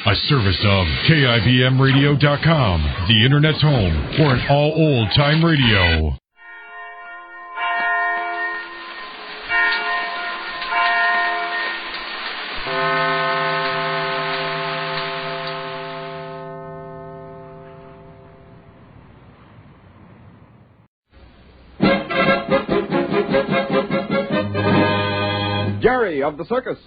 A service of KIBMradio.com, the Internet's home for an all old-time radio. Jerry of the Circus.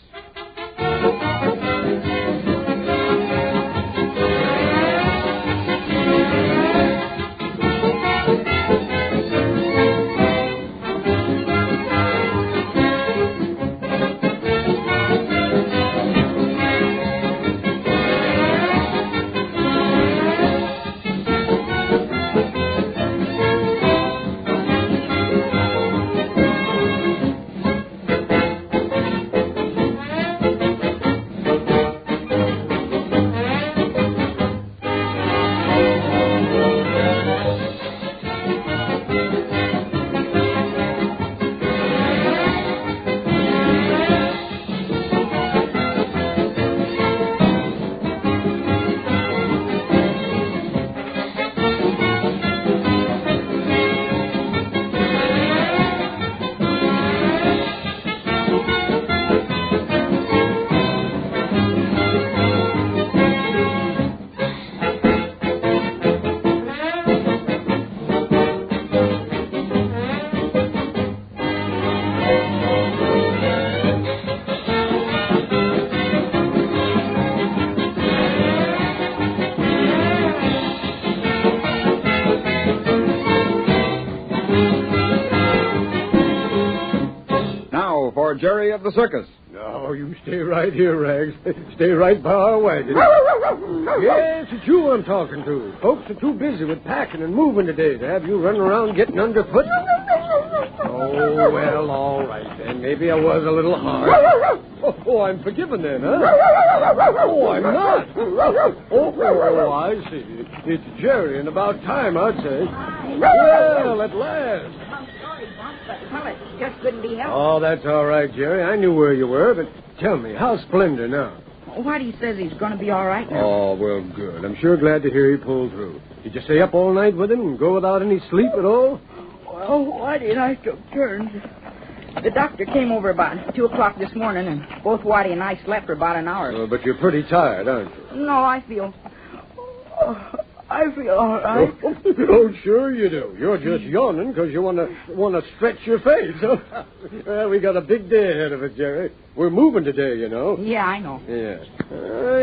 Jerry of the Circus. No, you stay right here, Rags. Stay right by our wagon. Yes, it's you I'm talking to. Folks are too busy with packing and moving today to have you running around getting underfoot. Oh, well, all right, then. Maybe I was a little hard. Oh, I'm forgiven then, huh? Oh, I'm not. Oh, I see. It's Jerry, and about time, I'd say. Well, at last. Well, it just couldn't be helped. Oh, that's all right, Jerry. I knew where you were, but tell me, how's Splendor now? Whitey says he's going to be all right now. Oh, well, good. I'm sure glad to hear he pulled through. Did you stay up all night with him and go without any sleep at all? Well, Whitey and I took turns. The doctor came over about 2 o'clock this morning, and both Whitey and I slept for about an hour. But you're pretty tired, aren't you? No, I feel all right. Oh, sure you do. You're just yawning because you want to stretch your face. Well, we got a big day ahead of us, Jerry. We're moving today, you know. Yeah, I know. Yeah.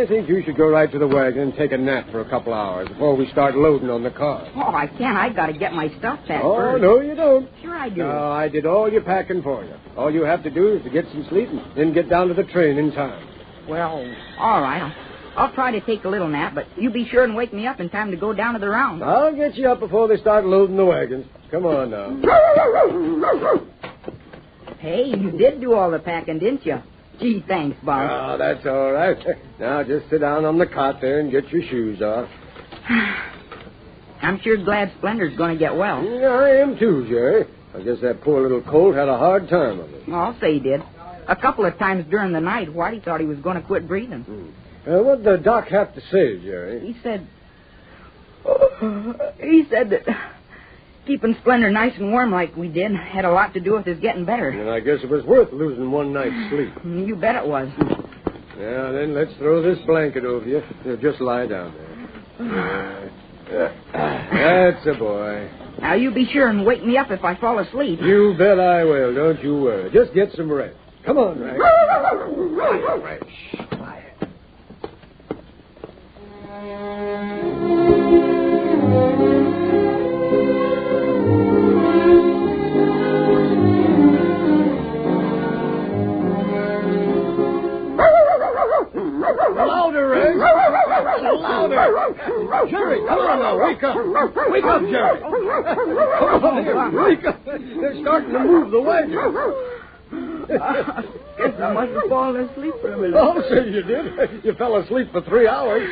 I think you should go right to the wagon and take a nap for a couple hours before we start loading on the car. Oh, I can't. I got to get my stuff packed Oh, first. no, you don't. Sure I do. No, I did all your packing for you. All you have to do is to get some sleep and then get down to the train in time. Well, all right. I'll try to take a little nap, but you be sure and wake me up in time to go down to the round. I'll get you up before they start loading the wagons. Come on now. Hey, you did do all the packing, didn't you? Gee, thanks, Bob. Oh, that's all right. Now just sit down on the cot there and get your shoes off. I'm sure glad Splendor's going to get well. Yeah, I am too, Jerry. I guess that poor little colt had a hard time of it. Well, I'll say he did. A couple of times during the night, Whitey thought he was going to quit breathing. What did the doc have to say, Jerry? He said that keeping Splendor nice and warm like we did had a lot to do with his getting better. And I guess it was worth losing one night's sleep. You bet it was. Yeah, then let's throw this blanket over you. Just lie down there. That's a boy. Now, you be sure and wake me up if I fall asleep. You bet I will. Don't you worry. Just get some rest. Come on, Rags. Quiet. Quiet. Louder, Rags. Louder. Jerry, come on now. Wake up. Wake up, Jerry. Come on here. Wake up. They're starting to move the wagon. Guess I must have fallen asleep for a minute. Oh, sure you did. You fell asleep for 3 hours.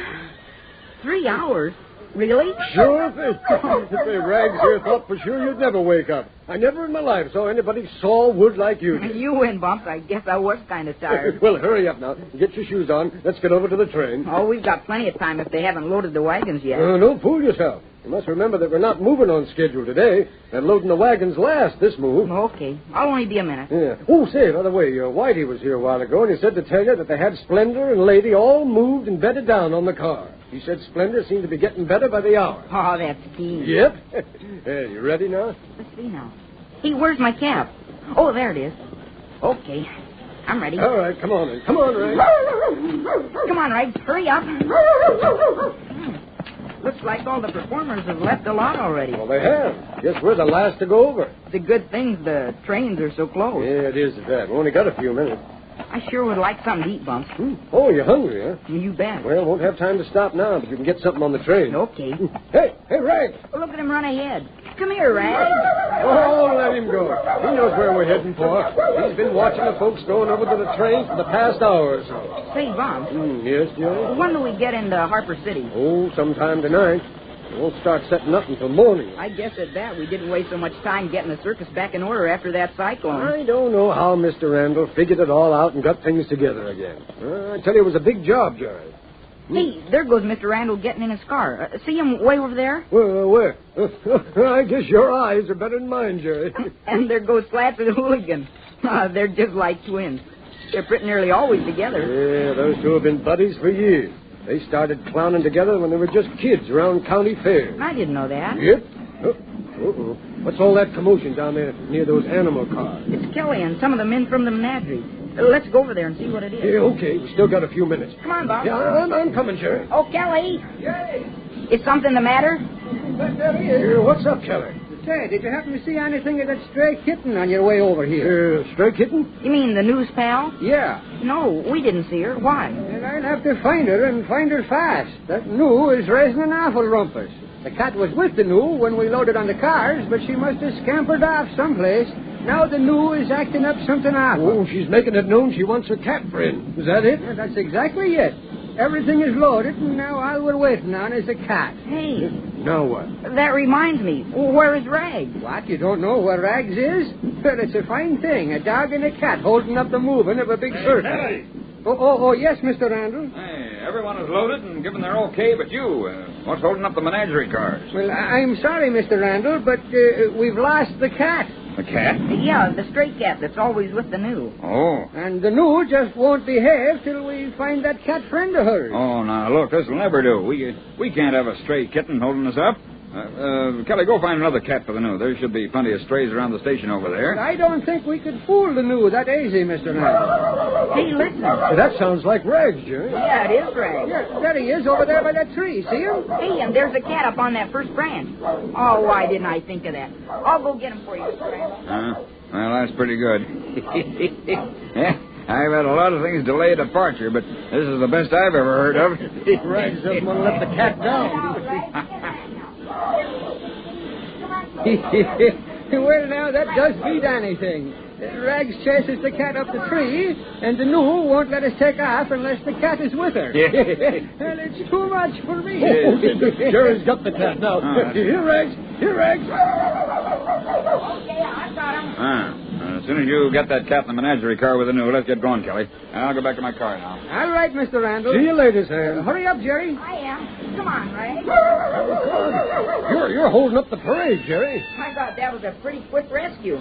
3 hours? Really? Sure thing. If they Rags here thought for sure you'd never wake up. I never in my life saw anybody saw wood like you did. You win, Bumps. I guess I was kind of tired. Well, hurry up now. Get your shoes on. Let's get over to the train. Oh, we've got plenty of time if they haven't loaded the wagons yet. Don't fool yourself. You must remember that we're not moving on schedule today. They're loading the wagons last, this move. Okay. I'll only be a minute. Yeah. Oh, say, by the way, Whitey was here a while ago, and he said to tell you that they had Splendor and Lady all moved and bedded down on the car. He said Splendor seemed to be getting better by the hour. Oh, that's keen. Yep. Hey, you ready now? Let's see now. Hey, where's my cap? Oh, there it is. Okay. I'm ready. All right, come on then. Come on, Ray. Come on, Ray. Hurry up. Looks like all the performers have left the lot already. Well, they have. Guess we're the last to go over. It's a good thing the trains are so close. Yeah, it is at that. We only got a few minutes. I sure would like something to eat, Bumps. Oh, you're hungry, huh? You bet. Well, won't have time to stop now, but you can get something on the train. Okay. Hey, Rag. Oh, look at him run ahead. Come here, Rag. Oh, let him go. He knows where we're heading for. He's been watching the folks going over to the train for the past hour or so. Say, Bumps. Yes, Jerry? When do we get into Harper City? Oh, sometime tonight. We won't start setting up until morning. I guess at that we didn't waste so much time getting the circus back in order after that cyclone. I don't know how Mr. Randall figured it all out and got things together again. I tell you, it was a big job, Jerry. Hey, there goes Mr. Randall getting in his car. See him way over there? Well, where? I guess your eyes are better than mine, Jerry. And there goes Slats and Hooligan. They're just like twins. They're pretty nearly always together. Yeah, those two have been buddies for years. They started clowning together when they were just kids around county fairs. I didn't know that. Yep. What's all that commotion down there near those animal cars? It's Kelly and some of the men from the menagerie. Let's go over there and see what it is. Yeah, okay. We still got a few minutes. Come on, Bob. Yeah, I'm coming, Jerry. Oh, Kelly. Yay! Is something the matter? What's up, Kelly? Say, did you happen to see anything of that stray kitten on your way over here? Stray kitten? You mean the news pal? Yeah. No, we didn't see her. Why? And I'll have to find her and find her fast. That gnu is raising an awful rumpus. The cat was with the gnu when we loaded on the cars, but she must have scampered off someplace. Now the gnu is acting up something awful. Oh, she's making it known she wants her cat friend. Is that it? Yeah, that's exactly it. Everything is loaded, and now all we're waiting on is the cat. Hey, Now what? that reminds me. Where is Rag? What, you don't know where Rags is? Well, it's a fine thing, a dog and a cat holding up the moving of a big circus. Hey. Oh, yes, Mr. Randall. Hey, everyone is loaded and given their okay, but you. What's holding up the menagerie cars? Well, I'm sorry, Mr. Randall, but we've lost the cat. The cat? Yeah, the stray cat that's always with the new. Oh. And the new just won't behave till we find that cat friend of hers. Oh, now, look, this'll never do. We can't have a stray kitten holding us up. Kelly, go find another cat for the new. There should be plenty of strays around the station over there. I don't think we could fool the new that easy, Mr. Randall. Hey, listen. That sounds like Rags, Jerry. Yeah, it is Rag. Yes, there he is over there by that tree. See him? Hey, and there's a cat up on that first branch. Oh, why didn't I think of that? I'll go get him for you, Mr. Randall. Well, that's pretty good. Yeah, I've had a lot of things delay departure, but this is the best I've ever heard of. Rags doesn't want to let the cat down. Well, now, that does beat anything. Rags chases the cat up the tree, and the new won't let us take off unless the cat is with her. Yeah. Well, it's too much for me. Jerry's got the cat now. Here, Rags. Here, Rags. Okay, I got him. As soon as you get that cat in the menagerie car with the new, let's get going, Kelly. I'll go back to my car now. All right, Mr. Randall. See you later, Sam. Hurry up, Jerry. I am. Come on, Rag. You're holding up the parade, Jerry. My God, that was a pretty quick rescue.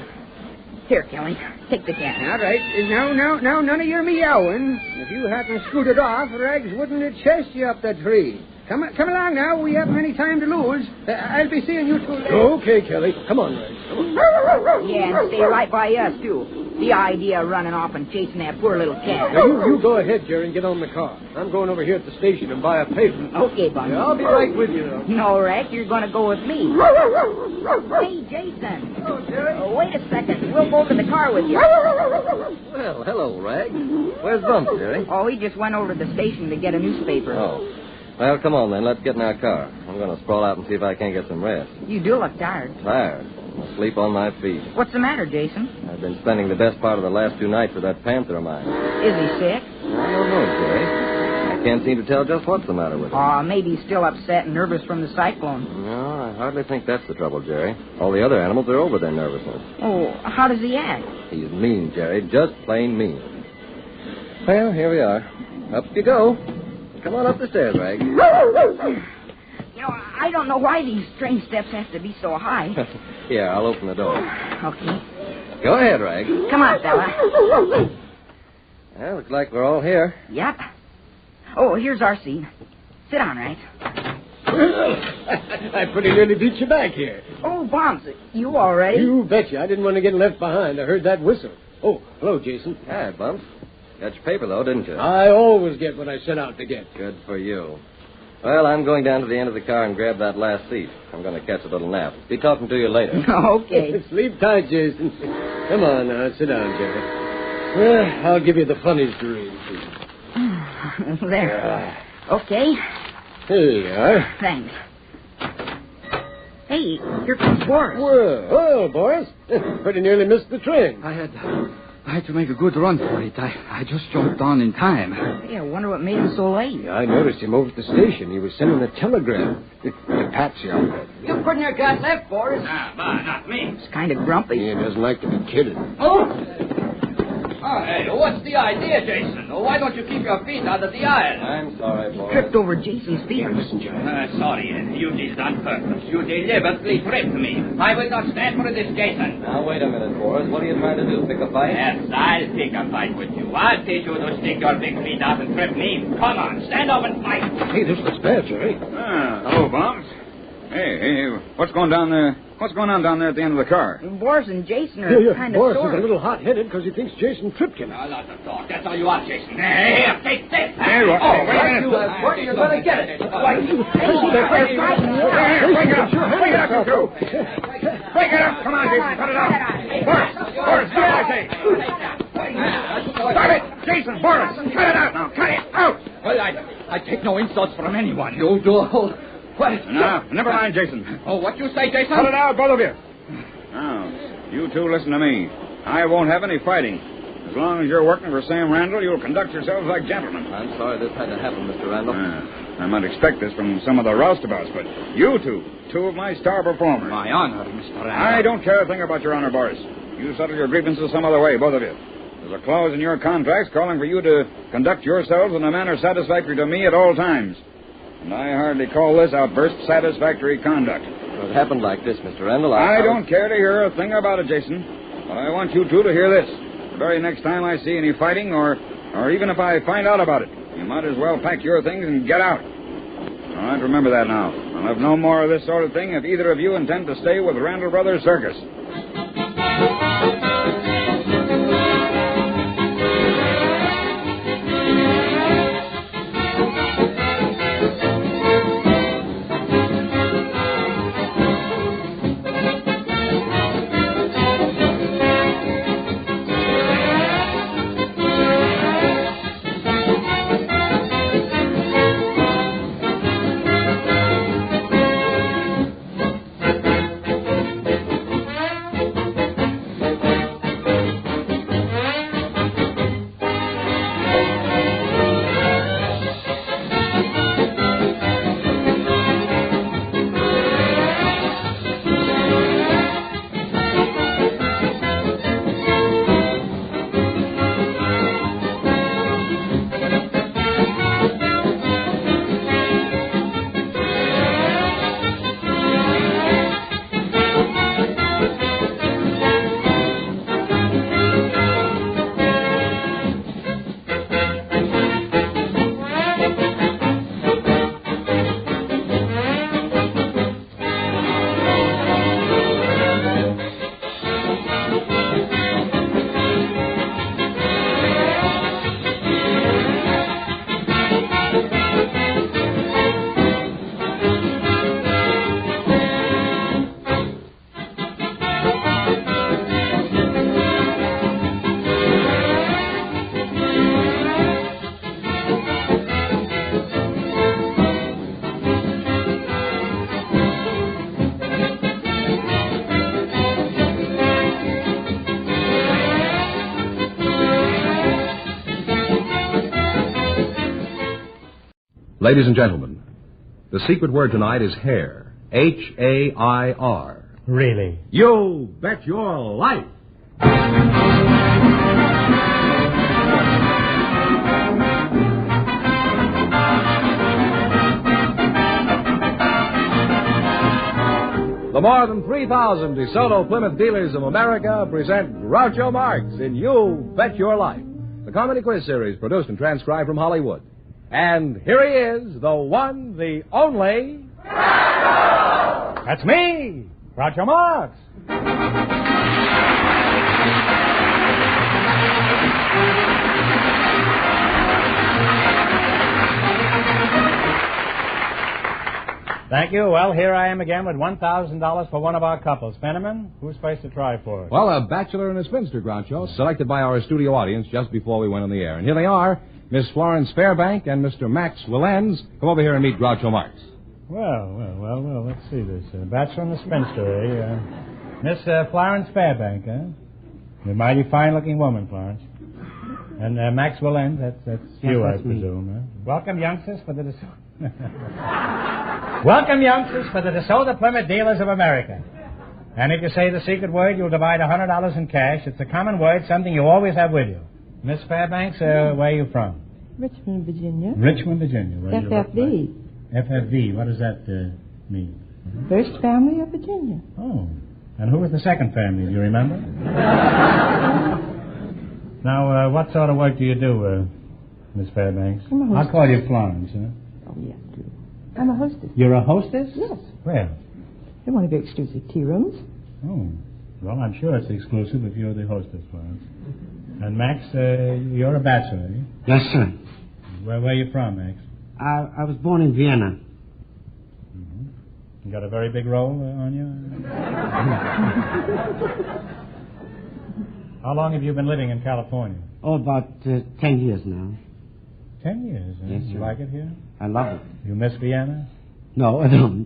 Here, Kelly, take the cat. All right. Now, none of your meowing. If you hadn't scooted off, Rags wouldn't have chased you up that tree. Come along now. We haven't any time to lose. I'll be seeing you two later. Okay, Kelly. Come on, Rags. Come on. Yeah, and stay right by us, too. The idea of running off and chasing that poor little cat. Now, you go ahead, Jerry, and get on the car. I'm going over here at the station and buy a paper. Okay, Bunny. Yeah, I'll be right with you, though. No, Rex, you're going to go with me. Hey, Jason. Hello, Jerry. Wait a second. We'll go to the car with you. Well, hello, Rag. Where's Bumps, Jerry? Oh, he just went over to the station to get a newspaper. Oh. Well, come on, then. Let's get in our car. I'm going to sprawl out and see if I can't get some rest. You do look tired. Tired. I'll sleep on my feet. What's the matter, Jason? I've been spending the best part of the last 2 nights with that panther of mine. Is he sick? I don't know, Jerry. I can't seem to tell just what's the matter with him. Maybe he's still upset and nervous from the cyclone. No, I hardly think that's the trouble, Jerry. All the other animals are over their nervousness. Oh, how does he act? He's mean, Jerry, just plain mean. Well, here we are. Up you go. Come on up the stairs, Rag. I don't know why these train steps have to be so high. Here, I'll open the door. Okay. Go ahead, Rag. Come on, fella. Well, looks like we're all here. Yep. Oh, here's our seat. Sit down, Rag. I pretty nearly beat you back here. Oh, Bumps, you all ready? You betcha. I didn't want to get left behind. I heard that whistle. Oh, hello, Jason. Hi, Bumps. Got your paper, though, didn't you? I always get what I set out to get. Good for you. Well, I'm going down to the end of the car and grab that last seat. I'm going to catch a little nap. Be talking to you later. Okay. Sleep tight, Jason. Come on now, sit down, Jerry. Well, I'll give you the funniest dream. There. Okay. Here you are. Thanks. Hey, here comes Boris. Well, Boris. Pretty nearly missed the train. I had to make a good run for it. I just jumped on in time. Hey, I wonder what made him so late. I noticed him over at the station. He was sending a telegram. The Patsy outfit. You couldn't have got left, Boris. Not me. He's kind of grumpy. He doesn't like to be kidded. Hey, what's the idea, Jason? Why don't you keep your feet out of the aisle? I'm sorry, boy. Tripped over Jason's feet. Listen, Jerry. Sorry, you did it on purpose. You deliberately tripped me. I will not stand for this, Jason. Now, wait a minute, Boris. What are you trying to do? Pick a fight? Yes, I'll pick a fight with you. I'll teach you to stick your big feet out and trip me. Come on, stand up and fight. Hey, this looks bad, Jerry. Hello, Bumps. Hey, what's going on down there at the end of the car? Boris and Jason are kind of Boris sore. is a little hot-headed because he thinks Jason tripped him. Now, lots of talk. That's all you are, Jason. Here, take this. Hey, wait a minute. You're going to get it. Break it up, you two. Break it up. Come on, Jason, cut it out. Boris, stop, I say. Stop it. Jason, Boris, cut it out now. Cut it out. Well, I take no insults from anyone. You do. What? No, never mind, Jason. Oh, what you say, Jason? Cut it out, both of you. Now, you two listen to me. I won't have any fighting. As long as you're working for Sam Randall, you'll conduct yourselves like gentlemen. I'm sorry this had to happen, Mr. Randall. I might expect this from some of the roustabouts, but you two of my star performers. My honor, Mr. Randall. I don't care a thing about your honor, Boris. You settle your grievances some other way, both of you. There's a clause in your contracts calling for you to conduct yourselves in a manner satisfactory to me at all times. And I hardly call this outburst satisfactory conduct. It happened like this, Mr. Randall. I don't care to hear a thing about it, Jason. But I want you two to hear this. The very next time I see any fighting, or even if I find out about it, you might as well pack your things and get out. All right, remember that now. I'll have no more of this sort of thing if either of you intend to stay with Randall Brothers Circus. Ladies and gentlemen, the secret word tonight is hair. H-A-I-R. Really? You bet your life. The more than 3,000 DeSoto Plymouth dealers of America present Groucho Marx in You Bet Your Life, the comedy quiz series produced and transcribed from Hollywood. And here he is, the one, the only... Groucho! That's me, Groucho Marx. Thank you. Well, here I am again with $1,000 for one of our couples. Fenneman, who's supposed to try for it? Well, a bachelor and a spinster, Groucho, selected by our studio audience just before we went on the air. And here they are, Miss Florence Fairbank and Mr. Max Willens. Come over here and meet Groucho Marx. Well, let's see this. Bachelor and a spinster, eh? Miss Florence Fairbank, huh? You're a mighty fine-looking woman, Florence. And Max Willens, that's you, I presume, huh? Welcome, youngsters, for the... Welcome, youngsters, for the DeSoto Plymouth Dealers of America. And if you say the secret word, you'll divide $100 in cash. It's a common word, something you always have with you. Miss Fairbanks, where are you from? Richmond, Virginia. Richmond, Virginia. FFV. FFV, what does that mean? First family of Virginia. Oh. And who was the second family, do you remember? Now, what sort of work do you do, Miss Fairbanks? I'm a hostess. I'll call you Florence, huh? Oh, yes, do. I'm a hostess. You're a hostess? Yes. Where? In one of your exclusive tea rooms. Oh. Well, I'm sure it's exclusive if you're the hostess, Florence. And Max, you're a bachelor, eh? Yes, sir. Where are you from, Max? I was born in Vienna. Mm-hmm. You got a very big role on you? How long have you been living in California? Oh, about 10 years now. 10 years, eh? Yes, You sir. like it here? I love it. You miss Vienna? No, I don't.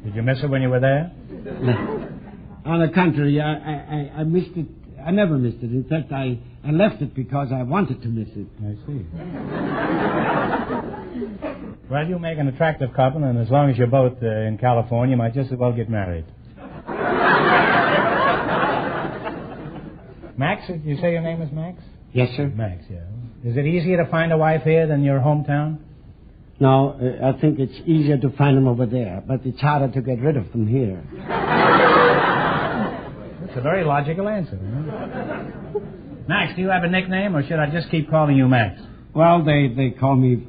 Did you miss it when you were there? No. On the contrary, I missed it. I never missed it. In fact, I left it because I wanted to miss it. I see. Well, you make an attractive couple, and as long as you're both in California, you might just as well get married. Max, did you say your name is Max? Yes, sir. Max, yeah. Is it easier to find a wife here than your hometown? No, I think it's easier to find them over there, but it's harder to get rid of them here. That's a very logical answer. Huh? Max, do you have a nickname, or should I just keep calling you Max? Well, they call me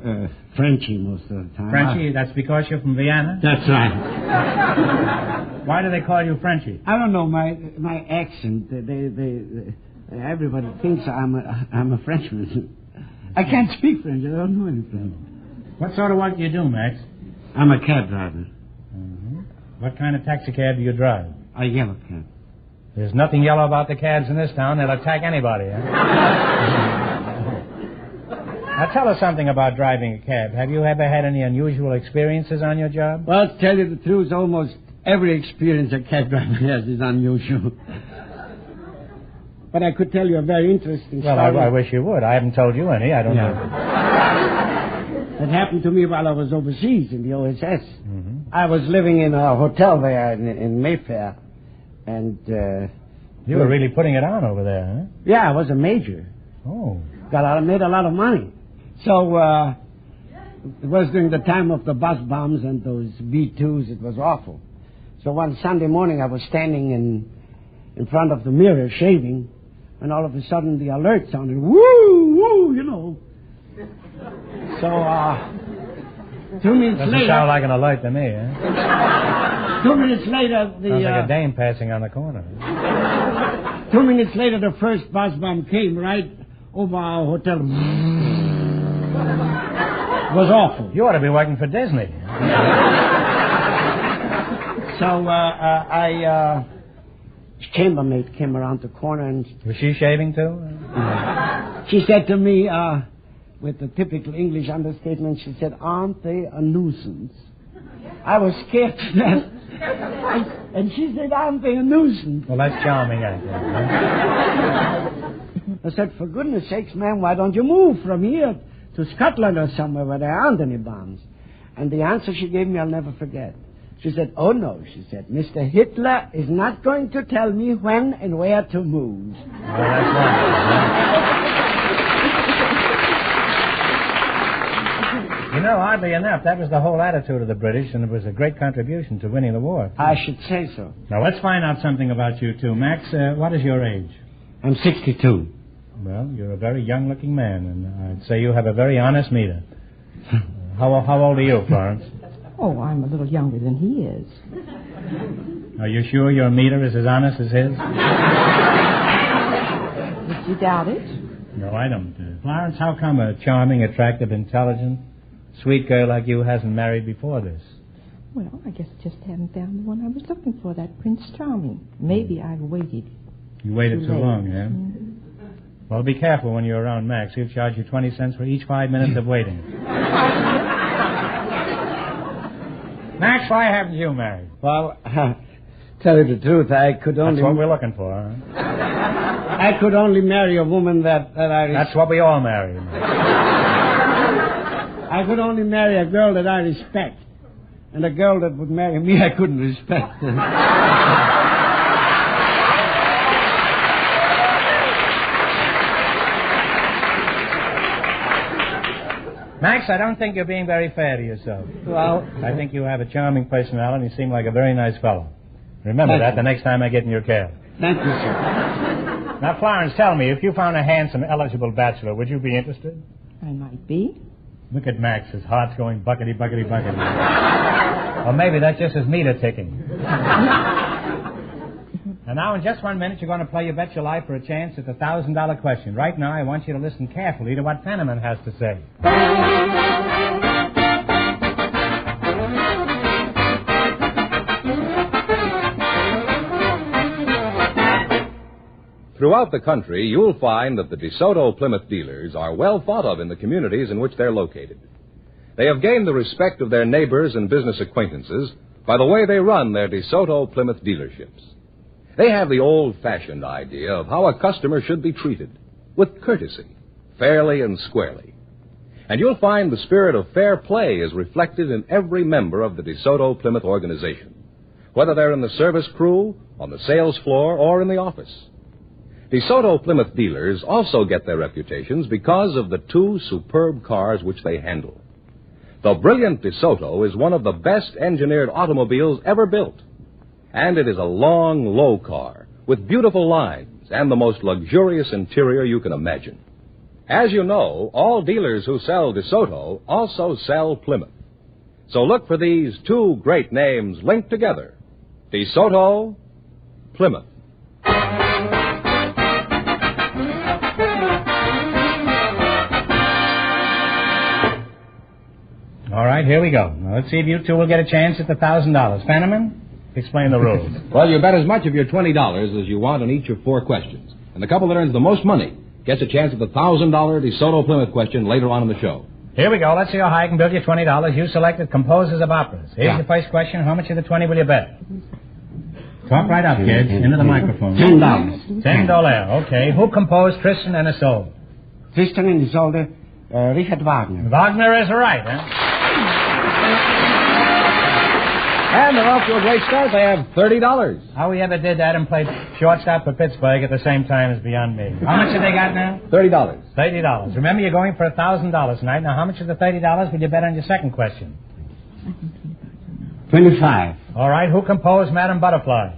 Frenchie most of the time. Frenchie? That's because you're from Vienna? That's right. Why do they call you Frenchie? I don't know, my accent. Everybody thinks I'm a Frenchman. I can't speak French. I don't know any French. What sort of work do you do, Max? I'm a cab driver. Mm-hmm. What kind of taxi cab do you drive? A yellow cab. There's nothing yellow about the cabs in this town. They'll attack anybody, huh? Now, tell us something about driving a cab. Have you ever had any unusual experiences on your job? Well, to tell you the truth, almost every experience a cab driver has is unusual. But I could tell you a very interesting story. Well, I wish you would. I haven't told you any. I don't know. That happened to me while I was overseas in the OSS. Mm-hmm. I was living in a hotel there in Mayfair. And, you were really putting it on over there, huh? Yeah, I was a major. Oh. Made a lot of money. So, it was during the time of the bus bombs and those B-2s. It was awful. So one Sunday morning I was standing in front of the mirror shaving, and all of a sudden the alert sounded, woo, woo, you know. So, 2 minutes Doesn't later... sound like an alert to me, huh? 2 minutes later, Sounds like a dame passing on the corner. 2 minutes later, the first bus bomb came right over our hotel. It was awful. You ought to be working for Disney. So, chambermaid came around the corner and... Was she shaving, too? She said to me, with the typical English understatement, she said, "Aren't they a nuisance?" I was scared to death. And she said, "Aren't they a nuisance?" Well, that's charming, I think. I said, "For goodness sakes, ma'am, why don't you move from here to Scotland or somewhere where there aren't any bombs. And the answer she gave me I'll never forget. She said, oh, no, she said, Mr. Hitler is not going to tell me when and where to move. Oh, that's wonderful. You know, oddly enough, that was the whole attitude of the British, and it was a great contribution to winning the war. I should say so. Now, let's find out something about you, too. Max, what is your age? I'm 62. Well, you're a very young-looking man, and I'd say you have a very honest meter. How old are you, Florence? Oh, I'm a little younger than he is. Are you sure your meter is as honest as his? Did you doubt it? No, I don't. Florence, how come a charming, attractive, intelligent, sweet girl like you hasn't married before this? Well, I guess I just haven't found the one I was looking for, that Prince Charming. Maybe I've waited. You waited so late. long, yeah? Mm-hmm. Well, be careful when you're around Max. He'll charge you 20 cents for each 5 minutes of waiting. Max, why haven't you married? Well, tell you the truth, I could only... That's what we're looking for, huh? I could only marry a woman that I... That's what we all marry. I could only marry a girl that I respect. And a girl that would marry me, I couldn't respect. Max, I don't think you're being very fair to yourself. Well... I think you have a charming personality and you seem like a very nice fellow. Remember that the next time I get in your cab. Thank you, sir. Now, Florence, tell me, if you found a handsome, eligible bachelor, would you be interested? I might be. Look at Max. His heart's going buckety, buckety, buckety. Or maybe that's just his meter ticking. And now, in just 1 minute, you're going to play You Bet Your Life for a chance at the $1,000 question. Right now, I want you to listen carefully to what Fenneman has to say. Throughout the country, you'll find that the DeSoto Plymouth dealers are well thought of in the communities in which they're located. They have gained the respect of their neighbors and business acquaintances by the way they run their DeSoto Plymouth dealerships. They have the old-fashioned idea of how a customer should be treated, with courtesy, fairly and squarely. And you'll find the spirit of fair play is reflected in every member of the DeSoto Plymouth organization, whether they're in the service crew, on the sales floor, or in the office. DeSoto Plymouth dealers also get their reputations because of the two superb cars which they handle. The brilliant DeSoto is one of the best engineered automobiles ever built. And it is a long, low car with beautiful lines and the most luxurious interior you can imagine. As you know, all dealers who sell DeSoto also sell Plymouth. So look for these two great names linked together. DeSoto, Plymouth. All right, here we go. Now, let's see if you two will get a chance at the $1,000. Fenneman, explain the rules. Well, you bet as much of your $20 as you want on each of 4 questions. And the couple that earns the most money gets a chance at the $1,000 DeSoto Plymouth question later on in the show. Here we go. Let's see how high I can build you $20. You selected composers of operas. Here's your first question. How much of the 20 will you bet? Talk right up, kids. Into the microphone. $10. $10. Okay. Who composed Tristan and Isolde? Tristan and Isolde, Richard Wagner. Wagner is right, huh? And they're off to a great start. They have $30. How we ever did that and played shortstop for Pittsburgh at the same time is beyond me. How much have they got now? $30. $30. Remember, you're going for $1,000 tonight. Now, how much of the $30 will you bet on your second question? 25. All right. Who composed Madame Butterfly?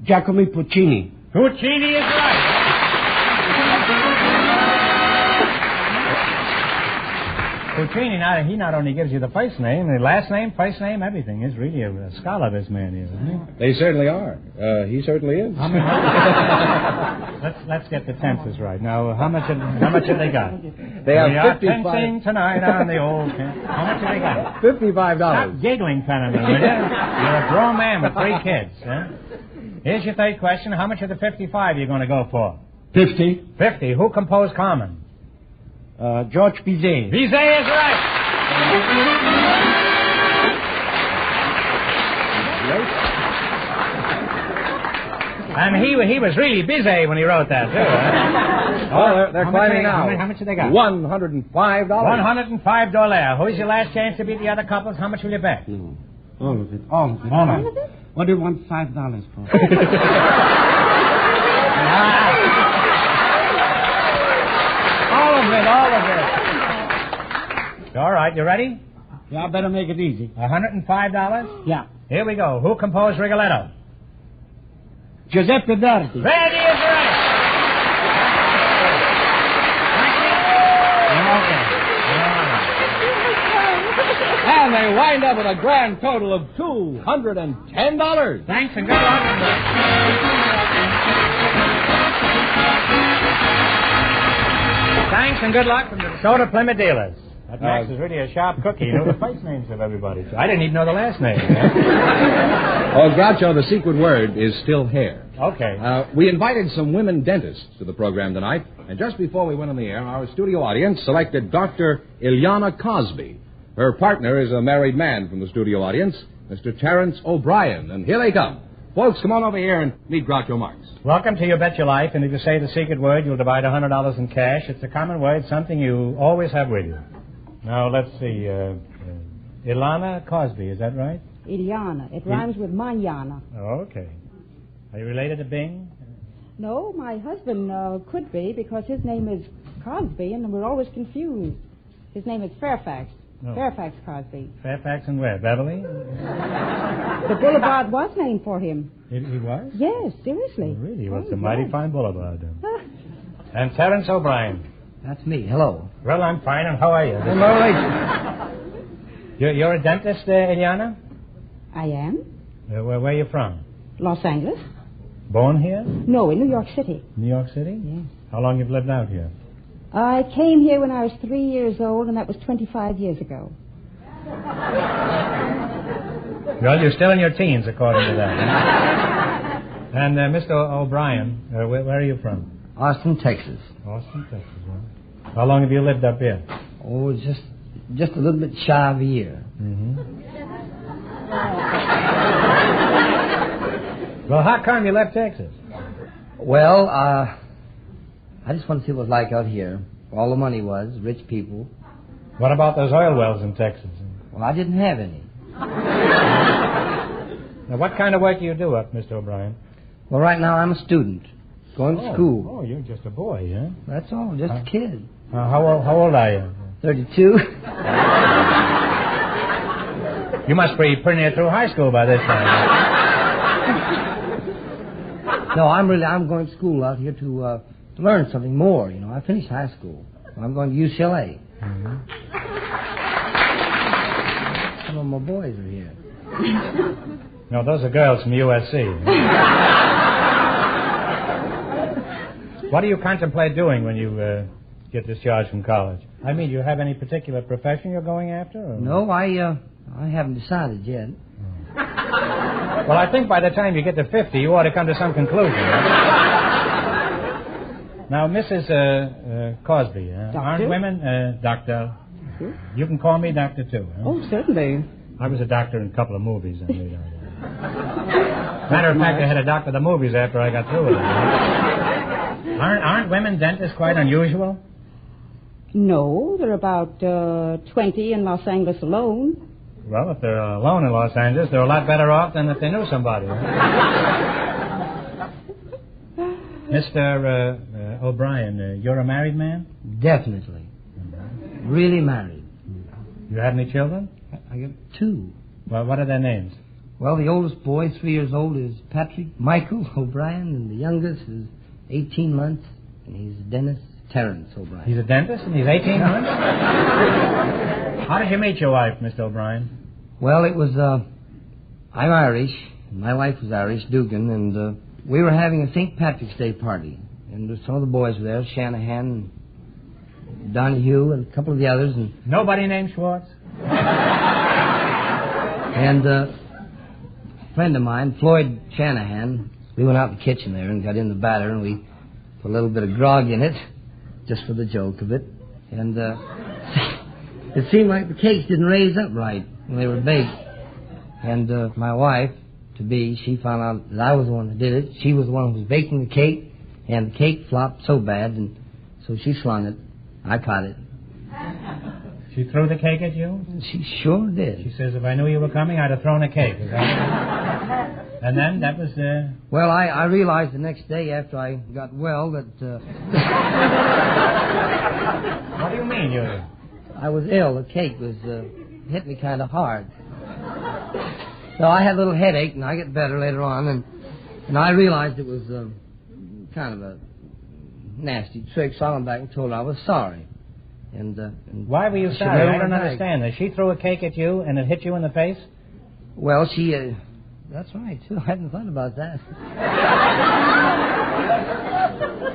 Giacomo Puccini. Puccini is right. Puccini, he not only gives you the first name, the last name, first name, everything. He's really a scholar, this man is, isn't he? They certainly are. He certainly is. Let's get the tenses right. Now, how much have they got? They have we are 55. tensing tonight on the old tent. How much have they got? $55. Stop giggling, Fenneman, will you? You're a grown man with 3 kids, huh? Here's your third question. How much of the 55 you're going to go for? 50. 50. Who composed Carmen? George Bizet. Bizet is right. And he was really busy when he wrote that, too. Oh, they're climbing now. How much have they got? $105. $105. Who's your last chance to beat the other couples? How much will you bet? No. All of it. All of it. All of it? What do you want $5 for? All of it. All right, you ready? Yeah, I better make it easy. $105? Yeah. Here we go. Who composed Rigoletto? Giuseppe Verdi. Ready is right. And they wind up with a grand total of $210. Thanks and good luck. Thanks and good luck from the Soda Plymouth dealers. That Max is really a sharp cookie. He knew the place names of everybody. So I didn't even know the last name. Oh, Groucho, the secret word is still hair. Okay. We invited some women dentists to the program tonight, and just before we went on the air, our studio audience selected Dr. Ileana Cosby. Her partner is a married man from the studio audience, Mr. Terrence O'Brien, and here they come. Folks, come on over here and meet Groucho Marx. Welcome to You Bet Your Life, and if you say the secret word, you'll divide $100 in cash. It's a common word, something you always have with you. Now, let's see. Ilana Cosby, is that right? Ileana. It rhymes with manana. Oh, okay. Are you related to Bing? No, my husband could be, because his name is Cosby, and we're always confused. His name is Fairfax. Oh. Fairfax Cosby. Fairfax and where? Beverly? The boulevard was named for him. He was? Yes, seriously. Oh, really? Well, it's a mighty fine boulevard. And Terrence O'Brien. That's me. Hello. Well, I'm fine, and how are you? Hello. You're a dentist, Ileana? I am. Where are you from? Los Angeles. Born here? No, in New York City. New York City? Yes. How long you've lived out here? I came here when I was 3 years old, and that was 25 years ago. Well, you're still in your teens, according to that. And Mr. O'Brien, where are you from? Austin, Texas. Austin, Texas. Huh? How long have you lived up here? Oh, just a little bit shy of a year. Mm-hmm. Well, how come you left Texas? Well, I just want to see what it was like out here. All the money was, rich people. What about those oil wells in Texas? Well, I didn't have any. Now, what kind of work do you do up, Mr. O'Brien? Well, right now I'm a student. Going to school. Oh, you're just a boy, huh? That's all, just a kid. How old are you? 32. You must be pretty near through high school by this time. No, I'm going to school out here to learn something more. You know, I finished high school. I'm going to UCLA. Mm-hmm. Some of my boys are here. No, those are girls from USC. What do you contemplate doing when you get discharged from college? I mean, do you have any particular profession you're going after? Or? No, I haven't decided yet. Well, I think by the time you get to 50, you ought to come to some conclusion. Now, Mrs. Cosby, aren't women... Doctor. You can call me Doctor, too. Huh? Oh, certainly. I was a doctor in a couple of movies. Matter of fact, I had a doctor of the movies after I got through with it. Aren't women dentists quite unusual? No, there are about 20 in Los Angeles alone. Well, if they're alone in Los Angeles, they're a lot better off than if they knew somebody. Mr. O'Brien, you're a married man? Definitely. Really married. You have any children? I got 2. Well, what are their names? Well, the oldest boy, 3 years old, is Patrick Michael O'Brien, and the youngest is 18 months, and he's Dennis Terrence O'Brien. He's a dentist, and he's 18 months? How did you meet your wife, Mr. O'Brien? Well, it was, I'm Irish. My wife was Irish, Dugan, and we were having a St. Patrick's Day party. And some of the boys were there, Shanahan, and Donahue, and a couple of the others. And nobody named Schwartz? And a friend of mine, Floyd Shanahan, we went out in the kitchen there and got in the batter, and we put a little bit of grog in it, just for the joke of it. And it seemed like the cakes didn't raise up right when they were baked. And my wife, to-be, she found out that I was the one that did it. She was the one who was baking the cake, and the cake flopped so bad, and so she slung it. I caught it. She threw the cake at you? She sure did. She says, if I knew you were coming, I'd have thrown a cake. Is that right? And then that was... Well, I realized the next day after I got well that... What do you mean, you... I was ill. The cake was hit me kind of hard. So I had a little headache, and I get better later on, and I realized it was kind of a nasty trick, so I went back and told her I was sorry. And why were you sorry? I don't understand this. She threw a cake at you, and it hit you in the face? Well, she... that's right, too. I hadn't thought about that.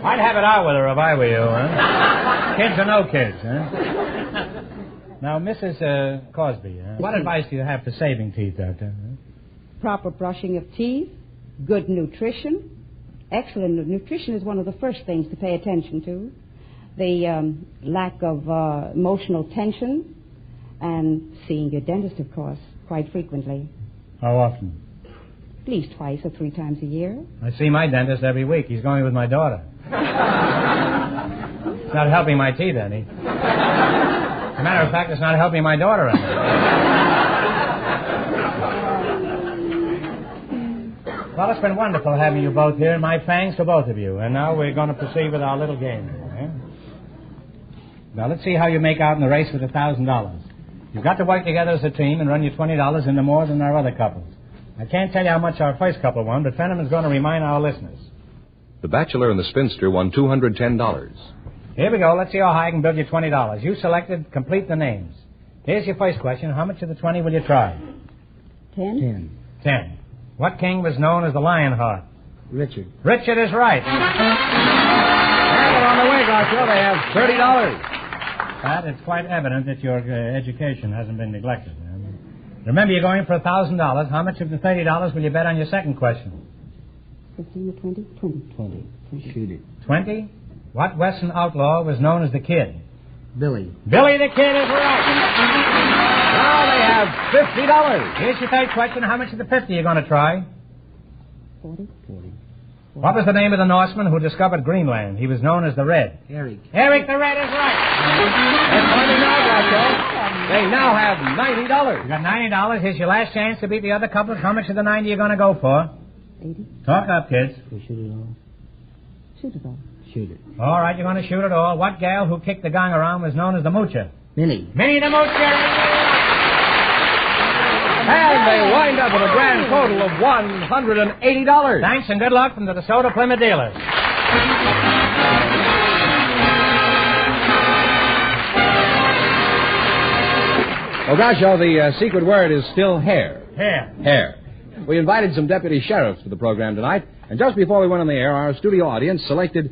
I'd have it out with her if I were you, huh? Kids or no kids, huh? Now, Mrs. Cosby, what advice do you have for saving teeth, Doctor? Proper brushing of teeth, good nutrition. Excellent nutrition is one of the first things to pay attention to. The lack of emotional tension, and seeing your dentist, of course, quite frequently. How often? At least twice or 3 times a year. I see my dentist every week. He's going with my daughter. It's not helping my teeth any. As a matter of fact, it's not helping my daughter any. Well, it's been wonderful having you both here. My thanks to both of you. And now we're going to proceed with our little game. Okay? Now, let's see how you make out in the race with $1,000. You've got to work together as a team and run your $20 into more than our other couples. I can't tell you how much our first couple won, but Fenneman's going to remind our listeners. The Bachelor and the Spinster won $210. Here we go. Let's see how high I can build you $20. You selected complete the names. Here's your first question. How much of the 20 will you try? 10. 10. What king was known as the Lionheart? Richard. Richard is right. And on the way, Groucho, they have $30. Pat, it's quite evident that your education hasn't been neglected. Remember, you're going for $1,000. How much of the $30 will you bet on your second question? 15 or 20? 20. Shoot it. 20? What Western outlaw was known as the Kid? Billy. Billy the Kid is right. Now they have $50. Here's your third question. How much of the 50 are you going to try? 40. What was the name of the Norseman who discovered Greenland? He was known as the Red. Eric. Eric the Red is right. And finally now, Groucho, they now have $90. You got $90. Here's your last chance to beat the other couples. How much of the 90 are you going to go for? 80. Talk up, kids. We shoot it all. Shoot it all. Shoot it. All right, you're going to shoot it all. What gal who kicked the gong around was known as the Moocher? Minnie. Minnie the Moocher. And they wind up with a grand total of $180. Thanks and good luck from the DeSoto Plymouth dealers. Well, Groucho, the secret word is still hair. Hair. We invited some deputy sheriffs to the program tonight, and just before we went on the air, our studio audience selected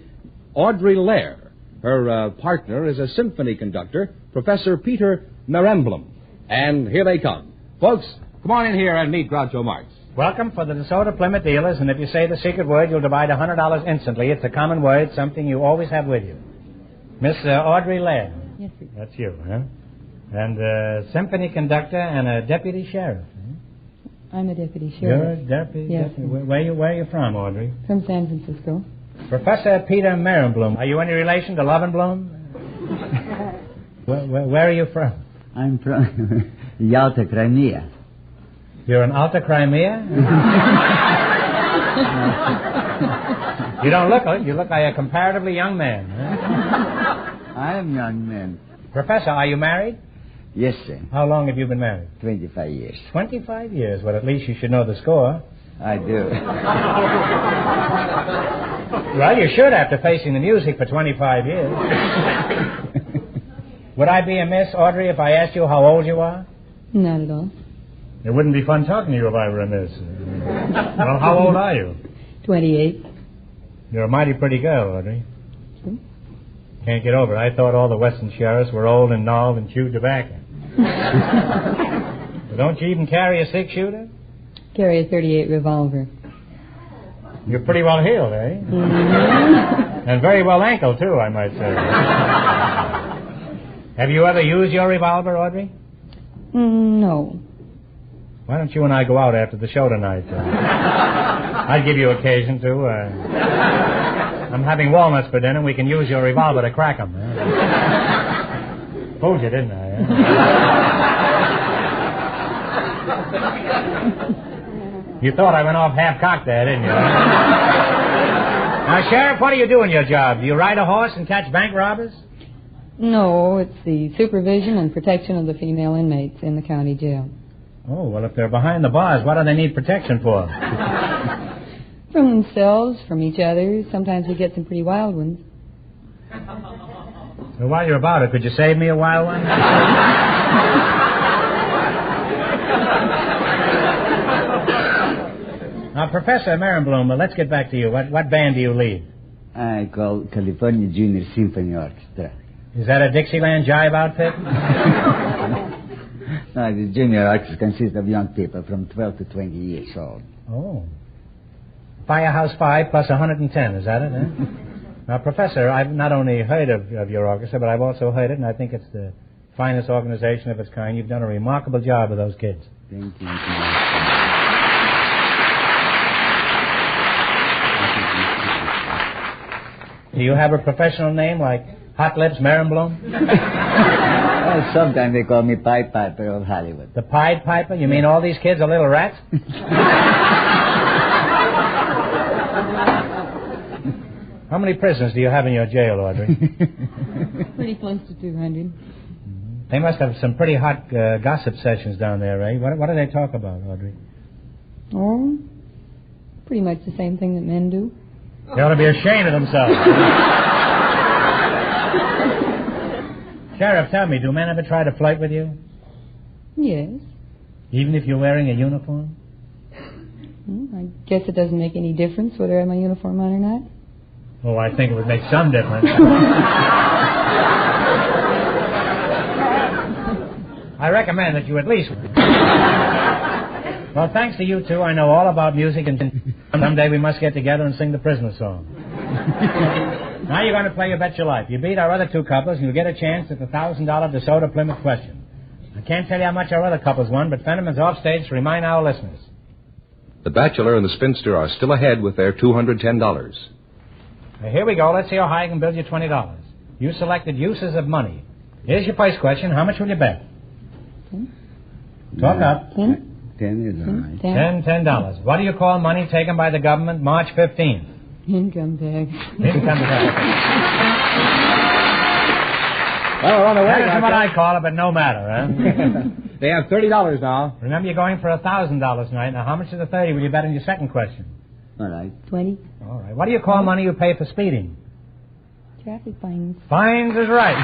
Audrey Lair. Her partner is a symphony conductor, Professor Peter Meremblum. And here they come. Folks, come on in here and meet Groucho Marx. Welcome for the DeSoto Plymouth dealers, and if you say the secret word, you'll divide $100 instantly. It's a common word, something you always have with you. Miss Audrey Lair. Yes, sir. That's you, huh? And symphony conductor and a deputy sheriff. Huh? I'm a deputy sheriff. You're a deputy? Yes. Where are you from, Audrey? From San Francisco. Professor Peter Meremblum. Are you any relation to Lovenblum? Where are you from? I'm from Yalta, Crimea. You're in Alta Crimea? You don't look it. You look like a comparatively young man. Huh? I am young man. Professor, are you married? Yes, sir. How long have you been married? 25 years. 25 years. Well, at least you should know the score. I do. Well, you should after facing the music for 25 years. Would I be amiss, Audrey, if I asked you how old you are? Not at all. It wouldn't be fun talking to you if I were amiss. Well, how old are you? 28. You're a mighty pretty girl, Audrey. Can't get over it. I thought all the Western sheriffs were old and gnarled and chewed tobacco. Well, don't you even carry a 6-shooter? Carry a .38 revolver. You're pretty well heeled, eh? Mm-hmm. And very well ankled, too, I might say. Have you ever used your revolver, Audrey? No. Why don't you and I go out after the show tonight? I'd give you occasion to. I'm having walnuts for dinner. We can use your revolver to crack them. Fooled you, didn't I? You thought I went off half-cocked there, didn't you? Now, Sheriff, what do you do in your job? Do you ride a horse and catch bank robbers? No, it's the supervision and protection of the female inmates in the county jail. Oh, well, if they're behind the bars, what do they need protection for? From themselves, from each other. Sometimes we get some pretty wild ones. Well, while you're about it, could you save me a wild one? Now, Professor Marenblum, let's get back to you. What band do you lead? I call California Junior Symphony Orchestra. Is that a Dixieland jive outfit? No, the junior orchestra consists of young people from 12 to 20 years old. Oh. Firehouse 5 plus 110, is that it, eh? Now, Professor, I've not only heard of your orchestra, but I've also heard it, and I think it's the finest organization of its kind. You've done a remarkable job with those kids. Thank you. Do you have a professional name like Hot Lips Marenblum? Well, sometimes they call me Pied Piper of Hollywood. The Pied Piper? You mean all these kids are little rats? How many prisoners do you have in your jail, Audrey? Pretty close to 200. They must have some pretty hot gossip sessions down there, eh? What do they talk about, Audrey? Oh, pretty much the same thing that men do. They ought to be ashamed of themselves. Sheriff, tell me, do men ever try to flirt with you? Yes. Even if you're wearing a uniform? I guess it doesn't make any difference whether I have my uniform on or not. Oh, I think it would make some difference. I recommend that you at least... Well, thanks to you two, I know all about music, and someday we must get together and sing the prisoner song. Now you're going to play You Bet Your Life. You beat our other two couples, and you'll get a chance at the $1,000 DeSoto Plymouth question. I can't tell you how much our other couples won, but Fenneman's off stage to remind our listeners. The Bachelor and the Spinster are still ahead with their $210. Now, here we go. Let's see how high I can build you $20. You selected uses of money. Here's your first question. How much will you bet? 10. Talk up. 10 is all right. $10. What do you call money taken by the government March 15th? Income tax. Income tax. Well, we're on the way. That is what I call it, but no matter, huh? They have $30 now. Remember, you're going for $1,000 tonight. Now, how much of the 30 will you bet on your second question? All right. 20. All right. What do you call money you pay for speeding? Traffic fines. Fines is right.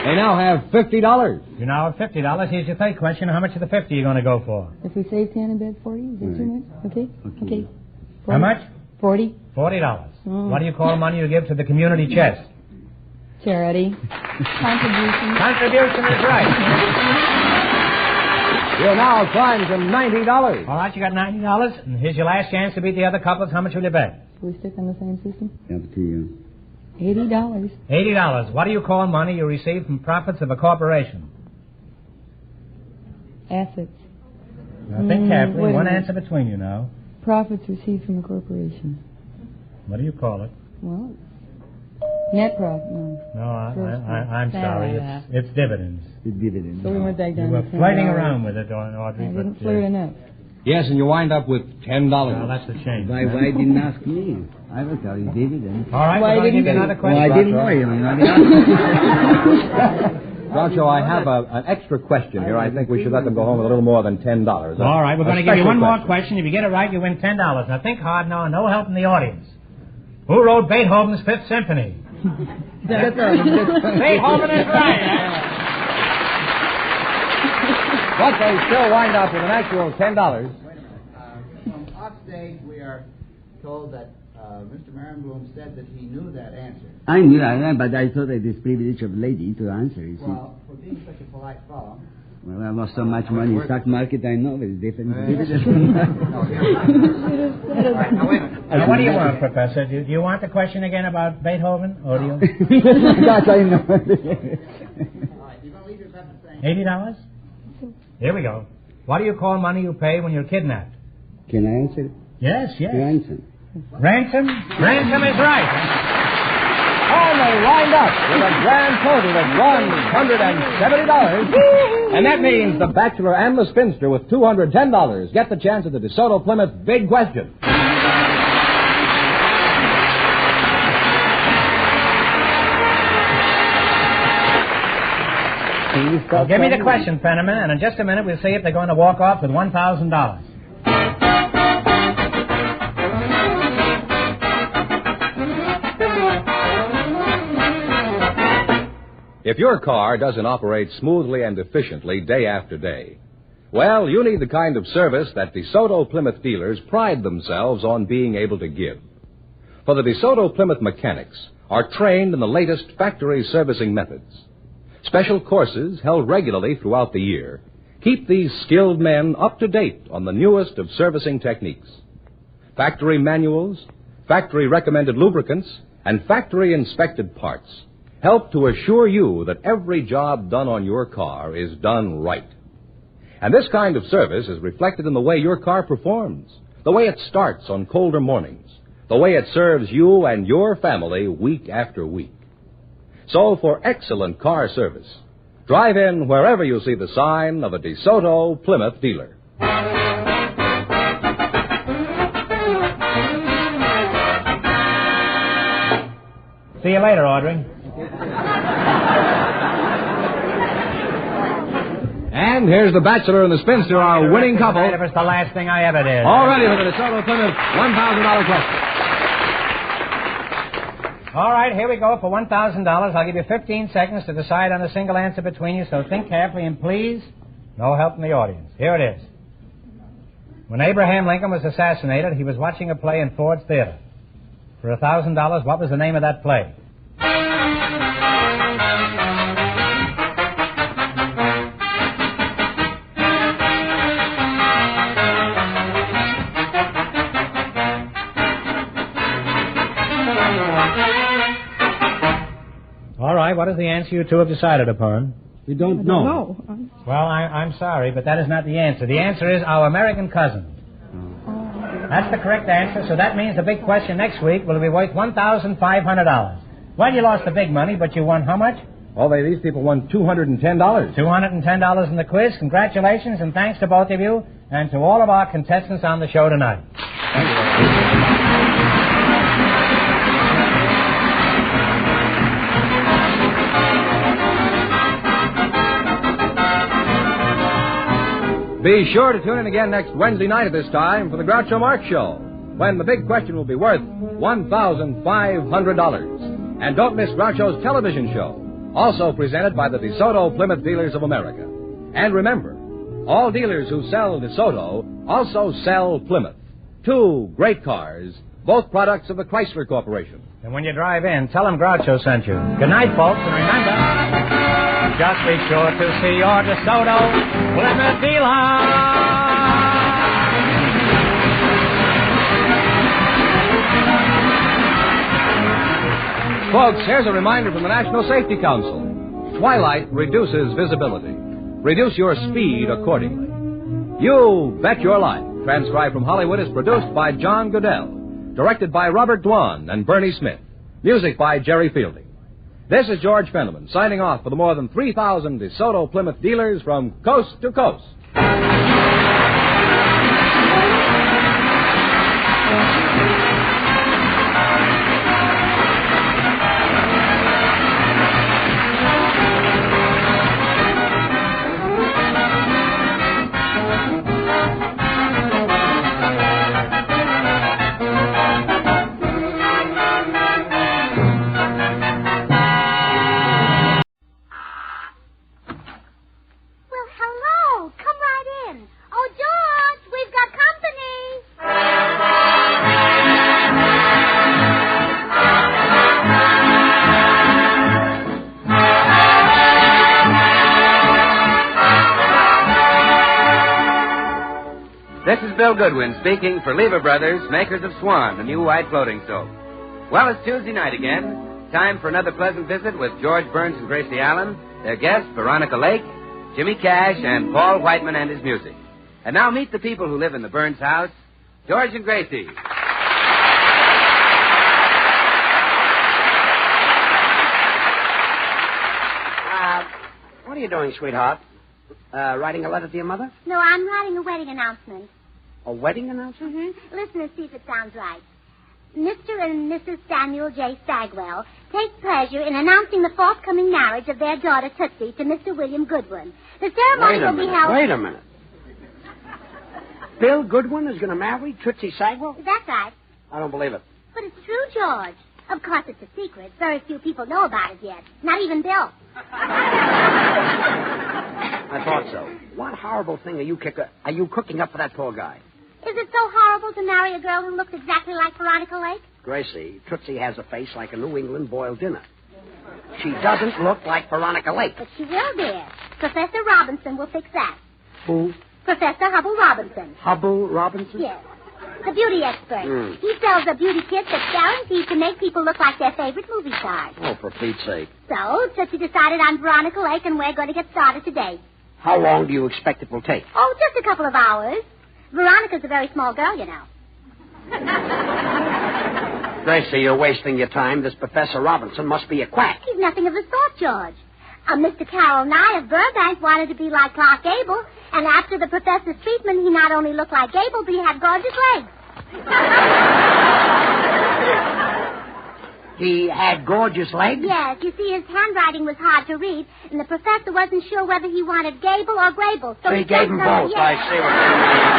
They now have $50. You now have $50. Here's your third question. How much of the 50 are you going to go for? If we save 10 and bet 40, is that too much? Okay. 40. How much? 40. $40. What do you call money you give to the community chest? Charity. Contribution. Contribution is right. You're now climbing to $90. All right, you got $90. And here's your last chance to beat the other couples. How much will you bet? We stick on the same system? Up to you. $80. $80. What do you call money you receive from profits of a corporation? Assets. Now, think carefully. One answer between you now. Profits received from a corporation. What do you call it? Well, net profit. No. No, I'm sorry. It's dividends. It's dividends. So we went back down. You were flirting around with it, Audrey. I didn't flirt enough. Yes, and you wind up with $10. Well, that's the change. Why didn't ask me? I will tell you dividends. All right, we're going to give you another question. Well, I didn't know you. Groucho, I have an extra question here. I think we should let them go home with a little more than $10. All right, we're going to give you one more question. If you get it right, you win $10. Now, think hard now, no help from the audience. Who wrote Beethoven's Fifth Symphony? Beethoven is right. But they still wind up with an actual $10. From offstage, we are told that Mr. Marenblum said that he knew that answer. I knew that, but I thought it is privilege of lady to answer. You see. Well, for being such a polite fellow. Well, I lost so much money in stock market, I know it's different. Now, what do you want, Professor? Do you want the question again about Beethoven, or do you? Gosh, I know. All right, you're going to leave your bet the same. $80? Here we go. What do you call money you pay when you're kidnapped? Can I answer? Yes. Ransom. Ransom? Ransom is right. And they wind up with a grand total of $170. And that means the bachelor and the spinster with $210 get the chance at the DeSoto Plymouth Big Question. Well, give me the question, Fenneman, and in just a minute we'll see if they're going to walk off with $1,000. If your car doesn't operate smoothly and efficiently day after day, well, you need the kind of service that DeSoto Plymouth dealers pride themselves on being able to give. For the DeSoto Plymouth mechanics are trained in the latest factory servicing methods. Special courses held regularly throughout the year keep these skilled men up to date on the newest of servicing techniques. Factory manuals, factory recommended lubricants, and factory inspected parts help to assure you that every job done on your car is done right. And this kind of service is reflected in the way your car performs, the way it starts on colder mornings, the way it serves you and your family week after week. So for excellent car service, drive in wherever you see the sign of a DeSoto Plymouth dealer. See you later, Audrey. And here's the bachelor and the spinster, our winning couple. It was the last thing I ever did. All ready for the DeSoto Plymouth $1,000 question. All right, here we go for $1,000. I'll give you 15 seconds to decide on a single answer between you, so think carefully and please, no help from the audience. Here it is. When Abraham Lincoln was assassinated, he was watching a play in Ford's Theater. For $1,000, what was the name of that play? All right, what is the answer you two have decided upon? We don't know. Well, I'm sorry, but that is not the answer. The answer is Our American Cousin. That's the correct answer, so that means the big question next week will be worth $1,500. Well, you lost the big money, but you won how much? Well, these people won $210. $210 in the quiz. Congratulations, and thanks to both of you and to all of our contestants on the show tonight. Thank you. Be sure to tune in again next Wednesday night at this time for the Groucho Marx Show, when the big question will be worth $1,500. And don't miss Groucho's television show, also presented by the DeSoto Plymouth Dealers of America. And remember, all dealers who sell DeSoto also sell Plymouth. Two great cars, both products of the Chrysler Corporation. And when you drive in, tell them Groucho sent you. Good night, folks, and remember, just be sure to see your DeSoto Plymouth dealer. Folks, here's a reminder from the National Safety Council. Twilight reduces visibility. Reduce your speed accordingly. You Bet Your Life, transcribed from Hollywood, is produced by John Goodell, directed by Robert Dwan and Bernie Smith, music by Jerry Fielding. This is George Fenneman, signing off for the more than 3,000 DeSoto Plymouth dealers from coast to coast. This is Bill Goodwin speaking for Lever Brothers, makers of Swan, the new white floating soap. Well, it's Tuesday night again. Time for another pleasant visit with George Burns and Gracie Allen, their guest, Veronica Lake, Jimmy Cash and Paul Whiteman and his music. And now meet the people who live in the Burns house, George and Gracie. What are you doing, sweetheart? Writing a letter to your mother? No, I'm writing a wedding announcement. A wedding announcement? Mm-hmm. Listen and see if it sounds right. Mr. and Mrs. Samuel J. Stagwell take pleasure in announcing the forthcoming marriage of their daughter Tootsie to Mr. William Goodwin. The ceremony will be held... Wait a minute. Bill Goodwin is going to marry Tootsie Sagwell? That's right. I don't believe it. But it's true, George. Of course, it's a secret. Very few people know about it yet. Not even Bill. I thought so. What horrible thing are you cooking up for that poor guy? Is it so horrible to marry a girl who looks exactly like Veronica Lake? Gracie, Tootsie has a face like a New England boiled dinner. She doesn't look like Veronica Lake. But she will, dear. Professor Robinson will fix that. Who? Professor Hubble Robinson. Hubble Robinson? Yes. The beauty expert. He sells a beauty kit that's guaranteed to make people look like their favorite movie stars. Oh, for Pete's sake. So, Tootsie decided on Veronica Lake, and we're going to get started today. How long do you expect it will take? Oh, just a couple of hours. Veronica's a very small girl, you know. Gracie, you're wasting your time. This Professor Robinson must be a quack. He's nothing of the sort, George. Mr. Carroll Nye of Burbank wanted to be like Clark Gable, and after the professor's treatment, he not only looked like Gable, but he had gorgeous legs. He had gorgeous legs? Yes. You see, his handwriting was hard to read, and the professor wasn't sure whether he wanted Gable or Grable. So he gave them both. Yes. I see what you mean.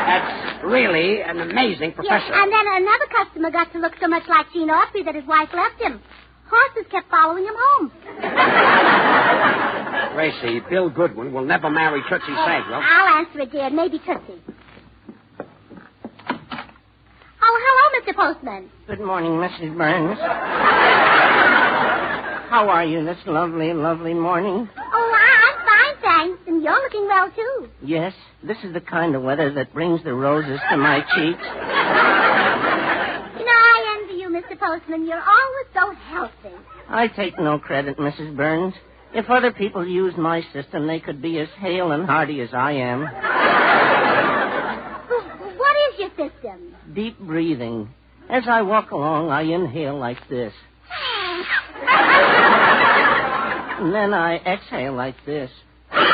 That's really an amazing professor. Yes, and then another customer got to look so much like Gene Autry that his wife left him. Horses kept following him home. Gracie, Bill Goodwin will never marry Tootsie Sagwell. I'll answer it, dear. Maybe Tootsie. Oh, hello, Mr. Postman. Good morning, Mrs. Burns. How are you this lovely, lovely morning? Oh, I'm fine, thanks. And you're looking well, too. Yes, this is the kind of weather that brings the roses to my cheeks. You know, I envy you, Mr. Postman. You're always so healthy. I take no credit, Mrs. Burns. If other people used my system, they could be as hale and hearty as I am. What is your system? Deep breathing. As I walk along, I inhale like this. And then I exhale like this. How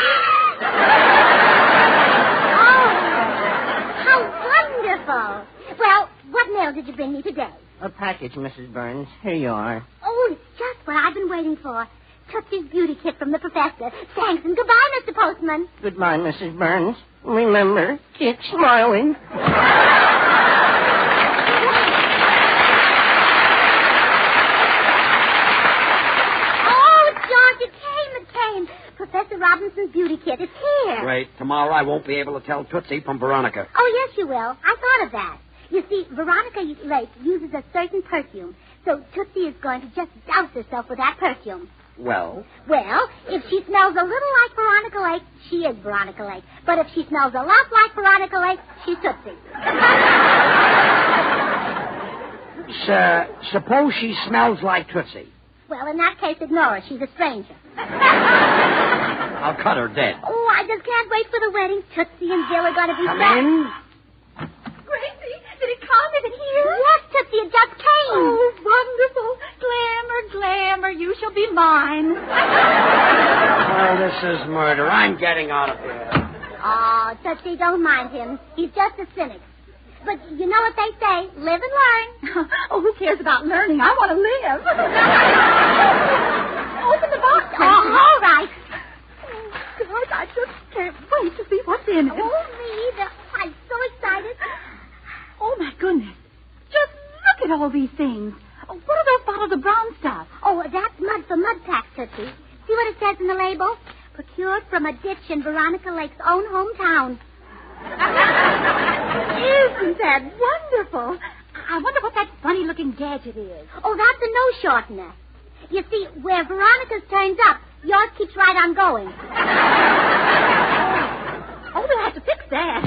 wonderful. Well, what mail did you bring me today? A package, Mrs. Burns. Here you are. Oh, it's just what I've been waiting for. Tootsie's beauty kit from the professor. Thanks and goodbye, Mr. Postman. Goodbye, Mrs. Burns. Remember, keep smiling. Oh, George, it came. Professor Robinson's beauty kit is here. Great. Tomorrow I won't be able to tell Tootsie from Veronica. Oh, yes, you will. I thought of that. You see, Veronica Lake uses a certain perfume, so Tootsie is going to just douse herself with that perfume. Well? Well, if she smells a little like Veronica Lake, she is Veronica Lake. But if she smells a lot like Veronica Lake, she's Tootsie. Suppose she smells like Tootsie. Well, in that case, ignore her. She's a stranger. I'll cut her dead. Oh, I just can't wait for the wedding. Tootsie and Bill are going to be... Come in. Gracie, did it come? Is it here? Yes, Tootsie, it just came. Oh, wonderful. Glamour, you shall be mine. Oh, this is murder. I'm getting out of here. Oh, Tootsie, don't mind him. He's just a cynic. But you know what they say, live and learn. Oh, who cares about learning? I want to live. Open the box. Oh, all right. God, I just can't wait to see what's in it. Oh, me, I'm so excited. Oh, my goodness. Just look at all these things. Oh, what are those bottles of brown stuff? Oh, that's mud for mud packs, Tootsie. See what it says in the label? Procured from a ditch in Veronica Lake's own hometown. Isn't that wonderful? I wonder what that funny-looking gadget is. Oh, that's a nose shortener. You see, where Veronica's turns up, yours keeps right on going. Oh, we'll have to fix that.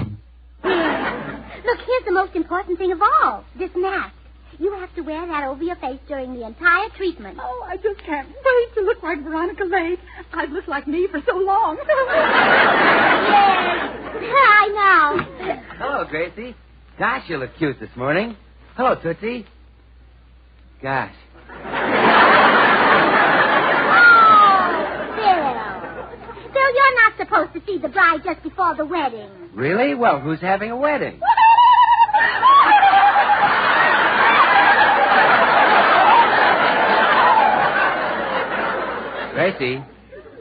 Yeah. Look, here's the most important thing of all, this mask. You have to wear that over your face during the entire treatment. Oh, I just can't wait to look like Veronica Lake. I've looked like me for so long. Yes, I know. Hello, Gracie. Gosh, you look cute this morning. Hello, Tootsie. Gosh. Bill, you're not supposed to see the bride just before the wedding. Really? Well, who's having a wedding?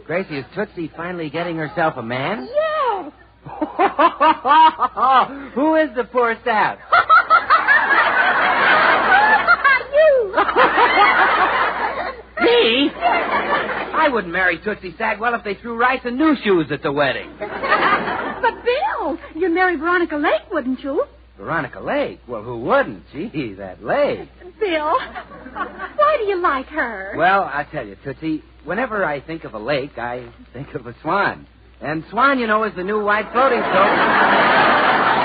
Gracie, is Tootsie finally getting herself a man? Yes. Who is the poor sap? You. Me? I wouldn't marry Tootsie Sagwell if they threw rice and new shoes at the wedding. But, Bill, you'd marry Veronica Lake, wouldn't you? Veronica Lake? Well, who wouldn't? Gee, that Lake. Bill, why do you like her? Well, I tell you, Tootsie, whenever I think of a lake, I think of a swan. And swan, you know, is the new white floating soap.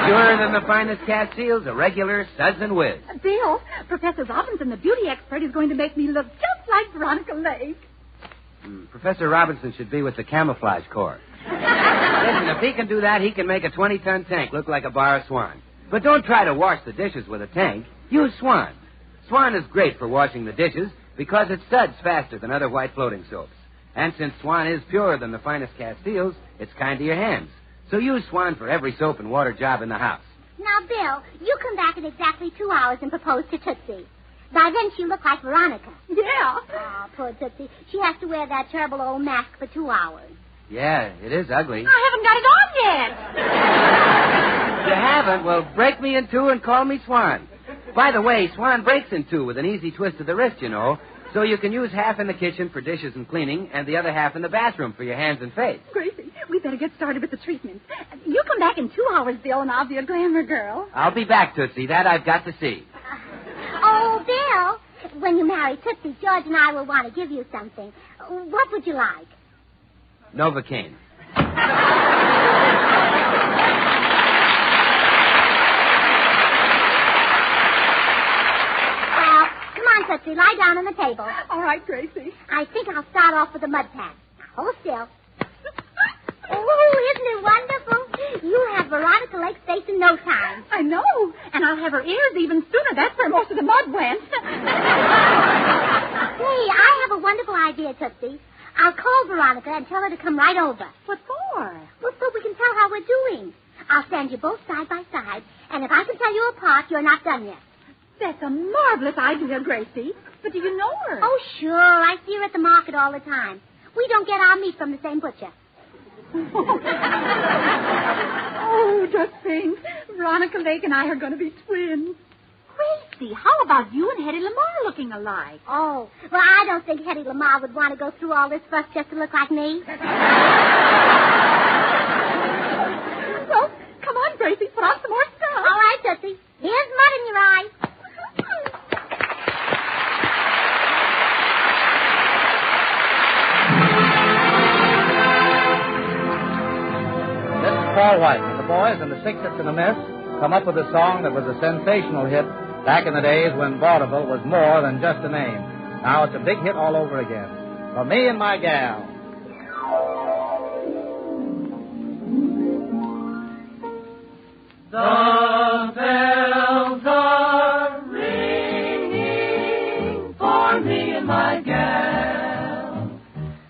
Purer than the finest cast seals, a regular suds and whiz. Bill, Professor Robinson, the beauty expert, is going to make me look just like Veronica Lake. Professor Robinson should be with the camouflage corps. Listen, if he can do that, he can make a 20-ton tank look like a bar of swan. But don't try to wash the dishes with a tank. Use Swan. Swan is great for washing the dishes because it suds faster than other white floating soaps. And since Swan is purer than the finest castiles, it's kind to your hands. So use Swan for every soap and water job in the house. Now, Bill, you come back in exactly 2 hours and propose to Tootsie. By then, she'll look like Veronica. Yeah. Oh, poor Tootsie. She has to wear that terrible old mask for 2 hours. Yeah, it is ugly. I haven't got it on yet. You haven't? Well, break me in two and call me Swan. By the way, Swan breaks in two with an easy twist of the wrist, you know. So you can use half in the kitchen for dishes and cleaning and the other half in the bathroom for your hands and face. Gracie, we better get started with the treatment. You come back in 2 hours, Bill, and I'll be a glamour girl. I'll be back, Tootsie. That I've got to see. Oh, Bill, when you marry Tootsie, George and I will want to give you something. What would you like? Novocaine. Tootsie, lie down on the table. All right, Gracie. I think I'll start off with the mud pack. Now, hold still. Oh, isn't it wonderful? You'll have Veronica Lake's face in no time. I know. And I'll have her ears even sooner. That's where most of the mud went. Hey, I have a wonderful idea, Tootsie. I'll call Veronica and tell her to come right over. What for? Well, so we can tell how we're doing. I'll stand you both side by side, and if I can tell you apart, you're not done yet. That's a marvelous idea, Gracie. But do you know her? Oh, sure. I see her at the market all the time. We don't get our meat from the same butcher. Oh, just think. Veronica Lake and I are going to be twins. Gracie, how about you and Hetty Lamar looking alike? Oh, well, I don't think Hetty Lamar would want to go through all this fuss just to look like me. Well, come on, Gracie, put on some more stuff. All right, Tootsie. Here's mud in your eyes. This is Paul White with the boys and the Sixths in the Miss come up with a song that was a sensational hit back in the days when vaudeville was more than just a name. Now it's a big hit all over again. For Me and My Gal. The bells are ringing for me and my gal.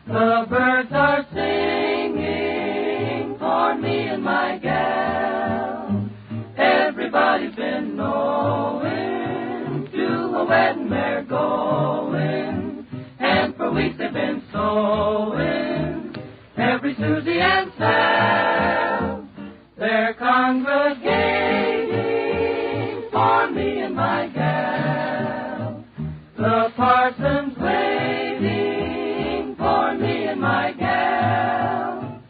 The birds are singing for me and my gal. Everybody's been knowing to a wedding they're going. And for weeks they've been sewing every Susie and Sam. They're congregating for me and my gal. The parson's waiting for me and my gal.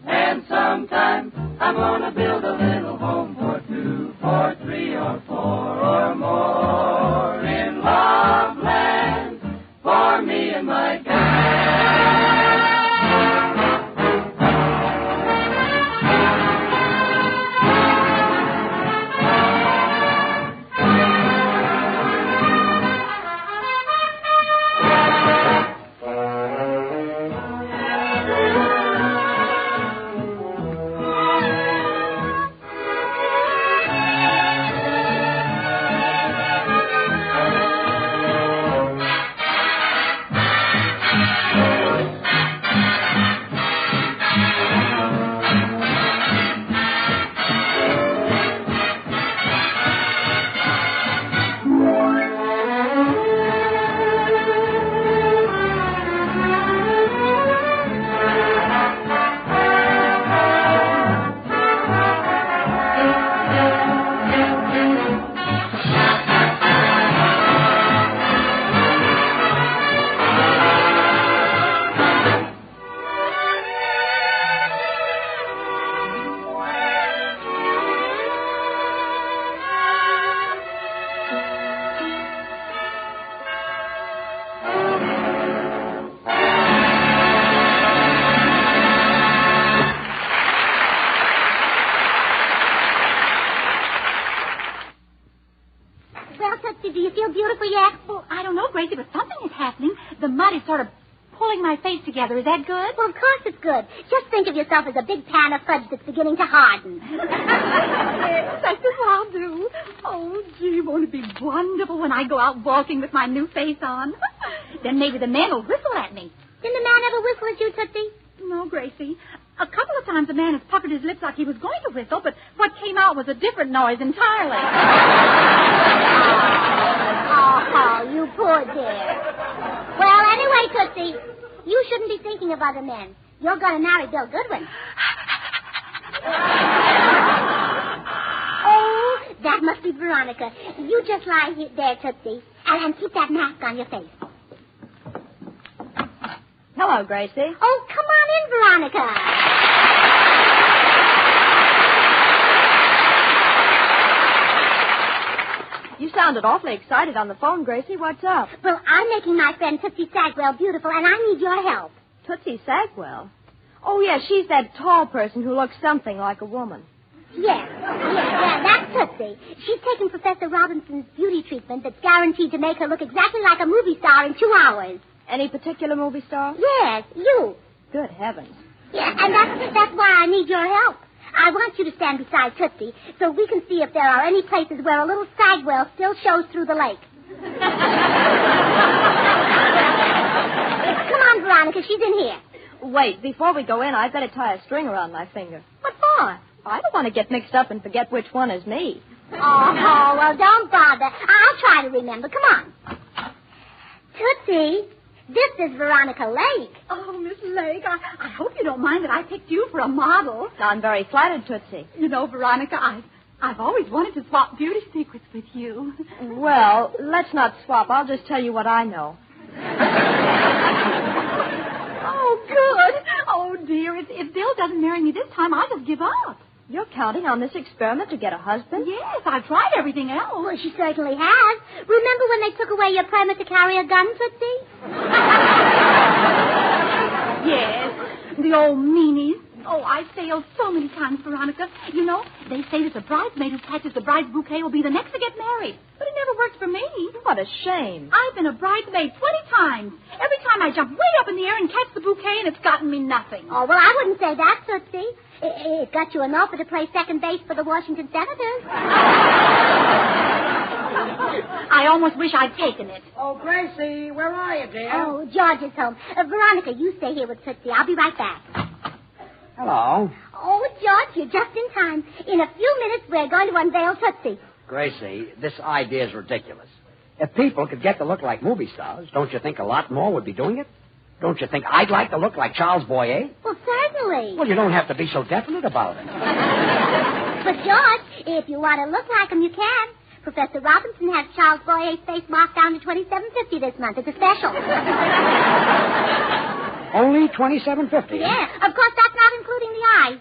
And sometime I'm gonna build a little home for 2, for 3, or 4 or more in Loveland for me and my gal. putting my face together. Is that good? Well, of course it's good. Just think of yourself as a big pan of fudge that's beginning to harden. Yes, that's what I'll do. Oh, gee, won't it be wonderful when I go out walking with my new face on? Then maybe the man will whistle at me. Didn't the man ever whistle at you, Tootsie? No, Gracie. A couple of times the man has puckered his lips like he was going to whistle, but what came out was a different noise entirely. Oh, you poor dear. Well, anyway, Tootsie, you shouldn't be thinking of other men. You're going to marry Bill Goodwin. Oh, that must be Veronica. You just lie there, Tootsie, and keep that mask on your face. Hello, Gracie. Oh, come on in, Veronica. You sounded awfully excited on the phone, Gracie. What's up? Well, I'm making my friend Tootsie Sagwell beautiful, and I need your help. Tootsie Sagwell? Oh, yeah, she's that tall person who looks something like a woman. Yes, that's Tootsie. She's taking Professor Robinson's beauty treatment that's guaranteed to make her look exactly like a movie star in 2 hours. Any particular movie star? Yes, you. Good heavens. Yeah, and that's why I need your help. I want you to stand beside Tootsie so we can see if there are any places where a little Sagwell still shows through the lake. Come on, Veronica, she's in here. Wait, before we go in, I'd better tie a string around my finger. What for? I don't want to get mixed up and forget which one is me. Oh, well, don't bother. I'll try to remember. Come on. Tootsie, this is Veronica Lake. Oh, Miss Lake, I hope you don't mind that I picked you for a model. I'm very flattered, Tootsie. You know, Veronica, I've always wanted to swap beauty secrets with you. Well, let's not swap. I'll just tell you what I know. Oh, good. Oh, dear, if Bill doesn't marry me this time, I'll just give up. You're counting on this experiment to get a husband? Yes, I've tried everything else. Well, she certainly has. Remember when they took away your permit to carry a gun, Tootsie? Yes, the old meanies. Oh, I failed so many times, Veronica. You know, they say that the bridesmaid who catches the bride's bouquet will be the next to get married. But it never worked for me. What a shame. I've been a bridesmaid 20 times. Every time I jump way up in the air and catch the bouquet, and it's gotten me nothing. Oh, well, I wouldn't say that, Tootsie. It got you an offer to play second base for the Washington Senators. I almost wish I'd taken it. Oh, Gracie, where are you, dear? Oh, George is home. Veronica, you stay here with Tootsie. I'll be right back. Hello. Oh, George, you're just in time. In a few minutes, we're going to unveil Tootsie. Gracie, this idea is ridiculous. If people could get to look like movie stars, don't you think a lot more would be doing it? Don't you think I'd like to look like Charles Boyer? Well, certainly. Well, you don't have to be so definite about it. But, George, if you want to look like him, you can. Professor Robinson has Charles Boyer's face marked down to $27.50 this month. It's a special. Only $27.50? Yeah. Of course, that's not including the eyes.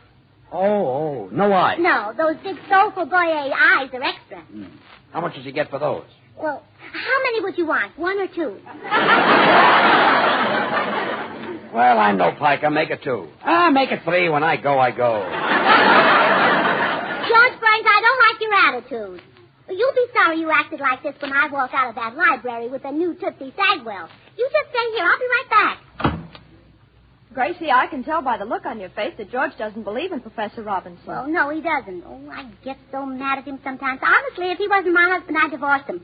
Oh, no eyes. No, those big soulful Boyer eyes are extra. How much does he get for those? Well, how many would you want? 1 or 2? Well, I'm no piker. Make it 2. Make it 3. When I go, I go. George Burns, I don't like your attitude. You'll be sorry you acted like this when I walk out of that library with the new Tootsie Sagwell. You just stay here. I'll be right back. Gracie, I can tell by the look on your face that George doesn't believe in Professor Robinson. Well, no, he doesn't. Oh, I get so mad at him sometimes. Honestly, if he wasn't my husband, I'd divorce him.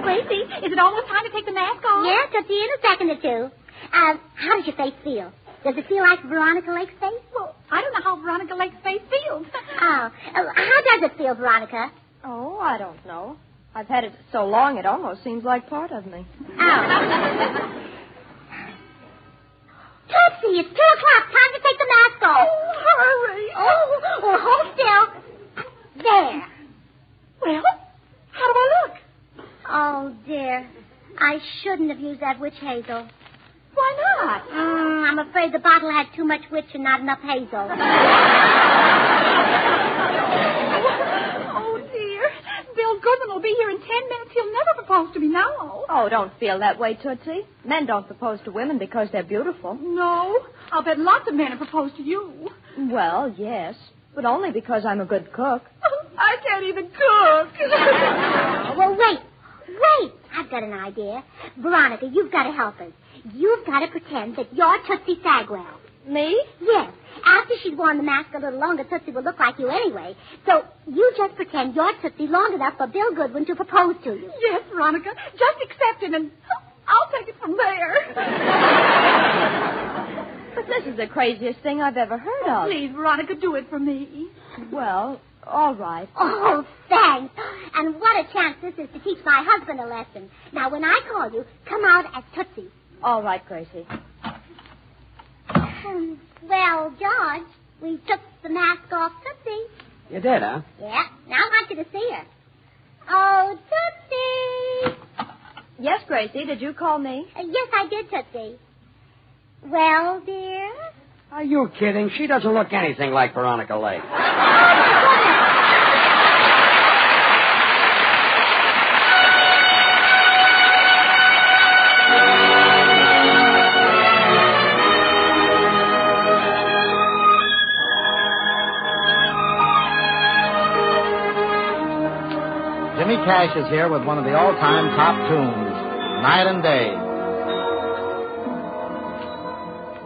Gracie, is it almost time to take the mask off? Yeah, Tootsie, in a second or 2. How does your face feel? Does it feel like Veronica Lake's face? Well, I don't know how Veronica Lake's face feels. How does it feel, Veronica? Oh, I don't know. I've had it so long it almost seems like part of me. Tootsie, it's 2 o'clock. Time to take the mask off. Oh, hurry. Well, hold still. There. Well, how do I look? Oh, dear. I shouldn't have used that witch hazel. Why not? I'm afraid the bottle had too much witch and not enough hazel. Oh, dear. Bill Goodman will be here in 10 minutes. He'll never propose to me now. Oh, don't feel that way, Tootsie. Men don't propose to women because they're beautiful. No. I'll bet lots of men have proposed to you. Well, yes. But only because I'm a good cook. I can't even cook. Well, wait. I've got an idea. Veronica, you've got to help us. You've got to pretend that you're Tootsie Sagwell. Me? Yes. After she's worn the mask a little longer, Tootsie will look like you anyway. So you just pretend you're Tootsie long enough for Bill Goodwin to propose to you. Yes, Veronica. Just accept it and I'll take it from there. But this is the craziest thing I've ever heard of. Please, Veronica, do it for me. Well, all right. Oh, thanks. And what a chance this is to teach my husband a lesson. Now, when I call you, come out as Tootsie. All right, Gracie. Well, George, we took the mask off Tootsie. You did, huh? Yeah. Now I want you to see her. Oh, Tootsie! Yes, Gracie, did you call me? Yes, I did, Tootsie. Well, dear? Are you kidding? She doesn't look anything like Veronica Lake. Jimmy Cash is here with one of the all-time top tunes, Night and Day.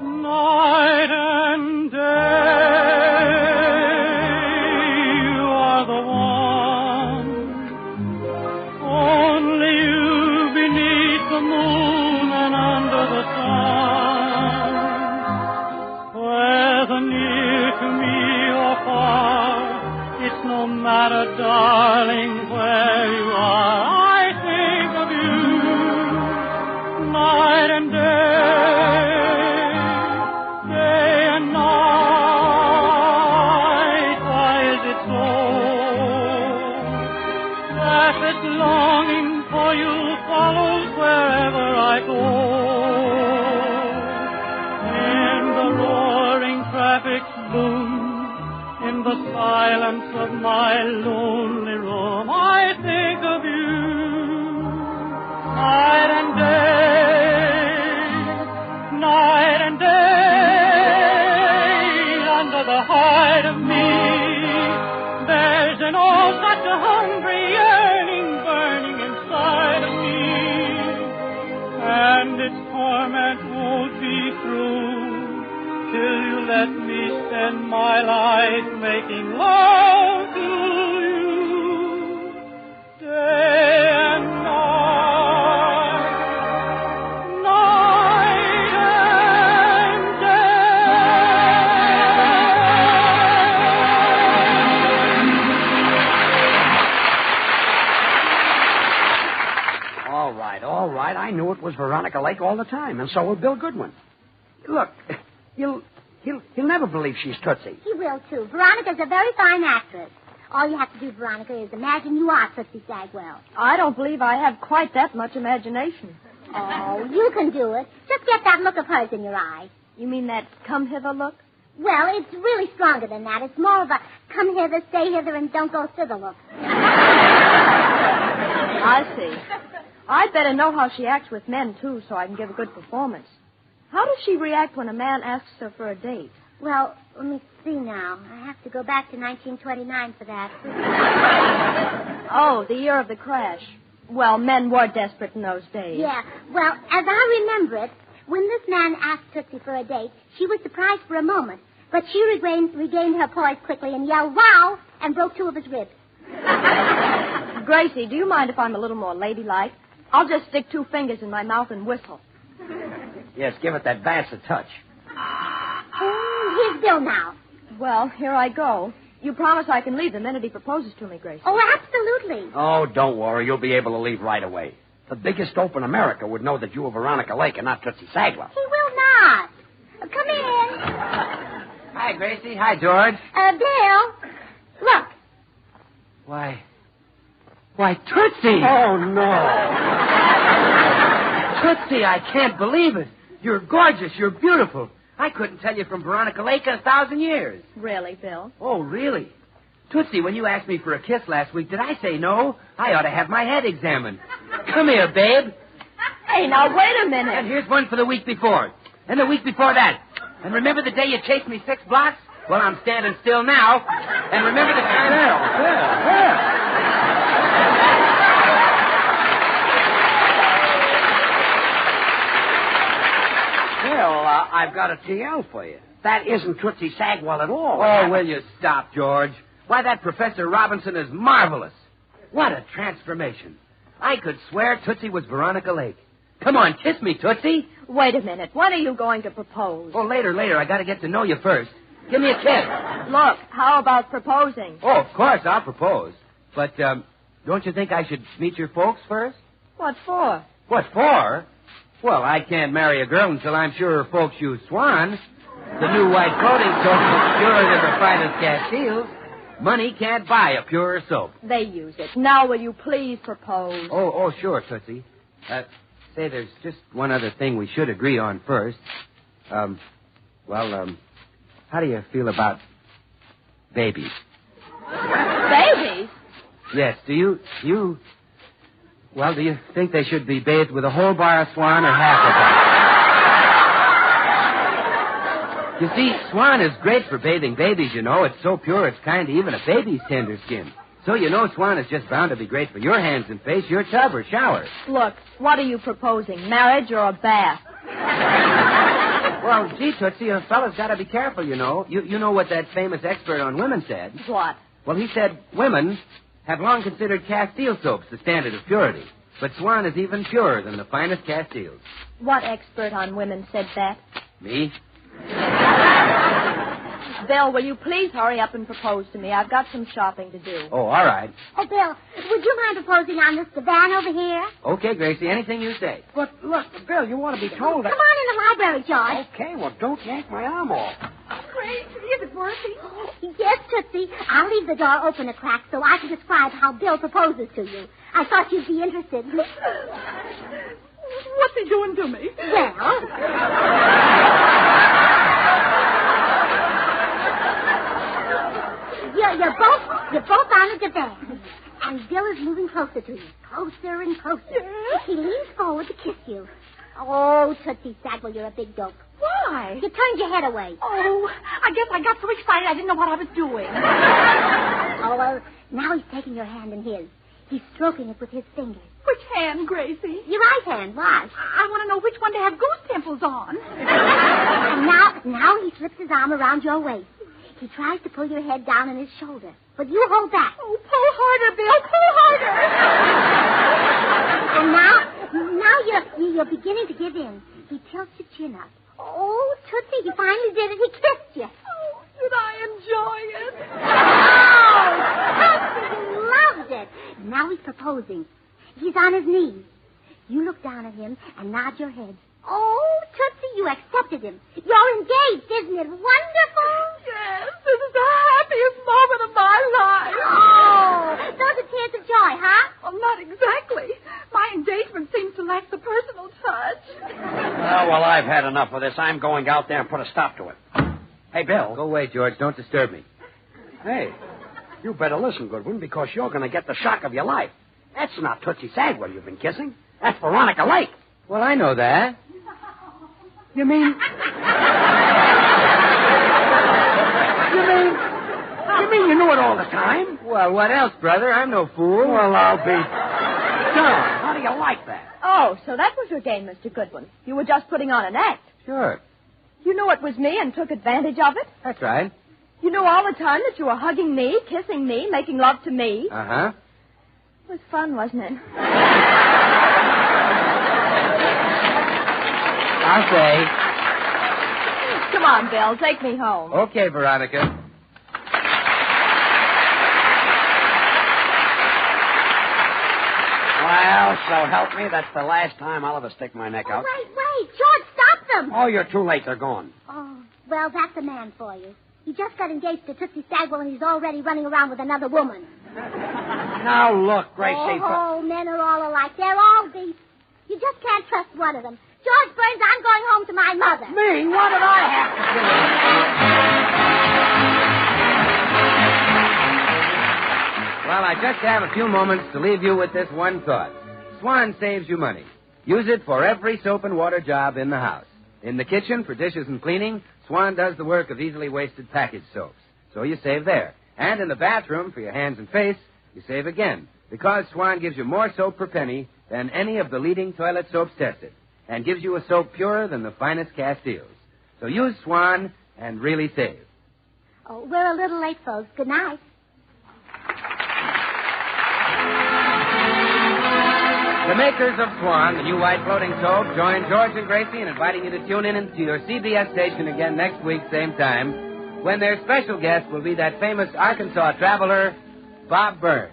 Night and day, you are the one. Only you beneath the moon and under the sun. Whether near to me or far, it's no matter, darling, where you are. I think of you night and day, day and night. Why is it so that this longing for you follows wherever I go? In the roaring traffic's boom, in the silence of my lonely room, I think of you night and day, under the heart of me. There's an oh, such a hungry yearning burning inside of me, and its torment won't be through till you let me spend my life making love to you, day and night, night and day. All right. I knew it was Veronica Lake all the time, and so will Bill Goodwin. Look, He'll never believe she's Tootsie. He will, too. Veronica's a very fine actress. All you have to do, Veronica, is imagine you are Tootsie Sagwell. I don't believe I have quite that much imagination. Oh, you can do it. Just get that look of hers in your eye. You mean that come-hither look? Well, it's really stronger than that. It's more of a come hither, stay hither, and don't go thither look. I see. I'd better know how she acts with men, too, so I can give a good performance. How does she react when a man asks her for a date? Well, let me see now. I have to go back to 1929 for that. Oh, the year of the crash. Well, men were desperate in those days. Yeah. Well, as I remember it, when this man asked Tootsie for a date, she was surprised for a moment, but she regained her poise quickly and yelled, "Wow!" and broke two of his ribs. Gracie, do you mind if I'm a little more ladylike? I'll just stick two fingers in my mouth and whistle. Yes, give it that bastard touch. Here's Bill now. Well, here I go. You promise I can leave the minute he proposes to me, Gracie? Oh, absolutely. Oh, don't worry. You'll be able to leave right away. The biggest dope in America would know that you are Veronica Lake and not Tootsie Sagwell. He will not. Come in. Hi, Gracie. Hi, George. Bill, look. Why, Tootsie! Oh, no. Tootsie, I can't believe it. You're gorgeous. You're beautiful. I couldn't tell you from Veronica Lake in 1,000 years. Really, Bill? Oh, really? Tootsie, when you asked me for a kiss last week, did I say no? I ought to have my head examined. Come here, babe. Hey, now, wait a minute. And here's one for the week before. And the week before that. And remember the day you chased me 6 blocks? Well, I'm standing still now. And remember the time... Bill, I've got a TL for you. That isn't Tootsie Sagwell at all. Oh, will you stop, George? Why, that Professor Robinson is marvelous. What a transformation. I could swear Tootsie was Veronica Lake. Come on, kiss me, Tootsie. Wait a minute. When are you going to propose? Oh, later. I got to get to know you first. Give me a kiss. Look, how about proposing? Oh, of course, I'll propose. But, don't you think I should meet your folks first? What for? What for? Well, I can't marry a girl until I'm sure her folks use Swan. The new white coating soap is purer than the finest Castiles. Money can't buy a purer soap. They use it. Now will you please propose? Oh, sure, Tootsie. Say, there's just one other thing we should agree on first. How do you feel about babies? Babies? Yes, do you think they should be bathed with a whole bar of Swan or half of it? You see, Swan is great for bathing babies, you know. It's so pure, it's kind of even a baby's tender skin. So you know Swan is just bound to be great for your hands and face, your tub or shower. Look, what are you proposing, marriage or a bath? Well, gee, Tootsie, a fella's got to be careful, you know. You know what that famous expert on women said. What? Well, he said women have long considered Castile soaps the standard of purity. But Swan is even purer than the finest Castiles. What expert on women said that? Me? Bill, will you please hurry up and propose to me? I've got some shopping to do. Oh, all right. Oh, Bill, would you mind proposing on this divan over here? Okay, Gracie, anything you say. But, look, Bill, you want to be told that... Come on in the library, George. Okay, well, don't yank my arm off. Grace, is it working? Yes, Tootsie. I'll leave the door open a crack so I can describe how Bill proposes to you. I thought you'd be interested. What's he doing to me? Well... You're both on the divan. And Bill is moving closer to you. Closer and closer. Yes? He leans forward to kiss you. Oh, Tootsie Sagwell, you're a big dope. Why? You turned your head away. Oh, I guess I got so excited I didn't know what I was doing. Oh, well, now he's taking your hand in his. He's stroking it with his fingers. Which hand, Gracie? Your right hand. Why? I want to know which one to have goose temples on. And now he slips his arm around your waist. He tries to pull your head down on his shoulder, but you hold back. Oh, pull harder, Bill, pull harder. And now you're beginning to give in. He tilts your chin up. Oh, Tootsie, he finally did it. He kissed you. Oh, did I enjoy it? Oh, Tootsie, he loved it. Now he's proposing. He's on his knees. You look down at him and nod your head. Oh, Tootsie, you accepted him. You're engaged, isn't it wonderful? Yes, this is the happiest moment of my life. Oh, those are tears of joy, huh? Well, not exactly. My engagement seems to lack the personal touch. Well, I've had enough of this. I'm going out there and put a stop to it. Hey, Bill. Go away, George. Don't disturb me. Hey, you better listen, Goodwin, because you're going to get the shock of your life. That's not Tootsie Sagwell you've been kissing. That's Veronica Lake. Well, I know that. You mean you knew it all the time? Well, what else, brother? I'm no fool. Well, I'll be... John, how do you like that? Oh, so that was your game, Mr. Goodwin. You were just putting on an act. Sure. You knew it was me and took advantage of it? That's right. You knew all the time that you were hugging me, kissing me, making love to me? Uh-huh. It was fun, wasn't it? I'll say. Come on, Bill. Take me home. Okay, Veronica. Well, so help me, that's the last time I'll ever stick my neck out. Wait. George, stop them. Oh, you're too late. They're gone. Oh, well, that's a man for you. He just got engaged to Tootsie Sagwell, and he's already running around with another woman. Now, look, Gracie. Oh, men are all alike. They're all beasts. You just can't trust one of them. George Burns, I'm going home to my mother. Me? What did I have to do? Well, I just have a few moments to leave you with this one thought. Swan saves you money. Use it for every soap and water job in the house. In the kitchen, for dishes and cleaning, Swan does the work of easily wasted package soaps. So you save there. And in the bathroom, for your hands and face, you save again. Because Swan gives you more soap per penny than any of the leading toilet soaps tested. and gives you a soap purer than the finest Castiles. So use Swan and really save. Oh, we're a little late, folks. Good night. The makers of Swan, the new white floating soap, join George and Gracie in inviting you to tune in to your CBS station again next week, same time, when their special guest will be that famous Arkansas traveler, Bob Burns.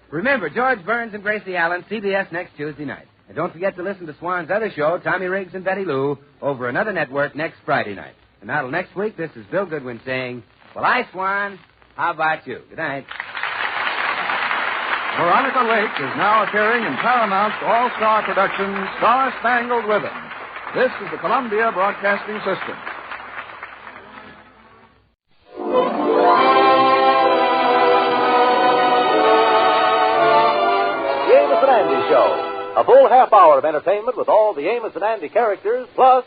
Remember, George Burns and Gracie Allen, CBS next Tuesday night. And don't forget to listen to Swan's other show, Tommy Riggs and Betty Lou, over another network next Friday night. And now till next week, this is Bill Goodwin saying, well, I, Swan, how about you? Good night. Veronica Lake is now appearing in Paramount's all-star production, Star Spangled Ribbon. This is the Columbia Broadcasting System. The Amos and Andy Show. A full half hour of entertainment with all the Amos and Andy characters, plus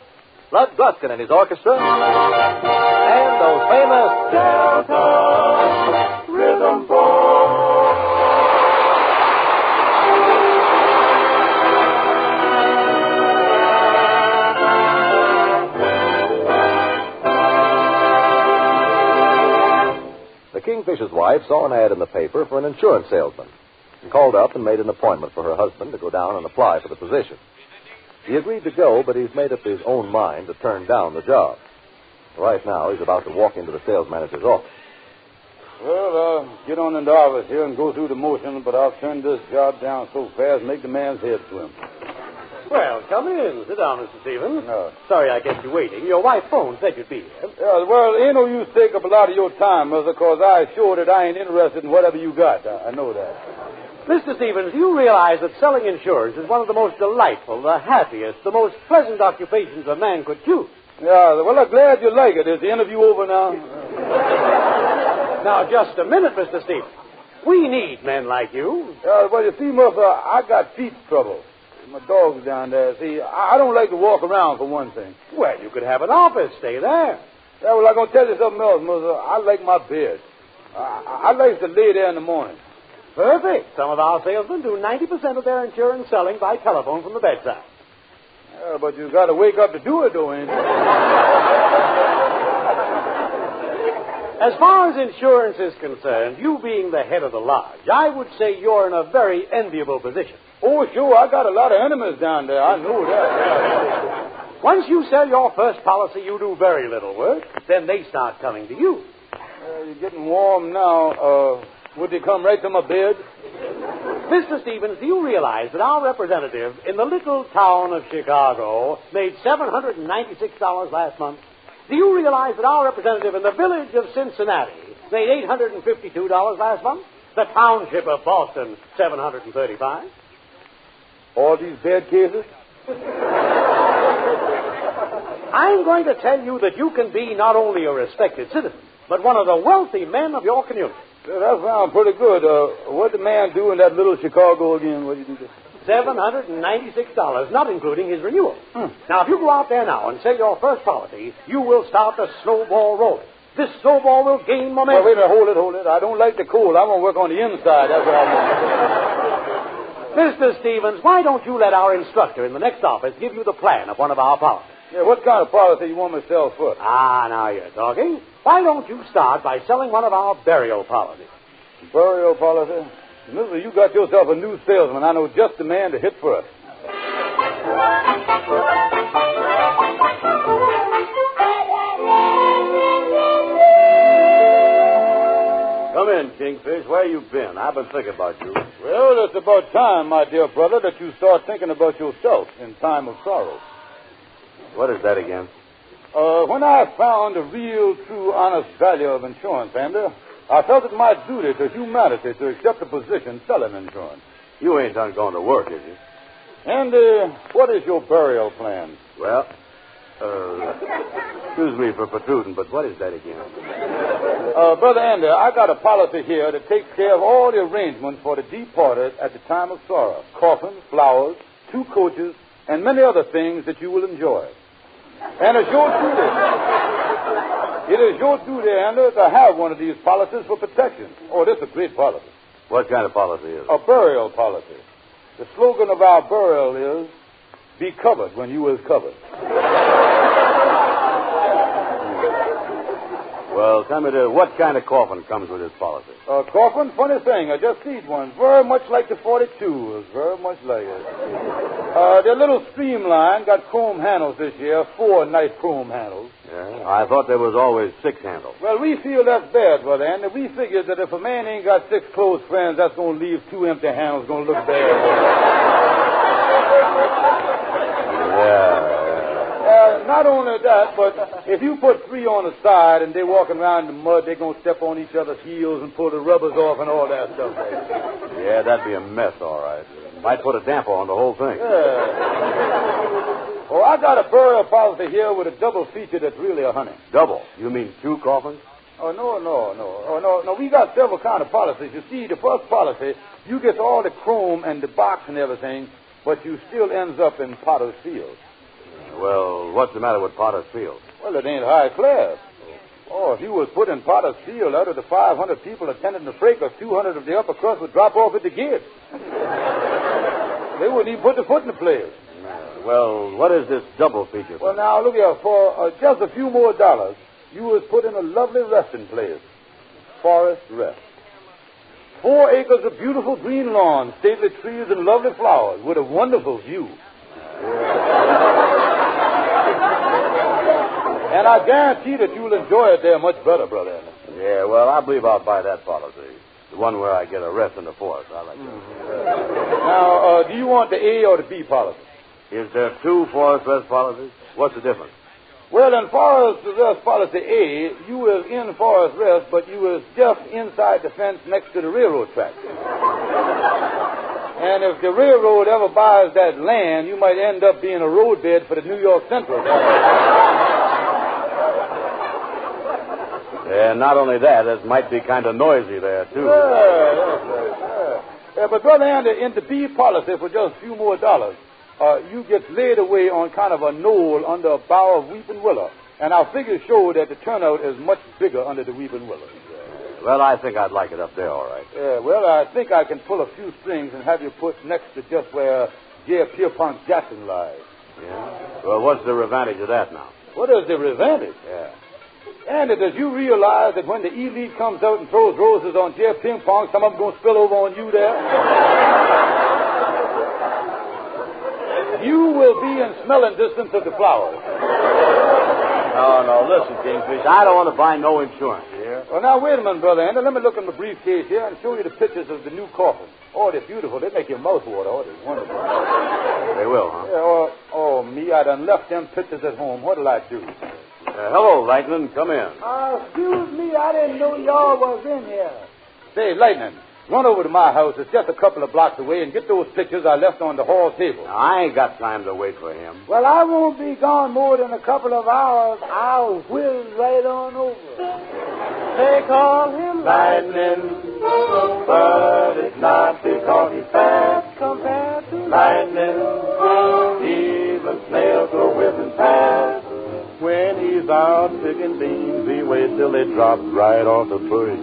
Lud Gluskin and his orchestra, and those famous Delta Rhythm Boys. The Kingfisher's wife saw an ad in the paper for an insurance salesman and called up and made an appointment for her husband to go down and apply for the position. He agreed to go, but he's made up his own mind to turn down the job. Right now, he's about to walk into the sales manager's office. Well, get on in the office here and go through the motion, but I'll turn this job down so fast, make the man's head swim. Well, come in. Sit down, Mr. Stevens. Sorry I kept you waiting. Your wife phoned, said you'd be here. Well, ain't no use take up a lot of your time, Mother, because I assure that I ain't interested in whatever you got. I know that. Mr. Stevens, you realize that selling insurance is one of the most delightful, the happiest, the most pleasant occupations a man could choose. Yeah, well, I'm glad you like it. Is the interview over now? Now, just a minute, Mr. Stevens. We need men like you. Well, you see, Mother, I got feet trouble. My dog's down there. See, I don't like to walk around, for one thing. Well, you could have an office. Stay there. Yeah, well, I'm going to tell you something else, Mother. I like my bed. I like to lay there in the morning. Perfect. Some of our salesmen do 90% of their insurance selling by telephone from the bedside. Yeah, but you got to wake up to do it, though, ain't you? As far as insurance is concerned, you being the head of the lodge, I would say you're in a very enviable position. Oh, sure. I got a lot of enemies down there. I know that. Once you sell your first policy, you do very little work. Then they start coming to you. You're getting warm now. Would they come right to my bed? Mr. Stevens, do you realize that our representative in the little town of Chicago made $796 last month? Do you realize that our representative in the village of Cincinnati made $852 last month? The township of Boston, $735. All these bed cases? I'm going to tell you that you can be not only a respected citizen, but one of the wealthy men of your community. Yeah, that sounds pretty good. What'd the man do in that little Chicago again? What did he do? $796, not including his renewal. Now, if you go out there now and sell your first policy, you will start the snowball rolling. This snowball will gain momentum. Well, wait a minute, hold it. I don't like the cold. I want to work on the inside. That's what I want. Mr. Stevens, why don't you let our instructor in the next office give you the plan of one of our policies? Yeah, what kind of policy you want me to sell first? Now you're talking. Why don't you start by selling one of our burial policies? Burial policy? Mister, you got yourself a new salesman. I know just the man to hit first. Come in, Kingfish. Where you been? I've been thinking about you. Well, it's about time, my dear brother, that you start thinking about yourself in time of sorrow. What is that again? When I found the real, true, honest value of insurance, Andy, I felt it my duty to humanity to accept a position selling insurance. You ain't done going to work, is you? Andy, what is your burial plan? Well, excuse me for protruding, but what is that again? Brother Andy, I got a policy here that takes care of all the arrangements for the departed at the time of sorrow. Coffins, flowers, 2 coaches, and many other things that you will enjoy. And it's your duty. It is your duty, Andy, to have one of these policies for protection. Oh, this is a great policy. What kind of policy is it? A burial policy. The slogan of our burial is, be covered when you was covered. Well, tell me, what kind of coffin comes with this policy? Coffin, funny thing. I just seen one. Very much like the 42. Very much like it. They're a little streamlined. Got chrome handles this year. 4 nice chrome handles. Yeah, I thought there was always 6 handles. Well, we feel that's bad, Brother Andy. We figured that if a man ain't got 6 close friends, that's going to leave 2 empty handles. Going to look bad. Yeah. Not only that, but if you put 3 on the side and they're walking around in the mud, they're going to step on each other's heels and pull the rubbers off and all that stuff. Yeah, that'd be a mess, all right. Might put a damper on the whole thing. Yeah. Oh, I got a burial policy here with a double feature that's really a honey. Double? You mean 2 coffins? Oh, no. No, we got several kind of policies. You see, the first policy, you get all the chrome and the box and everything, but you still ends up in Potter's Field. Well, what's the matter with Potter's Field? Well, it ain't high class. Oh, if you was put in Potter's Field, out of the 500 people attending the fracas, 200 of the upper crust would drop off at the gate. They wouldn't even put the foot in the place. Well, what is this double feature? Well, now, look here. For just a few more dollars, you was put in a lovely resting place. Forest Rest. 4 acres of beautiful green lawn, stately trees, and lovely flowers with a wonderful view. And I guarantee that you'll enjoy it there much better, Brother Amos. Yeah, well, I believe I'll buy that policy. The one where I get a rest in the forest. I like that. Now, do you want the A or the B policy? Is there 2 forest rest policies? What's the difference? Well, in forest rest policy A, you was in forest rest, but you was just inside the fence next to the railroad track. And if the railroad ever buys that land, you might end up being a roadbed for the New York Central. And not only that, it might be kind of noisy there, too. Yeah, but, Brother Andy, in the B policy for just a few more dollars, you get laid away on kind of a knoll under a bough of weeping willow. And our figures show that the turnout is much bigger under the weeping willow. Well, I think I'd like it up there, all right. Yeah, well, I think I can pull a few strings and have you put next to just where J. Pierpont Jackson lies. Yeah? Well, what's the advantage of that now? What is the advantage? Yeah. Andy, does you realize that when the elite comes out and throws roses on J. Ping-Pong, some of them going to spill over on you there? You will be in smelling distance of the flowers. No, listen, Kingfish, I don't want to buy no insurance, you hear? Well, now, wait a minute, Brother Andy. Let me look in my briefcase here and show you the pictures of the new coffins. Oh, they're beautiful. They make your mouth water. Oh, they're wonderful. They will, huh? Yeah, me, I done left them pictures at home. What'll I do? Hello, Lightning. Come in. Excuse me, I didn't know y'all was in here. Say, Lightning, run over to my house. It's just a couple of blocks away and get those pictures I left on the hall table. Now, I ain't got time to wait for him. Well, I won't be gone more than a couple of hours. I'll whiz right on over. They call him Lightning, but it's not because he's fast compared to Lightning. Even snails go whizzing past. When he's out picking beans, he waits till they drop right off the bush.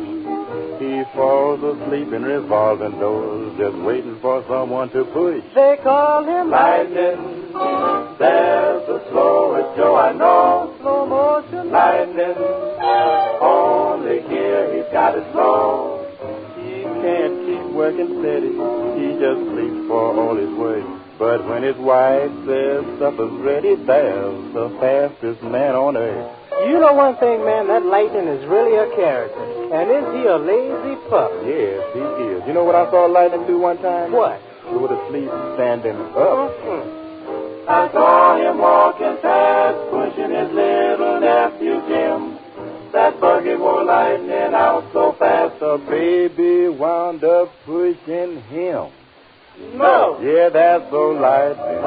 He falls asleep in revolving doors, just waiting for someone to push. They call him Lightning. There's the slowest Joe I know. Slow motion Lightning. Only here he's got it slow. He can't keep working steady. He just sleeps for all his work. But when his wife says supper's ready, there's the fastest man on earth. You know one thing, man, that Lightning is really a character. And is he a lazy pup? Yes, he is. You know what I saw Lightning do one time? What? Go to sleep standing up. I saw him walking fast, pushing his little nephew Jim. That buggy wore Lightning out so fast. The baby wound up pushing him. No. Yeah, that's so Lightning.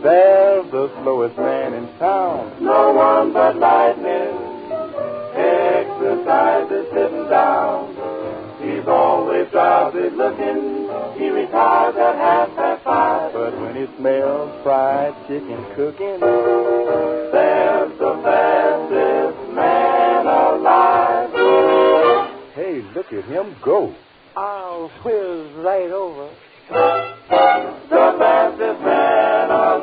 There's the slowest man in town. No one but Lightning exercises sitting down. He's always drowsy looking. He retires at 5:30. But when he smells fried chicken cooking, there's the fastest man alive. Hey, look at him go. I'll whiz right over. The fastest man alive.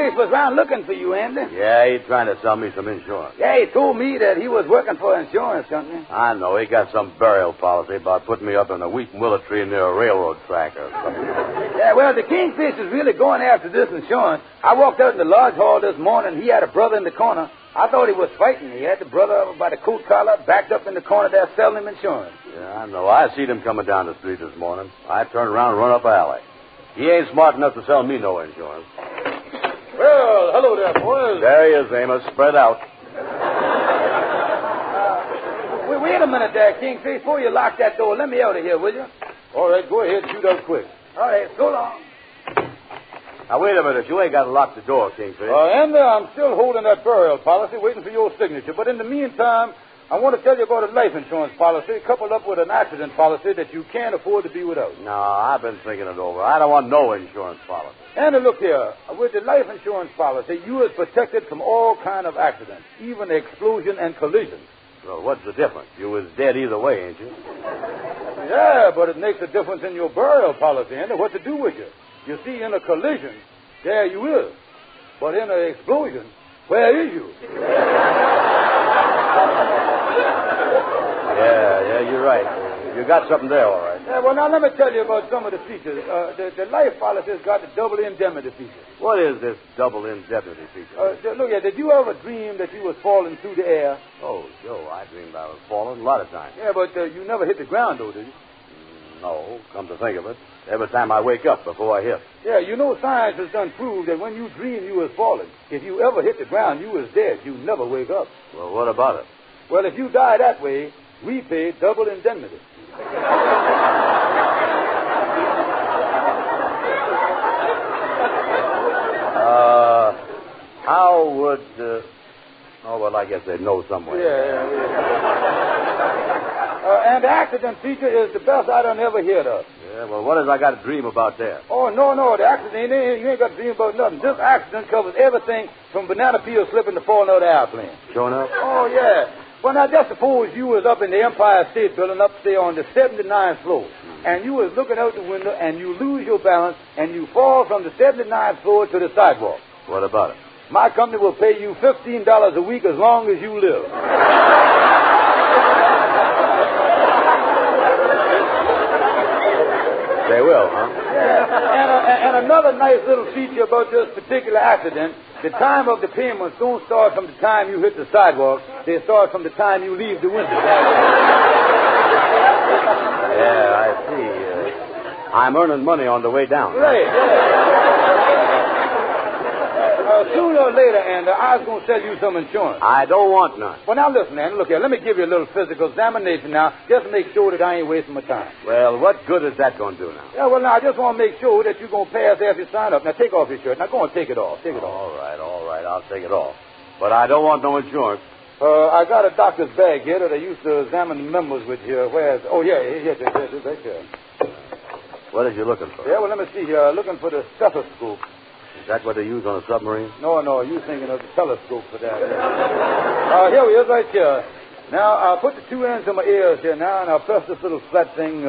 Face was round looking for you, Andy. Yeah, he's trying to sell me some insurance. Yeah, he told me that he was working for an insurance company. I know. He got some burial policy about putting me up in a wheat and willow tree near a railroad track or something. Yeah, well, the Kingfish is really going after this insurance. I walked out in the lodge hall this morning. He had a brother in the corner. I thought he was fighting. He had the brother over by the coat collar, backed up in the corner there selling him insurance. Yeah, I know. I seen him coming down the street this morning. I turned around and run up alley. He ain't smart enough to sell me no insurance. Well, hello there, boys. There he is, Amos. Spread out. Wait a minute there, Kingfish. Before you lock that door, let me out of here, will you? All right, go ahead. Shoot out quick. All right, so long. Now, wait a minute. You ain't got to lock the door, Kingfish. Andy, I'm still holding that burial policy, waiting for your signature. But in the meantime, I want to tell you about a life insurance policy coupled up with an accident policy that you can't afford to be without. No, I've been thinking it over. I don't want no insurance policy. Andy, look here. With the life insurance policy, you is protected from all kind of accidents, even explosion and collision. Well, what's the difference? You was dead either way, ain't you? Yeah, but it makes a difference in your burial policy, Andy. What to do with you? You see, in a collision, there you is. But in an explosion, where is you? Yeah, you're right. You got something there, all right. Yeah, well, now let me tell you about some of the features. The life policy's got the double indemnity feature. What is this double indemnity feature? Look here, did you ever dream that you was falling through the air? Oh, Joe, I dreamed I was falling a lot of times. Yeah, but you never hit the ground, though, did you? No, come to think of it. Every time I wake up before I hit. Yeah, you know science has done prove that when you dream you was falling, if you ever hit the ground, you was dead. You never wake up. Well, what about it? Well, if you die that way, we pay double indemnity. How would... Oh, well, I guess they'd know somewhere. Yeah. And the accident feature is the best I done ever heard of. Yeah, well, what has I got to dream about there? Oh, no, the accident, you ain't got to dream about nothing. This accident covers everything from banana peel slipping to falling out of the airplane. Sure enough? Oh, yeah. Well, now, just suppose you was up in the Empire State Building up there on the 79th floor, and you was looking out the window, and you lose your balance, and you fall from the 79th floor to the sidewalk. What about it? My company will pay you $15 a week as long as you live. They will, huh? Yeah. And another nice little feature about this particular accident, the time of the payments don't start from the time you hit the sidewalk. They start from the time you leave the window. Yeah, I see. I'm earning money on the way down. Right, sooner or later, Andy, I was going to sell you some insurance. I don't want none. Well, now listen, Andy, look here. Let me give you a little physical examination now, just to make sure that I ain't wasting my time. Well, what good is that going to do now? Yeah, well, now, I just want to make sure that you're going to pass after you sign up. Now, take off your shirt. Now, go and take it off. Take it off. All right. I'll take it off. But I don't want no insurance. I got a doctor's bag here that I used to examine the members with here. Where's... Oh, yeah, right there. What is you looking for? Yeah, well, let me see here. Looking for the stethoscope. Is that what they use on a submarine? No, you thinking of the telescope for that. Here we is, right here. Now, I'll put the two ends of my ears here now, and I'll press this little flat thing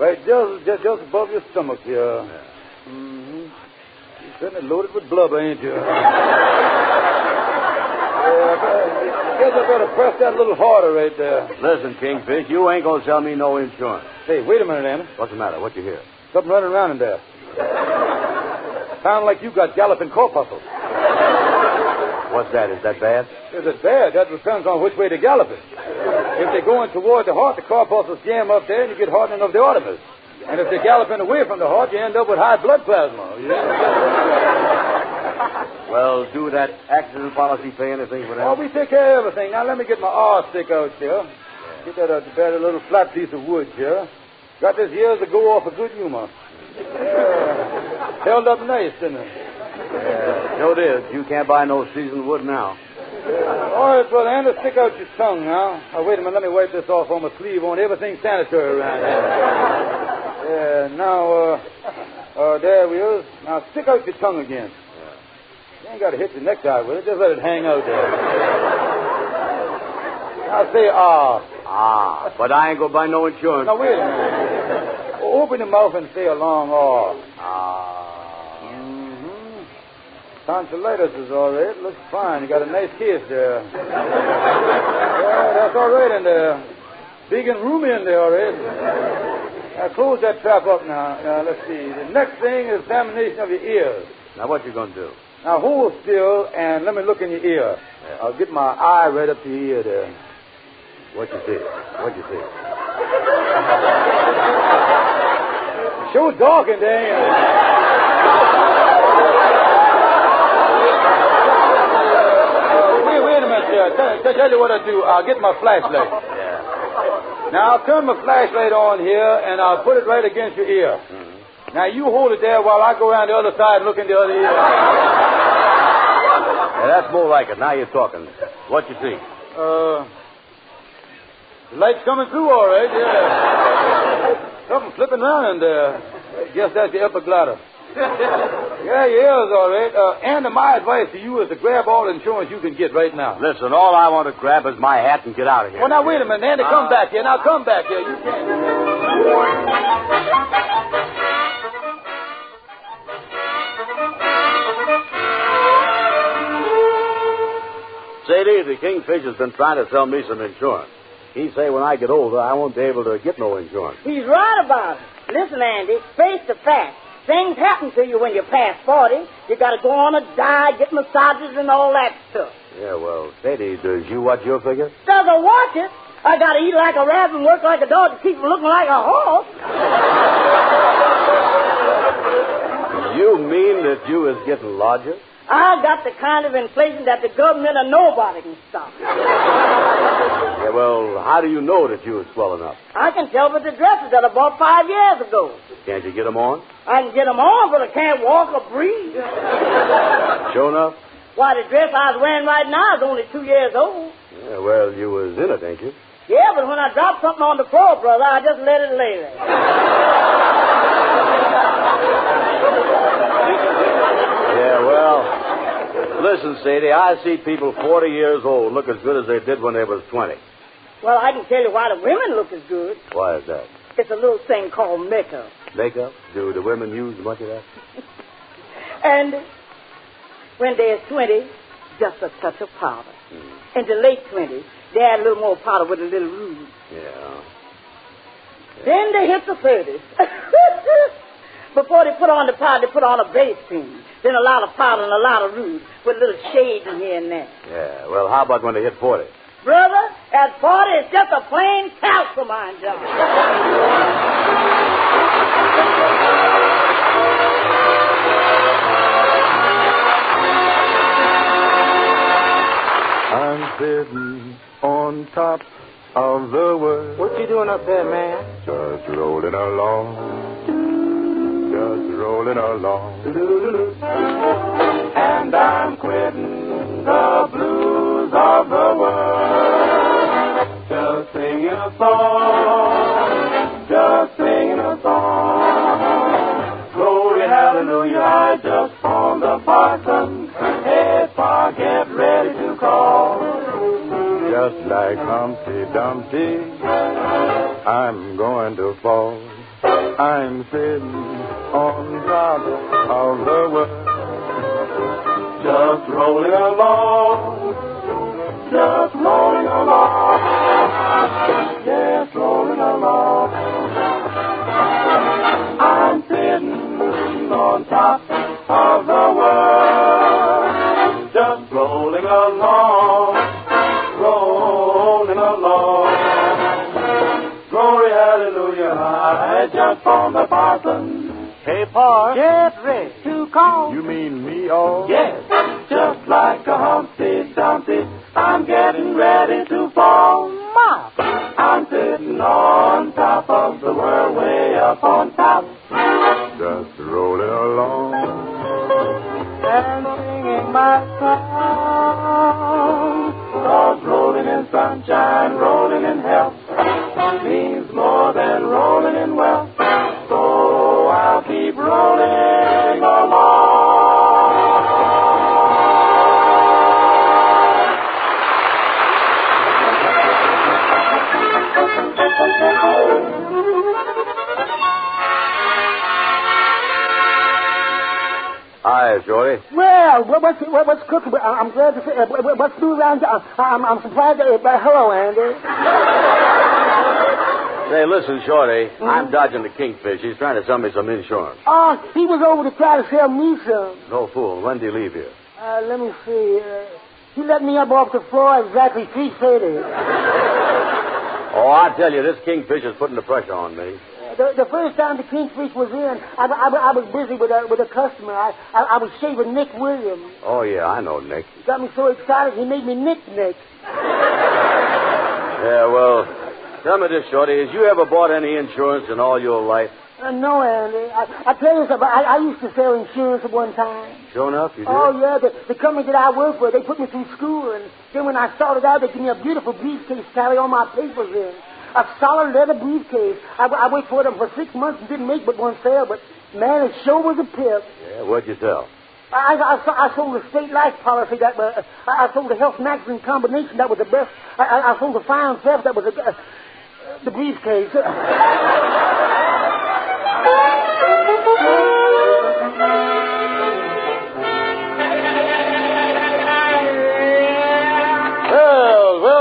right just above your stomach here. Yeah. Mm-hmm. You're certainly loaded with blubber, ain't you? I guess I better press that a little harder right there. Listen, Kingfish, you ain't going to sell me no insurance. Hey, wait a minute, Andy. What's the matter? What you hear? Something running around in there. Sound like you got galloping corpuscles. What's that? Is that bad? Is it bad? That depends on which way they're galloping. If they're going toward the heart, the corpuscles jam up there and you get hardening of the arteries. And if they're galloping away from the heart, you end up with high blood plasma. Well, do that accident policy pay anything for that? Oh, we take care of everything. Now, let me get my arse stick out here. Get that out there, a little flat piece of wood here. Got this years ago off a good humor. Held up nice, didn't it? Yeah, sure it is. You can't buy no seasoned wood now. All right, brother, Andy, stick out your tongue now. Oh, wait a minute, let me wipe this off on my sleeve. On everything sanitary around here. Yeah, now, there we are. Now, stick out your tongue again. You ain't got to hit your necktie with it. Just let it hang out there. Now, say, but I ain't going to buy no insurance. Now, wait a minute. Open your mouth and say a long, Tonsillitis is all right. Looks fine. You got a nice kiss there. Yeah, that's all right in there. Big and roomy in there, all right. Now, close that trap up now. Let's see. The next thing is examination of your ears. Now, what you going to do? Now, hold still and let me look in your ear. Yeah. I'll get my eye right up to your ear there. What you see? What you see? Sure dark in there. Wait a minute, tell you what I'll do. I'll get my flashlight. Yeah. Now, I'll turn my flashlight on here, and I'll put it right against your ear. Mm-hmm. Now, you hold it there while I go around the other side and look in the other ear. Yeah, that's more like it. Now you're talking. What you see? The light's coming through all right, yeah. Something flipping around in there. I guess that's the epiglottis. Yeah, your ear's all right. And my advice to you is to grab all the insurance you can get right now. Listen, all I want to grab is my hat and get out of here. Well, now, wait a minute, Andy. Come back here. Now, come back here. You can't. Sadie, the Kingfisher's been trying to sell me some insurance. He say when I get older, I won't be able to get no insurance. He's right about it. Listen, Andy, face the fact. Things happen to you when you're past 40. You got to go on a diet, get massages, and all that stuff. Yeah, well, Sadie, does you watch your figure? Does I watch it? I got to eat like a rabbit and work like a dog to keep from looking like a horse. You mean that you is getting larger? I got the kind of inflation that the government or nobody can stop. Yeah, well, how do you know that you is swelling up? I can tell by the dresses that I bought 5 years ago. Can't you get them on? I can get them on, but I can't walk or breathe. Sure enough? Why, the dress I was wearing right now is only 2 years old. Yeah, well, you was in it, ain't you? Yeah, but when I drop something on the floor, brother, I just let it lay there. Yeah, well, listen, Sadie, I see people 40 years old look as good as they did when they was 20. Well, I can tell you why the women look as good. Why is that? It's a little thing called makeup. Makeup? Do the women use much of that? And when they're 20, just a touch of powder. In the late 20s, they add a little more powder with a little rouge. Yeah. Then they hit the 30s. Before they put on the powder, they put on a base cream. Then a lot of powder and a lot of rouge with a little shade in here and there. Yeah, well, how about when they hit 40? Brother, at 40, it's just a plain calcimine job. I'm sitting on top of the world. What you doing up there, man? Just rolling along. Just rolling along. And I'm quitting the blues of the world. Just singing a song. Just singing a song. Glory, hallelujah, I just found the parson. Hey, Pa, get ready to call. Just like Humpty Dumpty, I'm going to fall. I'm sitting on top of the world. Just rolling along. Just rolling along. Just rolling along. I'm sitting on top of the world. Just rolling along. Rolling along. Glory, hallelujah, I just found the parson. Hey, Pa, get ready to call. You mean me, all? Yes, just like a Humpty Dumpty, I'm getting ready to fall. Ma, I'm sitting on top of the world, way up on top. Just rolling along. and singing my song. 'Cause rolling in sunshine, rolling in health, means more than rolling in wealth. So I'll keep rolling along. I Shorty. Well, what's cooking? I'm glad to say. What's new around here? I'm surprised. Hello, Andy. Say, listen, Shorty. I'm dodging the kingfish. He's trying to sell me some insurance. Oh, he was over to try to sell me some. No fool. When did he leave here? Let me see. He let me up off the floor exactly 3:30. Oh, I tell you, this kingfish is putting the pressure on me. The first time the kingfish was in, I was busy with a customer. I was shaving Nick Williams. Oh, yeah, I know Nick. He got me so excited, he made me Nick. Yeah, well, tell me this, Shorty. Has you ever bought any insurance in all your life? No, Andy. I tell you something. I used to sell insurance at one time. Sure enough, you did? Oh, yeah. The company that I work for, they put me through school, and then when I started out, they gave me a beautiful briefcase to carry all my papers in. A solid leather briefcase. I waited for them for 6 months and didn't make but one sale, but, man, it sure was a pip. Yeah, what'd you sell? I sold a state life policy that I sold a health magazine combination that was the best. I sold a fire and theft that was the briefcase.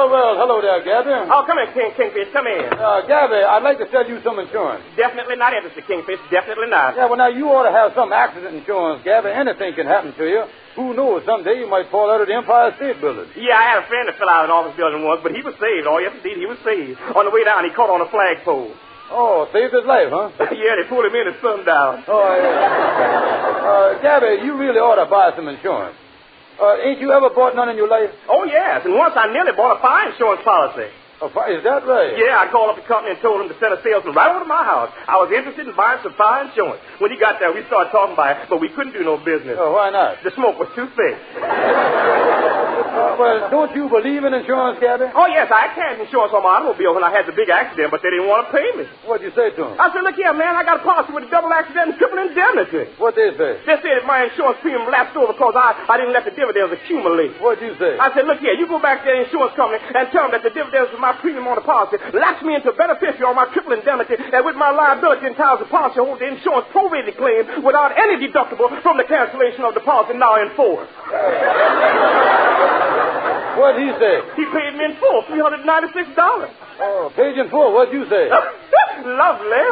Well, hello there, Gabby. Oh, come in, Kingfish, come in. Gabby, I'd like to sell you some insurance. Definitely not interested, Kingfish, definitely not. Yeah, well, now, you ought to have some accident insurance, Gabby. Anything can happen to you. Who knows, someday you might fall out of the Empire State Building. Yeah, I had a friend that fell out of an office building once, but he was saved. Oh, yes, indeed, he was saved. On the way down, he caught on a flagpole. Oh, saved his life, huh? Yeah, they pulled him in and sundown. Oh, yeah. Gabby, you really ought to buy some insurance. Ain't you ever bought none in your life? Oh, yes, and once I nearly bought a fire insurance policy. Is that right? Yeah, I called up the company and told them to send a salesman right over to my house. I was interested in buying some fire insurance. When he got there, we started talking about it, but we couldn't do no business. Oh, why not? The smoke was too thick. Well, don't you believe in insurance, Gabby? Oh, yes, I had insurance on my automobile when I had the big accident, but they didn't want to pay me. What'd you say to them? I said, look here, man, I got a policy with a double accident and triple indemnity. What'd they say? They said that my insurance premium lapsed over because I didn't let the dividends accumulate. What'd you say? I said, look here, you go back to the insurance company and tell them that the dividends of my premium on the policy lapsed me into a beneficiary on my triple indemnity, and with my liability entitles the policy holder the insurance prorated claim without any deductible from the cancellation of the policy now in force. What'd he say? He paid me in full, $396. Oh, paid in full. What'd you say? Lovely, lovely.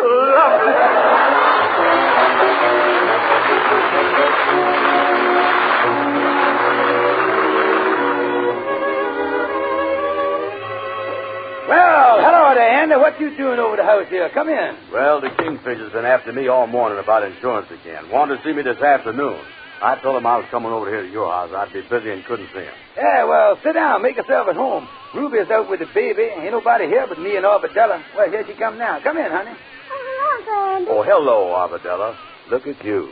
Well, hello there, Andy. What you doing over the house here? Come in. Well, the kingfish has been after me all morning about insurance again. Wanted to see me this afternoon. I told him I was coming over here to your house. I'd be busy and couldn't see him. Yeah, well, sit down. Make yourself at home. Ruby's out with the baby. Ain't nobody here but me and Arbadella. Well, here she come now. Come in, honey. Oh, hello, Andy. Oh, hello, Arbadella. Look at you.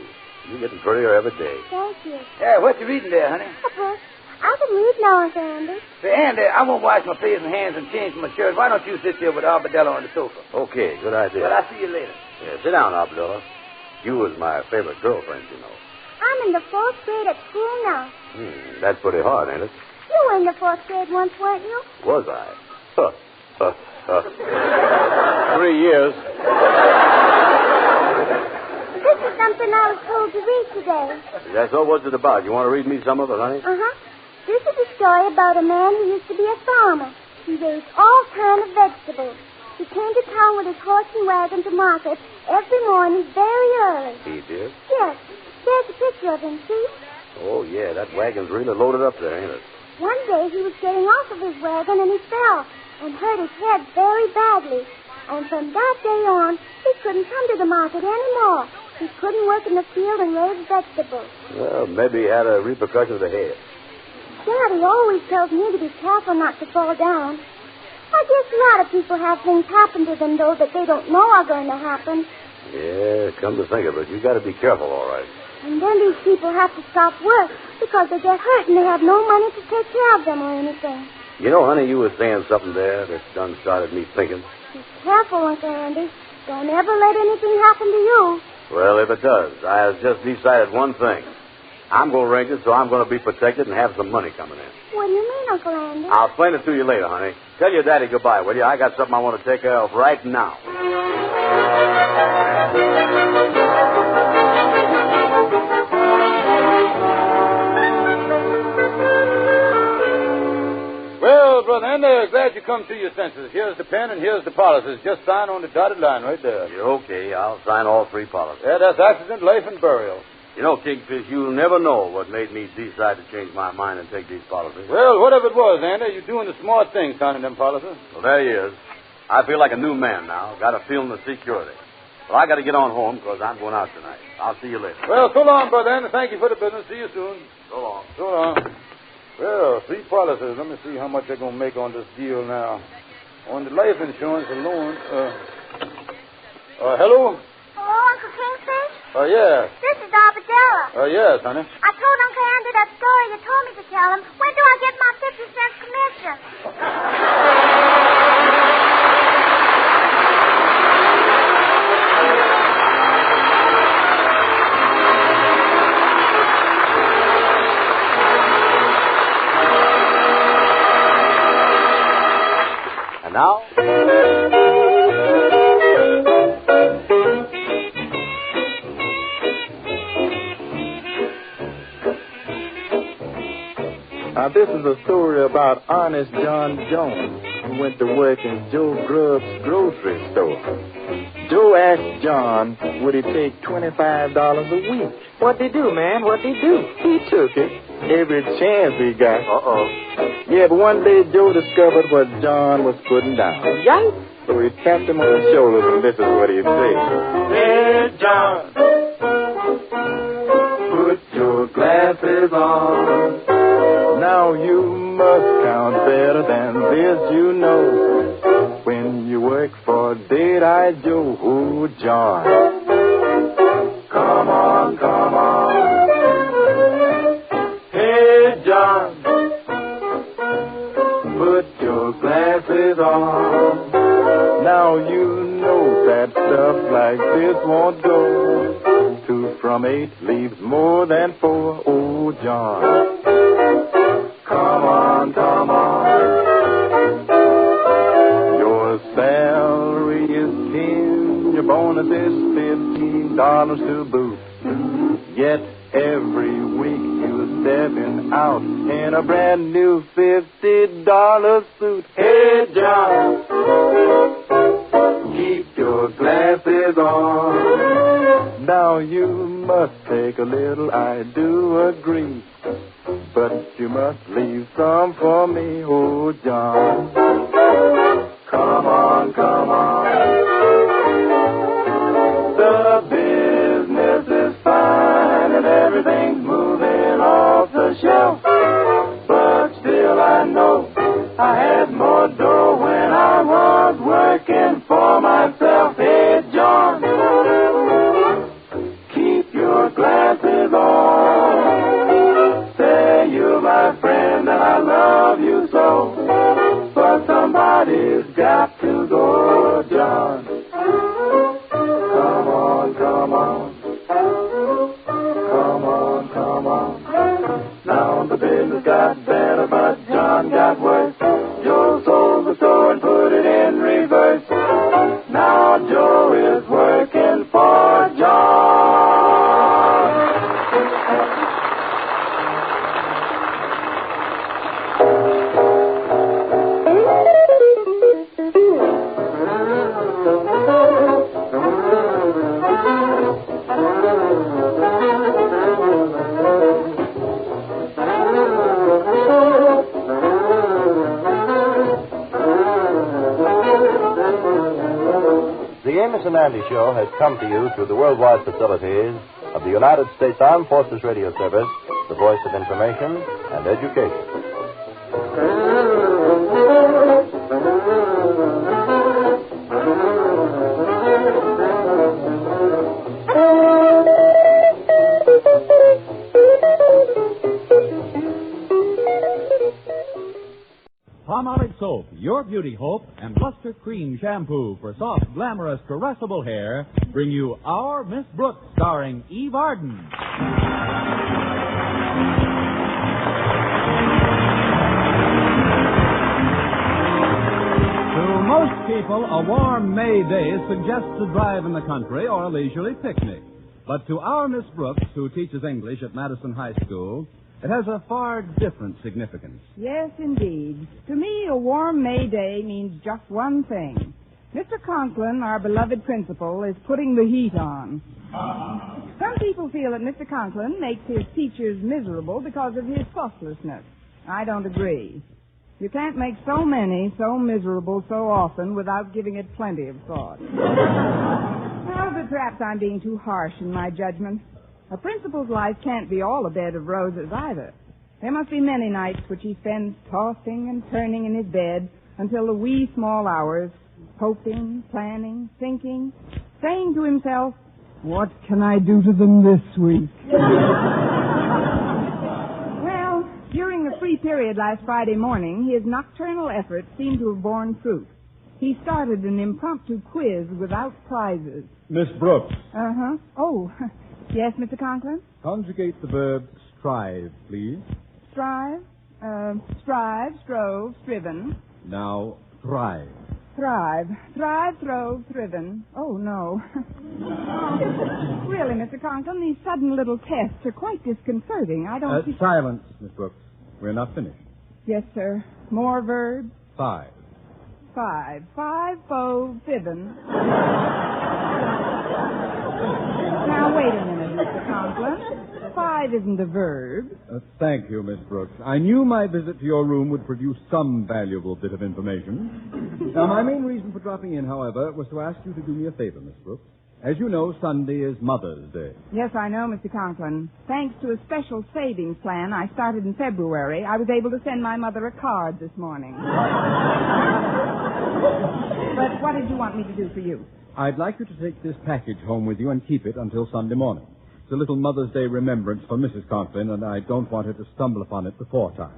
You're getting prettier every day. Thank you. Yeah, what you reading there, honey? A book. I can read now, Andy. Say, Andy, I won't wash my face and hands and change my shirt. Why don't you sit there with Arbadella on the sofa? Okay, good idea. Well, I'll see you later. Yeah, sit down, Arbadella. You was my favorite girlfriend, you know. I'm in the 4th grade at school now. That's pretty hard, ain't it? You were in the 4th grade once, weren't you? Was I? 3 years. This is something I was told to read today. That's all. What's it about? You want to read me some of it, honey? Uh-huh. This is a story about a man who used to be a farmer. He raised all kinds of vegetables. He came to town with his horse and wagon to market every morning very early. He did? Yes. There's a picture of him, see? Oh, yeah. That wagon's really loaded up there, ain't it? One day he was getting off of his wagon and he fell and hurt his head very badly. And from that day on, he couldn't come to the market anymore. He couldn't work in the field and raise vegetables. Well, maybe he had a repercussion of the head. Daddy always tells me to be careful not to fall down. I guess a lot of people have things happen to them, though, that they don't know are going to happen. Yeah, come to think of it, you got to be careful, all right. And then these people have to stop work because they get hurt and they have no money to take care of them or anything. You know, honey, you were saying something there that done started me thinking. Be careful, Uncle Andy. Don't ever let anything happen to you. Well, if it does, I have just decided one thing. I'm going to ring it, so I'm going to be protected and have some money coming in. What do you mean, Uncle Andy? I'll explain it to you later, honey. Tell your daddy goodbye, will you? I got something I want to take care of right now. Brother Andy. Glad you come to your senses. Here's the pen and here's the policies. Just sign on the dotted line right there. You're okay. I'll sign all 3 policies. Yeah, that's accident, life, and burial. You know, Kingfish, you'll never know what made me decide to change my mind and take these policies. Well, whatever it was, Andy, you're doing the smart thing signing them policies. Well, there he is. I feel like a new man now. Got a feeling of security. Well, I got to get on home because I'm going out tonight. I'll see you later. Well, so long, Brother Andy. Thank you for the business. See you soon. So long. So long. Well, 3 policies. Let me see how much they're going to make on this deal now. On the life insurance alone. Hello? Hello, Uncle Kingfish? Yeah. This is Arbadella. Yes, honey. I told Uncle Andy that story you told me to tell him. When do I get my 50-cent commission? And now... Now, this is a story about Honest John Jones, who went to work in Joe Grubb's grocery store. Joe asked John, would he take $25 a week? What'd he do, man? What'd he do? He took it. Every chance he got. Uh-oh. Yeah, but one day Joe discovered what John was putting down. Yikes! So he tapped him on the shoulders, and this is what he said. Hey, John, put your glasses on. Now you must count better than this, you know. When you work for Dead-Eye Joe, oh, John. Come on, come on. Hey, John, put your glasses on. Now you know that stuff like this won't go. 2 from 8 leaves more than 4, oh, John. Come on, come on. Your salary is 10, your bonus is $15 to boot. Yet every week you're stepping out in a brand new $50 suit. Hey, John, keep your glasses on. Now you must take a little, I do agree. But you must leave some for me, oh, John. Come on, come on. The business is fine and everything's moving off the shelf. But still I know I had more dough when I was working for myself. Hey, John, keep your glasses on. Say you're my friend and I love you so. But somebody's got to go, John. Come on, come on. Come on, come on. Now the business got better, but John got worse. Joe sold the store and put it in reverse. Now Joe is working for John. The Amos and Andy Show has come to you through the worldwide facilities of the United States Armed Forces Radio Service, the voice of information and education. Palmolive Soap, your beauty hope, and Luster Cream Shampoo for soft, glamorous, caressable hair bring you Our Miss Brooks, starring Eve Arden. To most people, a warm May day suggests a drive in the country or a leisurely picnic. But to our Miss Brooks, who teaches English at Madison High School, It has a far different significance. Yes, indeed. To me, a warm May day means just one thing. Mr. Conklin, our beloved principal, is putting the heat on. Some people feel that Mr. Conklin makes his teachers miserable because of his thoughtlessness. I don't agree. You can't make so many so miserable so often without giving it plenty of thought. Well, but perhaps I'm being too harsh in my judgment. A principal's life can't be all a bed of roses either. There must be many nights which he spends tossing and turning in his bed until the wee small hours, hoping, planning, thinking, saying to himself, "What can I do to them this week?" Well, during the free period last Friday morning, his nocturnal efforts seemed to have borne fruit. He started an impromptu quiz without prizes. Miss Brooks, Uh-huh. Oh, yes, Mr. Conklin? conjugate the verb strive, please. Strive, strove, striven. Now, thrive. Thrive, throve, thriven. Oh, no. Really, Mr. Conklin, these sudden little tests are quite disconcerting. I don't see... Silence, Miss Brooks. We're not finished. Yes, sir. More verbs? 5. Five, fiven. Now, wait a minute, Mr. Conklin. 5 isn't a verb. Thank you, Miss Brooks. I knew my visit to your room would produce some valuable bit of information. Now, my main reason for dropping in, however, was to ask you to do me a favor, Miss Brooks. As you know, Sunday is Mother's Day. Yes, I know, Mr. Conklin. Thanks to a special savings plan I started in February, I was able to send my mother a card this morning. But what did you want me to do for you? I'd like you to take this package home with you and keep it until Sunday morning. It's a little Mother's Day remembrance for Mrs. Conklin, and I don't want her to stumble upon it before time.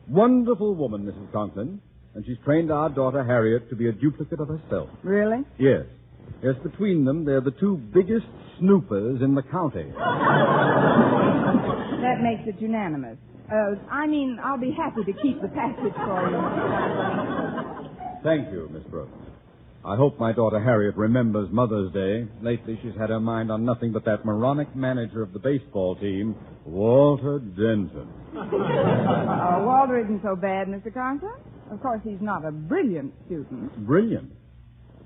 Wonderful woman, Mrs. Conklin, and she's trained our daughter Harriet to be a duplicate of herself. Really? Yes. Yes, between them, they're the 2 biggest snoopers in the county. That makes it unanimous. I'll be happy to keep the package for you. Thank you, Miss Brooks. I hope my daughter Harriet remembers Mother's Day. Lately, she's had her mind on nothing but that moronic manager of the baseball team, Walter Denton. Walter isn't so bad, Mr. Conklin. Of course, he's not a brilliant student. Brilliant.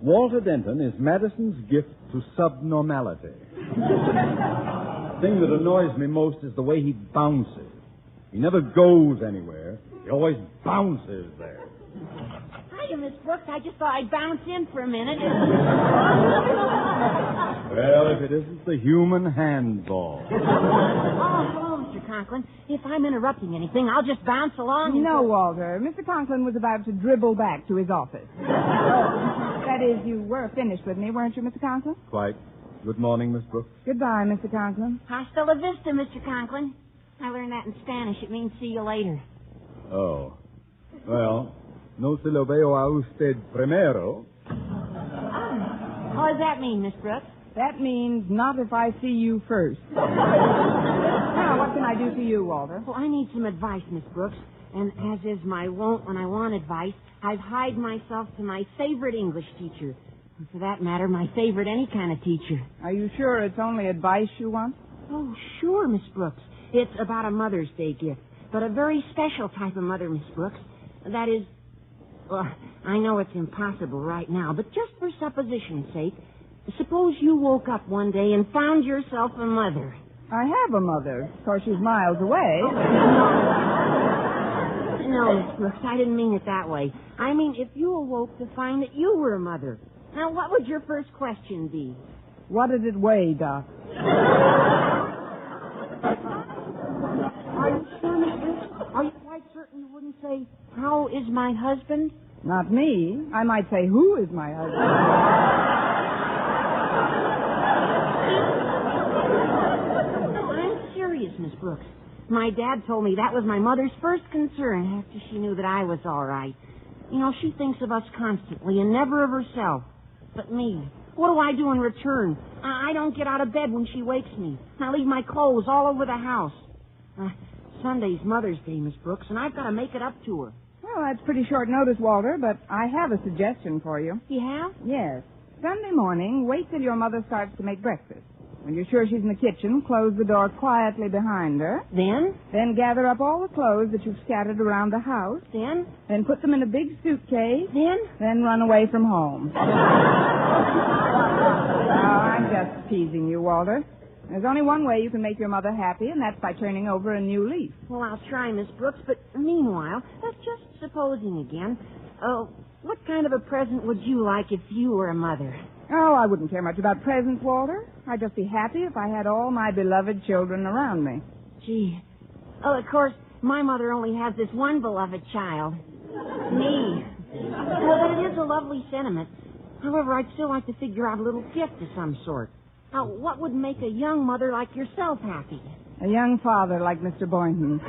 Walter Denton is Madison's gift to subnormality. The thing that annoys me most is the way he bounces. He never goes anywhere. He always bounces there. Hiya, Miss Brooks. I just thought I'd bounce in for a minute. Well, if it isn't the human handball. Oh, hello, Mr. Conklin. If I'm interrupting anything, I'll just bounce along. No, Walter. Mr. Conklin was about to dribble back to his office. That is, you were finished with me, weren't you, Mr. Conklin? Quite. Good morning, Miss Brooks. Goodbye, Mr. Conklin. Hasta la vista, Mr. Conklin. I learned that in Spanish. It means see you later. Oh. Well, no se lo veo a usted primero. What does that mean, Miss Brooks? That means not if I see you first. Now, what can I do for you, Walter? Well, I need some advice, Miss Brooks. And as is my wont when I want advice, I've hied myself to my favorite English teacher. And for that matter, my favorite any kind of teacher. Are you sure it's only advice you want? Oh, sure, Miss Brooks. It's about a Mother's Day gift, but a very special type of mother, Miss Brooks. That is, well, I know it's impossible right now, but just for supposition's sake, suppose you woke up one day and found yourself a mother. I have a mother. Of course, she's miles away. No, Miss Brooks, I didn't mean it that way. I mean, if you awoke to find that you were a mother. Now, what would your first question be? What did it weigh, Doc? Are you sure, Miss Brooks? Are you quite certain you wouldn't say, how is my husband? Not me. I might say, who is my husband? I'm serious, Miss Brooks. My dad told me that was my mother's first concern after she knew that I was all right. You know, she thinks of us constantly and never of herself. But me, what do I do in return? I don't get out of bed when she wakes me. I leave my clothes all over the house. Sunday's Mother's Day, Miss Brooks, and I've got to make it up to her. Well, that's pretty short notice, Walter, but I have a suggestion for you. You have? Yes. Sunday morning, wait till your mother starts to make breakfast. When you're sure she's in the kitchen, close the door quietly behind her. Then? Then gather up all the clothes that you've scattered around the house. Then? Then put them in a big suitcase. Then? Then run away from home. I'm just teasing you, Walter. There's only one way you can make your mother happy, and that's by turning over a new leaf. Well, I'll try, Miss Brooks, but meanwhile, that's just supposing again. What kind of a present would you like if you were a mother? Oh, I wouldn't care much about presents, Walter. I'd just be happy if I had all my beloved children around me. Gee. Oh, of course, my mother only has this one beloved child. Me. But it is a lovely sentiment. However, I'd still like to figure out a little gift of some sort. Now, what would make a young mother like yourself happy? A young father like Mr. Boynton.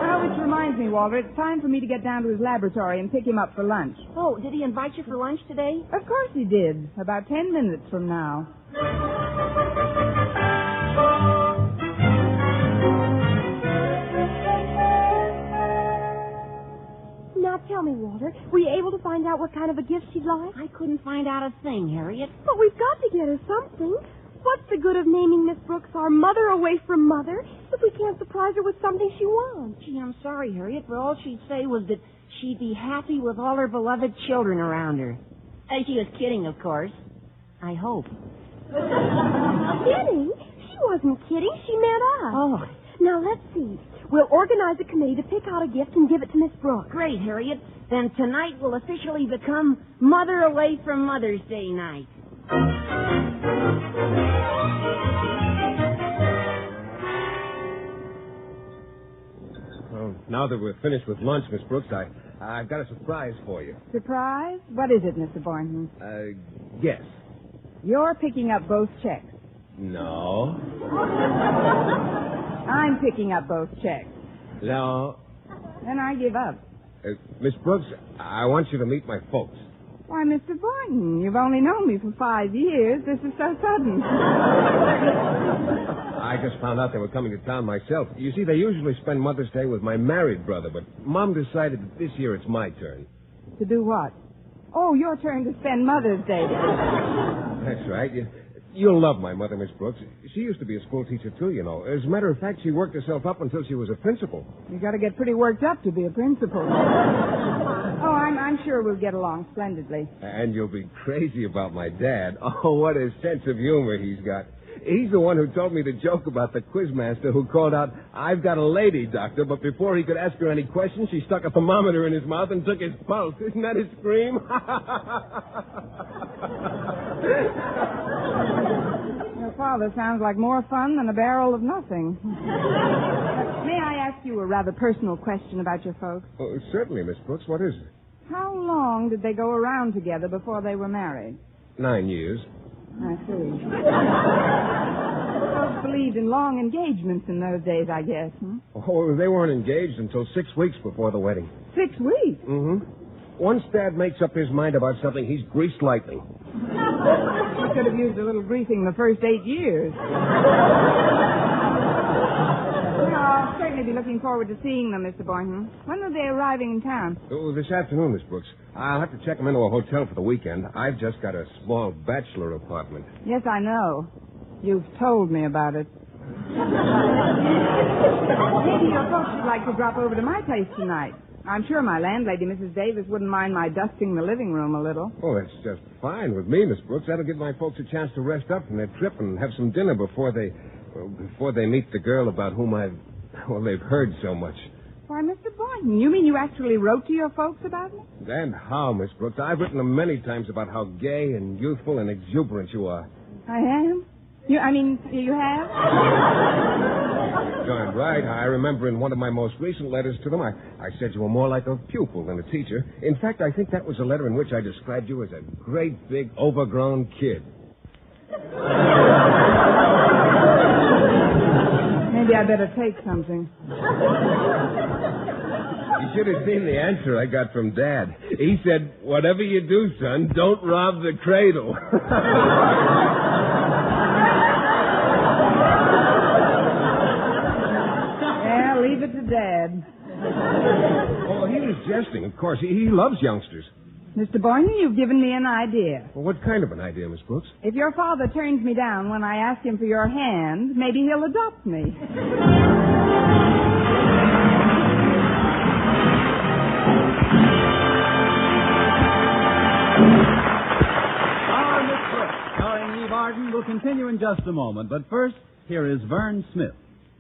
Oh, which reminds me, Walter, it's time for me to get down to his laboratory and pick him up for lunch. Oh, did he invite you for lunch today? Of course he did. About 10 minutes from now. Now tell me, Walter, were you able to find out what kind of a gift she'd like? I couldn't find out a thing, Harriet. But we've got to get her something. What's the good of naming Miss Brooks our mother away from mother if we can't surprise her with something she wants? Gee, I'm sorry, Harriet, but all she'd say was that she'd be happy with all her beloved children around her. She was kidding, of course. I hope. Kidding? She wasn't kidding. She meant us. Oh. Now, let's see. We'll organize a committee to pick out a gift and give it to Miss Brooks. Great, Harriet. Then tonight will officially become Mother Away from Mother's Day night. Well, now that we're finished with lunch, Miss Brooks, I've got a surprise for you. Surprise? What is it, Mr. Boynton? Guess. You're picking up both checks. No. I'm picking up both checks. No. Then I give up. Miss Brooks, I want you to meet my folks. Why, Mr. Boynton, you've only known me for 5 years. This is so sudden. I just found out they were coming to town myself. You see, they usually spend Mother's Day with my married brother, but Mom decided that this year it's my turn. To do what? Oh, your turn to spend Mother's Day. That's right. You'll love my mother, Miss Brooks. She used to be a school teacher, too, you know. As a matter of fact, she worked herself up until she was a principal. You got to get pretty worked up to be a principal. Oh, I'm sure we'll get along splendidly. And you'll be crazy about my dad. Oh, what a sense of humor he's got. He's the one who told me the joke about the quizmaster who called out, "I've got a lady, doctor," but before he could ask her any questions, she stuck a thermometer in his mouth and took his pulse. Isn't that a scream? Your father sounds like more fun than a barrel of nothing. May I ask you a rather personal question about your folks? Oh, certainly, Miss Brooks. What is it? How long did they go around together before they were married? 9 years. I see. Folks believed in long engagements in those days, I guess. Oh, they weren't engaged until 6 weeks before the wedding. 6 weeks? Mm-hmm. Once Dad makes up his mind about something, he's greased lightning. I could have used a little greasing the first 8 years. I'll certainly be looking forward to seeing them, Mr. Boynton. When are they arriving in town? Oh, this afternoon, Miss Brooks. I'll have to check them into a hotel for the weekend. I've just got a small bachelor apartment. Yes, I know. You've told me about it. Maybe your folks would like to drop over to my place tonight. I'm sure my landlady, Mrs. Davis, wouldn't mind my dusting the living room a little. Oh, that's just fine with me, Miss Brooks. That'll give my folks a chance to rest up from their trip and have some dinner before they meet the girl about whom they've heard so much. Why, Mr. Boynton, you mean you actually wrote to your folks about me? And how, Miss Brooks? I've written them many times about how gay and youthful and exuberant you are. I am? You have? Darn right. I remember in one of my most recent letters to them, I said you were more like a pupil than a teacher. In fact, I think that was a letter in which I described you as a great, big, overgrown kid. Maybe I better take something. You should have seen the answer I got from Dad. He said, "Whatever you do, son, don't rob the cradle." Yeah, leave it to Dad. Oh, he was jesting, of course. He loves youngsters. Mr. Boynton, you've given me an idea. Well, what kind of an idea, Miss Brooks? If your father turns me down when I ask him for your hand, maybe he'll adopt me. Our Miss Brooks, starring Eve Arden, will continue in just a moment. But first, here is Vern Smith.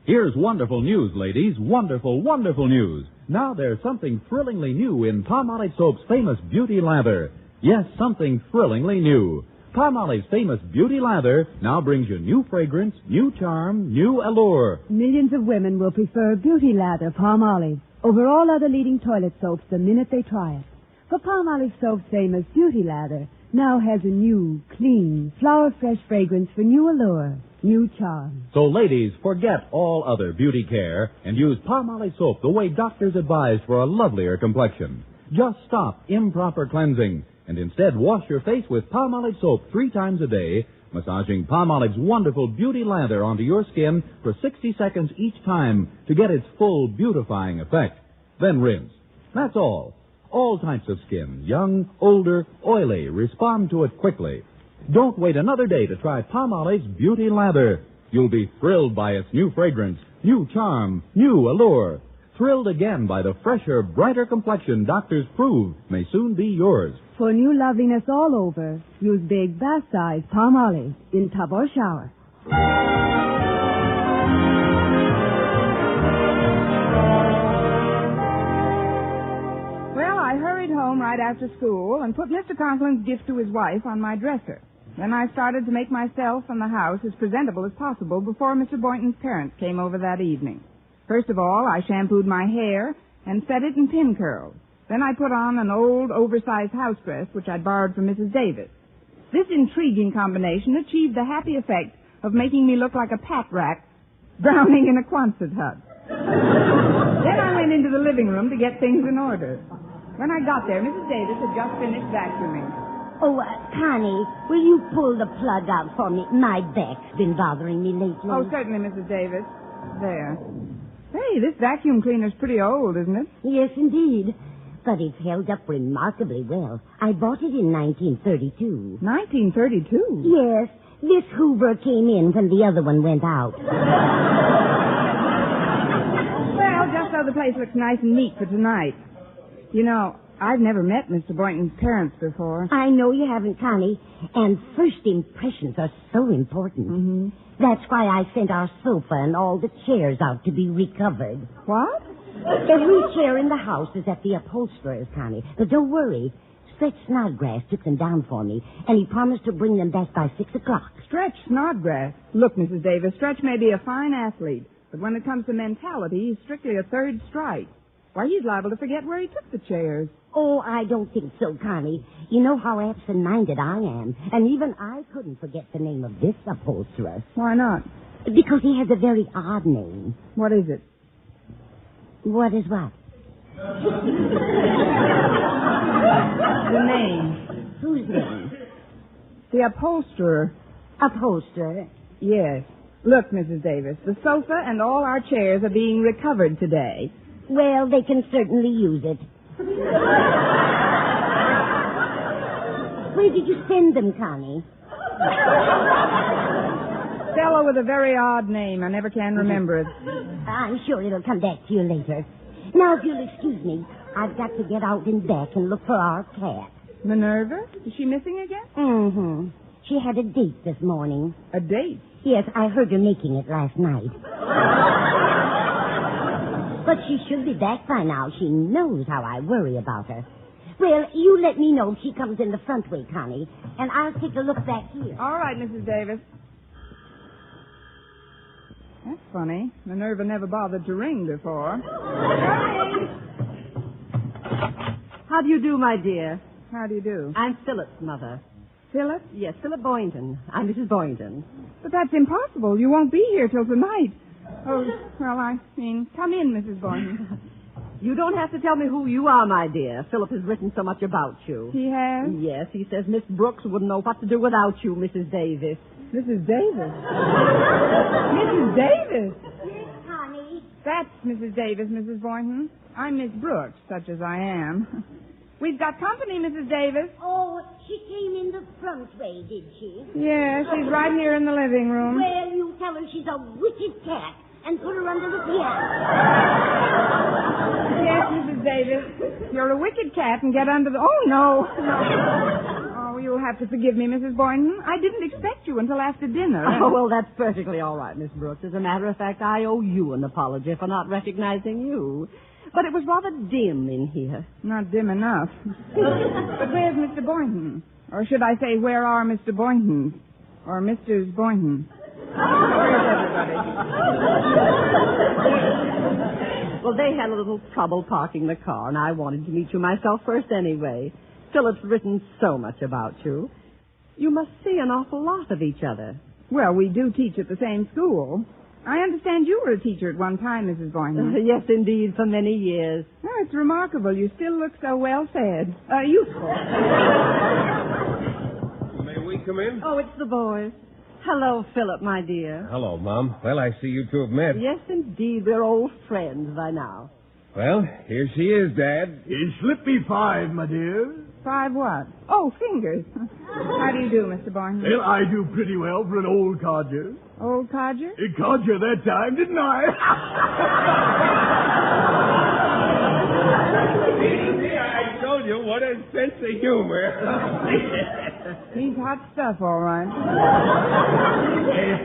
Here's wonderful news, ladies. Wonderful, wonderful news. Now there's something thrillingly new in Palmolive Soap's famous Beauty Lather. Yes, something thrillingly new. Palmolive's famous Beauty Lather now brings you new fragrance, new charm, new allure. Millions of women will prefer Beauty Lather Palmolive over all other leading toilet soaps the minute they try it. For Palmolive Soap's famous Beauty Lather now has a new, clean, flower-fresh fragrance for new allure, new charm. So, ladies, forget all other beauty care and use Palmolive Soap the way doctors advise for a lovelier complexion. Just stop improper cleansing and instead wash your face with Palmolive Soap 3 times a day, massaging Palmolive's wonderful Beauty Lather onto your skin for 60 seconds each time to get its full beautifying effect. Then rinse. That's all. All types of skin, young, older, oily, respond to it quickly. Don't wait another day to try Palmolive's Beauty Lather. You'll be thrilled by its new fragrance, new charm, new allure. Thrilled again by the fresher, brighter complexion doctors prove may soon be yours. For new loveliness all over, use big bath-size Palmolive in tub or shower. Well, I hurried home right after school and put Mr. Conklin's gift to his wife on my dresser. Then I started to make myself and the house as presentable as possible before Mr. Boynton's parents came over that evening. First of all, I shampooed my hair and set it in pin curls. Then I put on an old, oversized house dress, which I'd borrowed from Mrs. Davis. This intriguing combination achieved the happy effect of making me look like a pat rack drowning in a Quonset hut. Then I went into the living room to get things in order. When I got there, Mrs. Davis had just finished vacuuming. Oh, Connie, will you pull the plug out for me? My back's been bothering me lately. Oh, certainly, Mrs. Davis. There. Hey, this vacuum cleaner's pretty old, isn't it? Yes, indeed. But it's held up remarkably well. I bought it in 1932. 1932? Yes. This Hoover came in when the other one went out. Well, just so the place looks nice and neat for tonight. You know, I've never met Mr. Boynton's parents before. I know you haven't, Connie. And first impressions are so important. Mm-hmm. That's why I sent our sofa and all the chairs out to be recovered. What? Every chair in the house is at the upholsterer's, Connie. But don't worry. Stretch Snodgrass took them down for me, and he promised to bring them back by 6 o'clock. Stretch Snodgrass? Look, Mrs. Davis, Stretch may be a fine athlete, but when it comes to mentality, he's strictly a third strike. Why, he's liable to forget where he took the chairs. Oh, I don't think so, Connie. You know how absent-minded I am, and even I couldn't forget the name of this upholsterer. Why not? Because he has a very odd name. What is it? What is what? The name. Whose name? The upholsterer. Upholsterer? Yes. Look, Mrs. Davis, the sofa and all our chairs are being recovered today. Well, they can certainly use it. Where did you send them, Connie? Fellow with a very odd name. I never can remember it. I'm sure it'll come back to you later. Now, if you'll excuse me, I've got to get out in back and look for our cat. Minerva? Is she missing again? Mm-hmm. She had a date this morning. A date? Yes, I heard her making it last night. But she should be back by now. She knows how I worry about her. Well, you let me know if she comes in the front way, Connie, and I'll take a look back here. All right, Mrs. Davis. That's funny. Minerva never bothered to ring before. How do you do, my dear? How do you do? I'm Philip's mother. Philip? Yes, Philip Boynton. I'm Mrs. Boynton. But that's impossible. You won't be here till tonight. Oh, well, I mean, come in, Mrs. Boynton. You don't have to tell me who you are, my dear. Philip has written so much about you. He has? Yes, he says Miss Brooks wouldn't know what to do without you, Mrs. Davis. Mrs. Davis? Mrs. Davis? Yes, honey. That's Mrs. Davis, Mrs. Boynton. I'm Miss Brooks, such as I am. We've got company, Mrs. Davis. Oh, she came in the front way, did she? Yeah, she's right here in the living room. Well, you tell her she's a wicked cat and put her under the piano. Yes, Mrs. Davis. You're a wicked cat and get under the... Oh, no. Oh, you'll have to forgive me, Mrs. Boynton. I didn't expect you until after dinner. Oh, well, that's perfectly all right, Miss Brooks. As a matter of fact, I owe you an apology for not recognizing you. But it was rather dim in here. Not dim enough. But where's Mr. Boynton? Or should I say, where are Mr. Boynton? Or Mrs. Boynton? Where's everybody? Well, they had a little trouble parking the car, and I wanted to meet you myself first anyway. Philip's written so much about you. You must see an awful lot of each other. Well, we do teach at the same school. I understand you were a teacher at one time, Mrs. Boynton. Yes, indeed, for many years. Oh, it's remarkable. You still look so well-fed. Useful. May we come in? Oh, it's the boys. Hello, Philip, my dear. Hello, Mom. Well, I see you two have met. Yes, indeed. We're old friends by now. Well, here she is, Dad. It slipped me 5, my dear. 5 what? Oh, fingers. How do you do, Mr. Boynton? Well, I do pretty well for an old codger. Old codger? It caught you that time, didn't I? I told you, what a sense of humor. He's hot stuff, all right.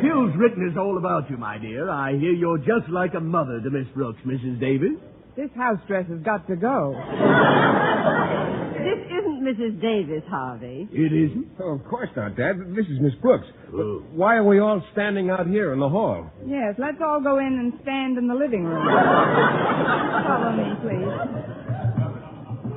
Phil's written is all about you, my dear. I hear you're just like a mother to Miss Brooks, Mrs. Davis. This house dress has got to go. This isn't Mrs. Davis, Harvey. It isn't? Oh, of course not, Dad. This is Miss Brooks. Oh. Why are we all standing out here in the hall? Yes, let's all go in and stand in the living room. Follow me, please.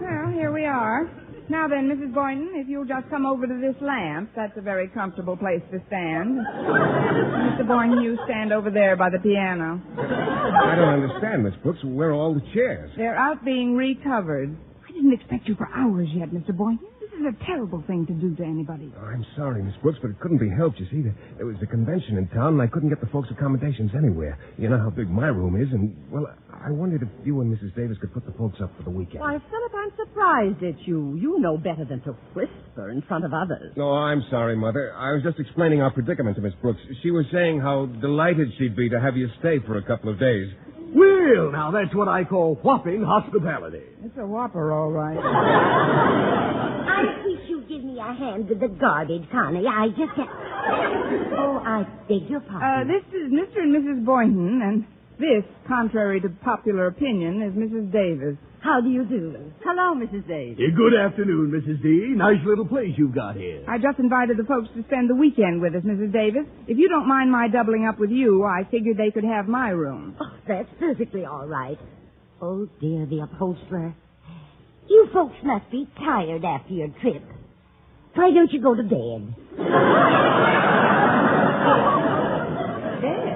Well, here we are. Now then, Mrs. Boynton, if you'll just come over to this lamp, that's a very comfortable place to stand. Mr. Boynton, you stand over there by the piano. I don't understand, Miss Brooks. Where are all the chairs? They're out being recovered. I didn't expect you for hours yet, Mr. Boynton. This is a terrible thing to do to anybody. Oh, I'm sorry, Miss Brooks, but it couldn't be helped. You see, there was a convention in town, and I couldn't get the folks' accommodations anywhere. You know how big my room is, and, well, I wondered if you and Mrs. Davis could put the folks up for the weekend. Why, Philip, I'm surprised at you. You know better than to whisper in front of others. No, I'm sorry, Mother. I was just explaining our predicament to Miss Brooks. She was saying how delighted she'd be to have you stay for a couple of days. Well, now, that's what I call whopping hospitality. It's a whopper, all right. I wish you'd give me a hand with the garbage, Connie. I just can't... Oh, I beg your pardon. This is Mr. and Mrs. Boynton, and this, contrary to popular opinion, is Mrs. Davis. How do you do? Hello, Mrs. Davis. Good afternoon, Mrs. D. Nice little place you've got here. I just invited the folks to spend the weekend with us, Mrs. Davis. If you don't mind my doubling up with you, I figured they could have my room. Oh, that's perfectly all right. Oh, dear, the upholsterer. You folks must be tired after your trip. Why don't you go to bed? Bed?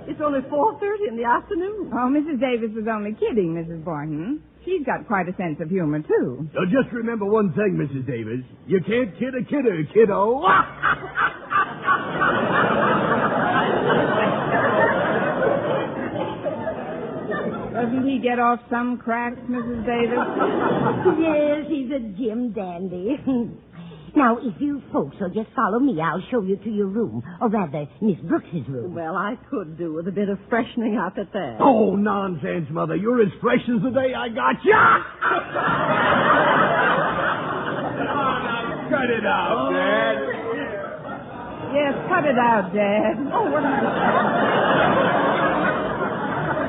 It's only 4:30 in the afternoon. Oh, Mrs. Davis was only kidding, Mrs. Boynton. She's got quite a sense of humor, too. Now, just remember one thing, Mrs. Davis. You can't kid a kidder, kiddo. Doesn't he get off some cracks, Mrs. Davis? Yes, he's a Jim dandy. Now, if you folks will just follow me, I'll show you to your room. Or rather, Miss Brooks's room. Well, I could do with a bit of freshening up at that. Oh, nonsense, Mother. You're as fresh as the day I got you. Cut it out, Dad. Yes, cut it out, Dad. Oh, what am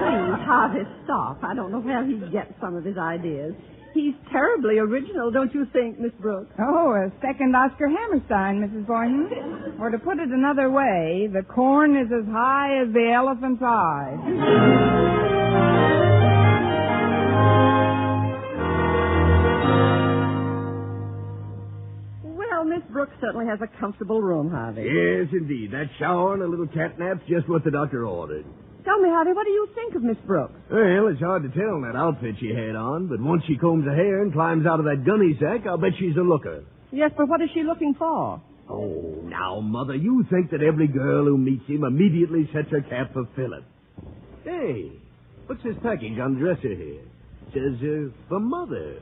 Please, Harvey, stop. I don't know where he gets some of his ideas. He's terribly original, don't you think, Miss Brooks? Oh, a second Oscar Hammerstein, Mrs. Boynton. Or to put it another way, the corn is as high as the elephant's eye. Well, Miss Brooks certainly has a comfortable room, Harvey. Yes, indeed. That shower and a little catnap's just what the doctor ordered. Tell me, Harvey, what do you think of Miss Brooks? Well, it's hard to tell in that outfit she had on, but once she combs her hair and climbs out of that gunny sack, I'll bet she's a looker. Yes, but what is she looking for? Oh, now, Mother, you think that every girl who meets him immediately sets her cap for Philip. Hey, what's this package on the dresser here? It says, for Mother.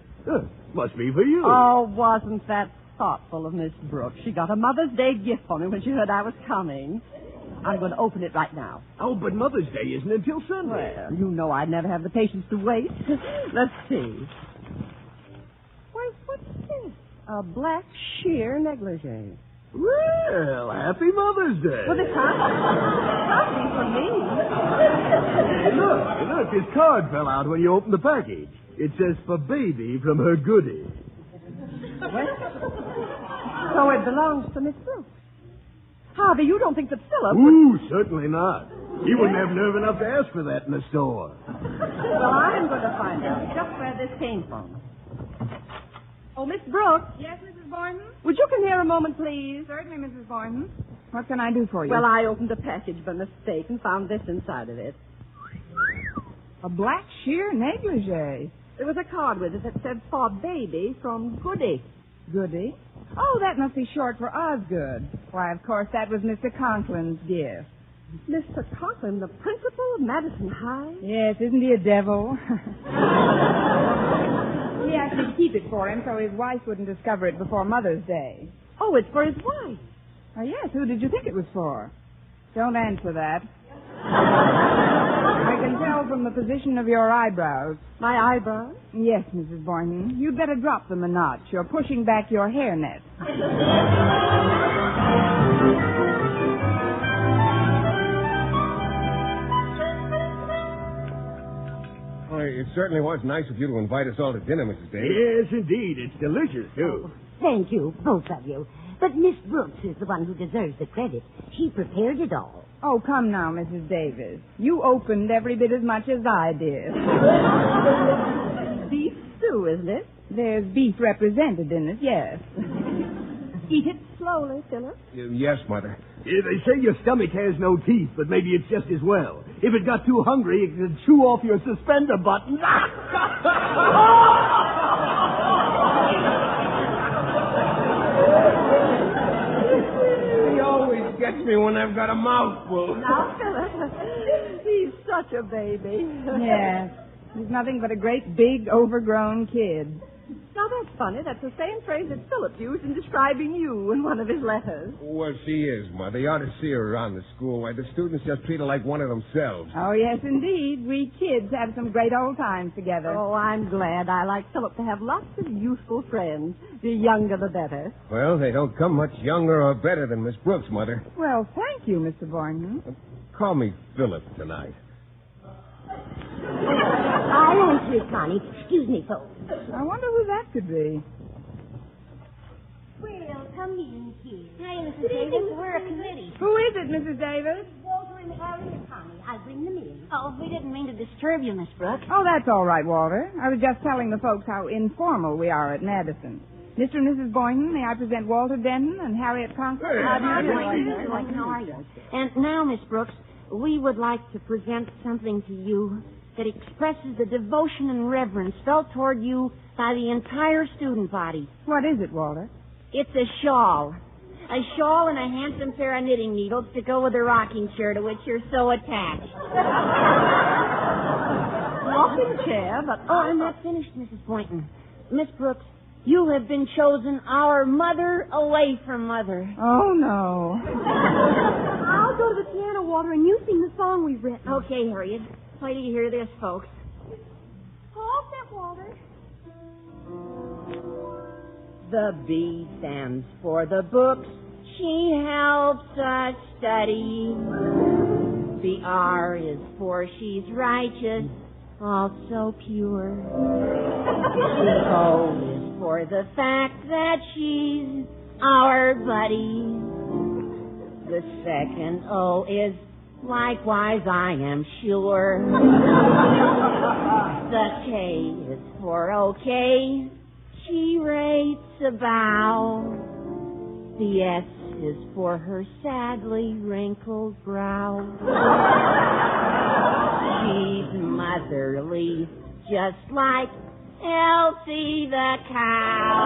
Must be for you. Oh, wasn't that thoughtful of Miss Brooks? She got a Mother's Day gift for me when she heard I was coming. I'm going to open it right now. Oh, but Mother's Day isn't until Sunday. Well, you know I'd never have the patience to wait. Let's see. Why, what's this? A black sheer negligee. Well, happy Mother's Day. Well, it can't be for me. Look, this card fell out when you opened the package. It says for baby from her goodie. What? So it belongs to Miss Brooks. Harvey, you don't think that Philip... Ooh, certainly not. He wouldn't have nerve enough to ask for that in the store. Well, I'm going to find out just where this came from. Oh, Miss Brooks. Yes, Mrs. Boynton? Would you come here a moment, please? Certainly, Mrs. Boynton. What can I do for you? Well, I opened a package by mistake and found this inside of it. A black sheer negligee. There was a card with it that said for baby from Goody. Goody? Oh, that must be short for Osgood. Why, of course, that was Mr. Conklin's gift. Mr. Conklin, the principal of Madison High? Yes, isn't he a devil? He asked me to keep it for him so his wife wouldn't discover it before Mother's Day. Oh, it's for his wife. Oh, yes. Who did you think it was for? Don't answer that. I can tell from the position of your eyebrows. My eyebrows? Yes, Mrs. Boynton. You'd better drop them a notch. You're pushing back your hairnet. Well, it certainly was nice of you to invite us all to dinner, Mrs. Davis. Yes, indeed. It's delicious, too. Thank you, both of you. But Miss Brooks is the one who deserves the credit. She prepared it all. Oh, come now, Mrs. Davis. You opened every bit as much as I did. Beef stew, isn't it? There's beef represented in it, yes. Eat it slowly, Philip. Yes, Mother. They say your stomach has no teeth, but maybe it's just as well. If it got too hungry, it could chew off your suspender button. He always gets me when I've got a mouthful. Now, Philip, he's such a baby. Yes. He's nothing but a great, big, overgrown kid. Now, that's funny. That's the same phrase that Philip used in describing you in one of his letters. Well, she is, Mother. You ought to see her around the school. Why, the students just treat her like one of themselves. Oh, yes, indeed. We kids have some great old times together. Oh, I'm glad. I like Philip to have lots of useful friends. The younger, the better. Well, they don't come much younger or better than Miss Brooks, Mother. Well, thank you, Mr. Boynton. Call me Philip tonight. I'll answer it, Connie. Excuse me, folks. I wonder who that could be. Well, come in here. Hi, Mrs. Davis. We're a committee. Who is it, Mrs. Davis? Walter and Harry and Connie. I bring them in. Oh, we didn't mean to disturb you, Miss Brooks. Oh, that's all right, Walter. I was just telling the folks how informal we are at Madison. Mr. and Mrs. Boynton, may I present Walter Denton and Harriet Conklin? How are you? And now, Miss Brooks, we would like to present something to you that expresses the devotion and reverence felt toward you by the entire student body. What is it, Walter? It's a shawl. A shawl and a handsome pair of knitting needles to go with the rocking chair to which you're so attached. Rocking chair, but... Oh, I'm not finished, Mrs. Boynton. Miss Brooks, you have been chosen our mother away from mother. Oh, no. I'll go to the piano, Walter, and you sing the song we've written. Okay, Harriet. Wait till you hear this, folks. Hold that, Walter. The B stands for the books she helps us study. The R is for she's righteous, also pure. The O is for the fact that she's our buddy. The second O is likewise, I am sure. The K is for okay. She rates a bow. The S is for her sadly wrinkled brow. She's motherly, just like Elsie the cow.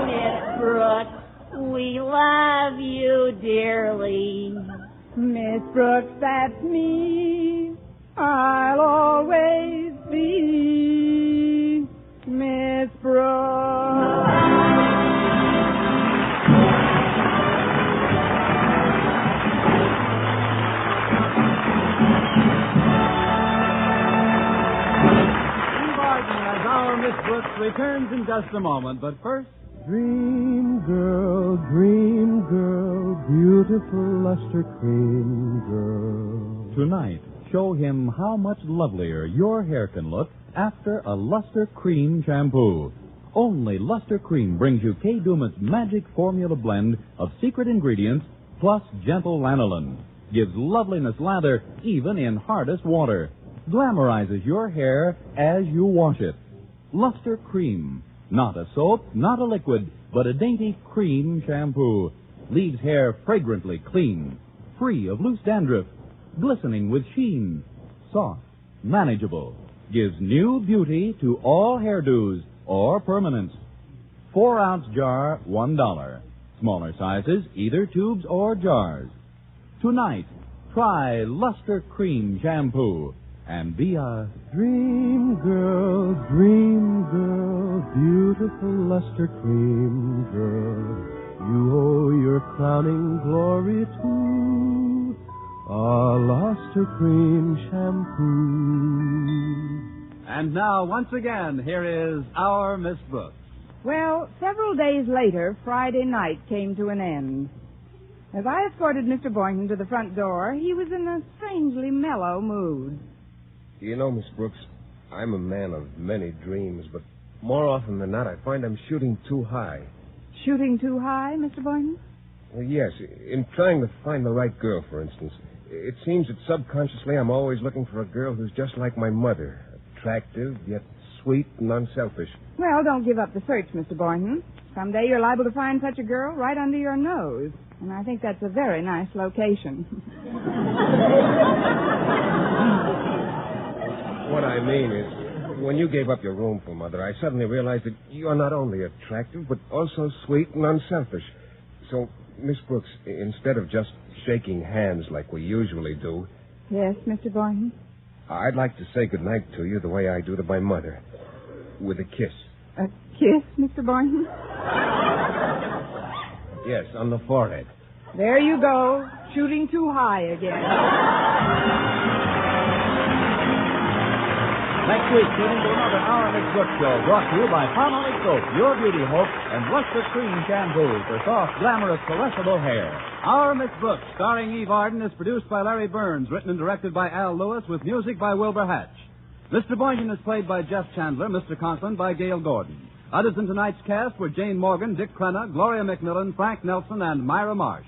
Miss Brooks, we love you dearly. Miss Brooks, that's me. I'll always be Our Miss Brooks returns in just a moment, but first... Dream girl, beautiful luster cream girl. Tonight, show him how much lovelier your hair can look after a Luster Cream shampoo. Only Luster Cream brings you Kay Dumas' magic formula blend of secret ingredients plus gentle lanolin. Gives loveliness lather even in hardest water. Glamorizes your hair as you wash it. Luster Cream. Not a soap, not a liquid, but a dainty cream shampoo. Leaves hair fragrantly clean, free of loose dandruff, glistening with sheen, soft, manageable. Gives new beauty to all hairdos or permanents. 4-ounce jar, $1. Smaller sizes, either tubes or jars. Tonight, try Luster Cream Shampoo and be a dream girl, beautiful luster cream girl. You owe your crowning glory to a luster cream shampoo. And now, once again, here is our Miss Brooks. Well, several days later, Friday night came to an end. As I escorted Mr. Boynton to the front door, he was in a strangely mellow mood. You know, Miss Brooks, I'm a man of many dreams, but more often than not, I find I'm shooting too high. Shooting too high, Mr. Boynton? Well, yes, in trying to find the right girl, for instance. It seems that subconsciously I'm always looking for a girl who's just like my mother. Attractive, yet sweet and unselfish. Well, don't give up the search, Mr. Boynton. Someday you're liable to find such a girl right under your nose. And I think that's a very nice location. What I mean is, when you gave up your room for Mother, I suddenly realized that you're not only attractive, but also sweet and unselfish. So, Miss Brooks, instead of just shaking hands like we usually do... Yes, Mr. Boynton? I'd like to say goodnight to you the way I do to my mother. With a kiss. A kiss, Mr. Boynton? Yes, on the forehead. There you go, shooting too high again. Next week, tune into another Our Miss Brooks show brought to you by Palmolive Soap, Your Beauty Hope, and Luster Cream Shampoo for soft, glamorous, caressable hair. Our Miss Brooks, starring Eve Arden, is produced by Larry Burns, written and directed by Al Lewis, with music by Wilbur Hatch. Mr. Boynton is played by Jeff Chandler, Mr. Conklin by Gail Gordon. Others in tonight's cast were Jane Morgan, Dick Crenna, Gloria McMillan, Frank Nelson, and Myra Marsh.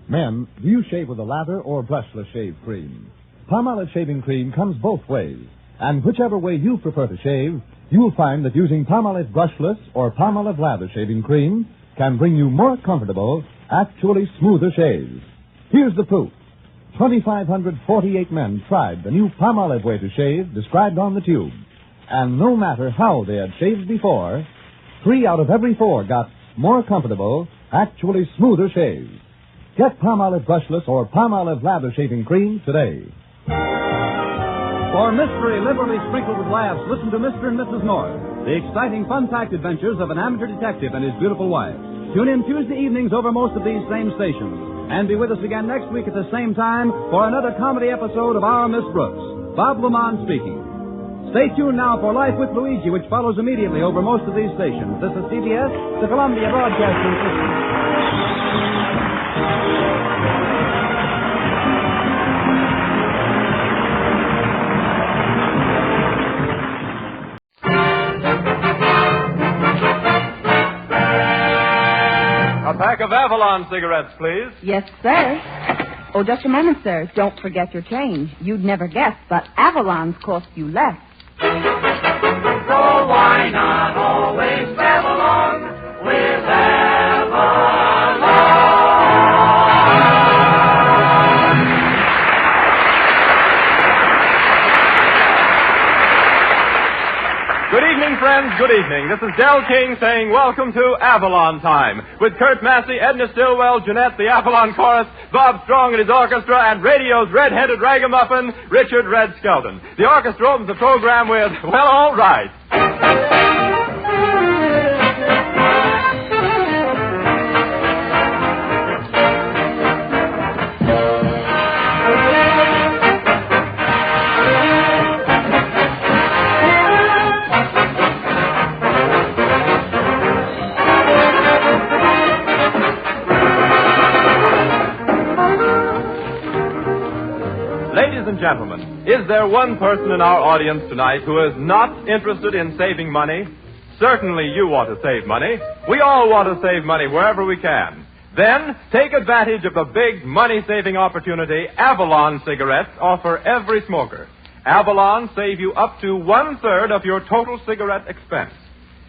Men, do you shave with a lather or brushless shave cream? Palmolive shaving cream comes both ways. And whichever way you prefer to shave, you'll find that using Palmolive brushless or Palmolive lather shaving cream can bring you more comfortable, actually smoother shaves. Here's the proof. 2,548 men tried the new Palmolive way to shave described on the tube. And no matter how they had shaved before, 3 out of every 4 got more comfortable, actually smoother shaves. Get Palmolive brushless or Palmolive lather shaving cream today. For mystery liberally sprinkled with laughs, listen to Mr. and Mrs. North, the exciting, fun-packed adventures of an amateur detective and his beautiful wife. Tune in Tuesday evenings over most of these same stations. And be with us again next week at the same time for another comedy episode of Our Miss Brooks. Bob Lamont speaking. Stay tuned now for Life with Luigi, which follows immediately over most of these stations. This is CBS, the Columbia Broadcasting System. A pack of Avalon cigarettes, please. Yes, sir. Oh, just a moment, sir. Don't forget your change. You'd never guess, but Avalon's cost you less. So why not always travel on with Avalon? Good evening, friends. Good evening. This is Del King saying welcome to Avalon Time with Kurt Massey, Edna Stillwell, Jeanette, the Avalon Chorus, Bob Strong and his orchestra, and radio's red-headed ragamuffin, Richard Red Skelton. The orchestra opens the program with, well, all right. and gentlemen, is there one person in our audience tonight who is not interested in saving money? Certainly you want to save money. We all want to save money wherever we can. Then, take advantage of the big money-saving opportunity Avalon cigarettes offer every smoker. Avalon save you up to 1/3 of your total cigarette expense.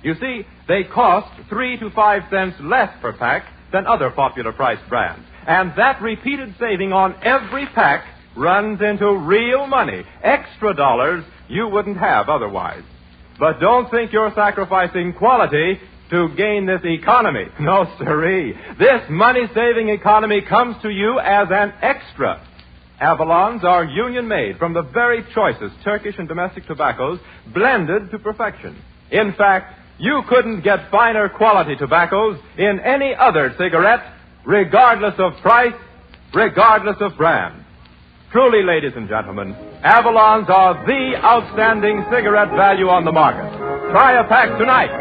You see, they cost 3 to 5 cents less per pack than other popular priced brands. And that repeated saving on every pack runs into real money, extra dollars you wouldn't have otherwise. But don't think you're sacrificing quality to gain this economy. No, sirree. This money-saving economy comes to you as an extra. Avalons are union-made from the very choicest Turkish and domestic tobaccos, blended to perfection. In fact, you couldn't get finer quality tobaccos in any other cigarette, regardless of price, regardless of brand. Truly, ladies and gentlemen, Avalons are the outstanding cigarette value on the market. Try a pack tonight.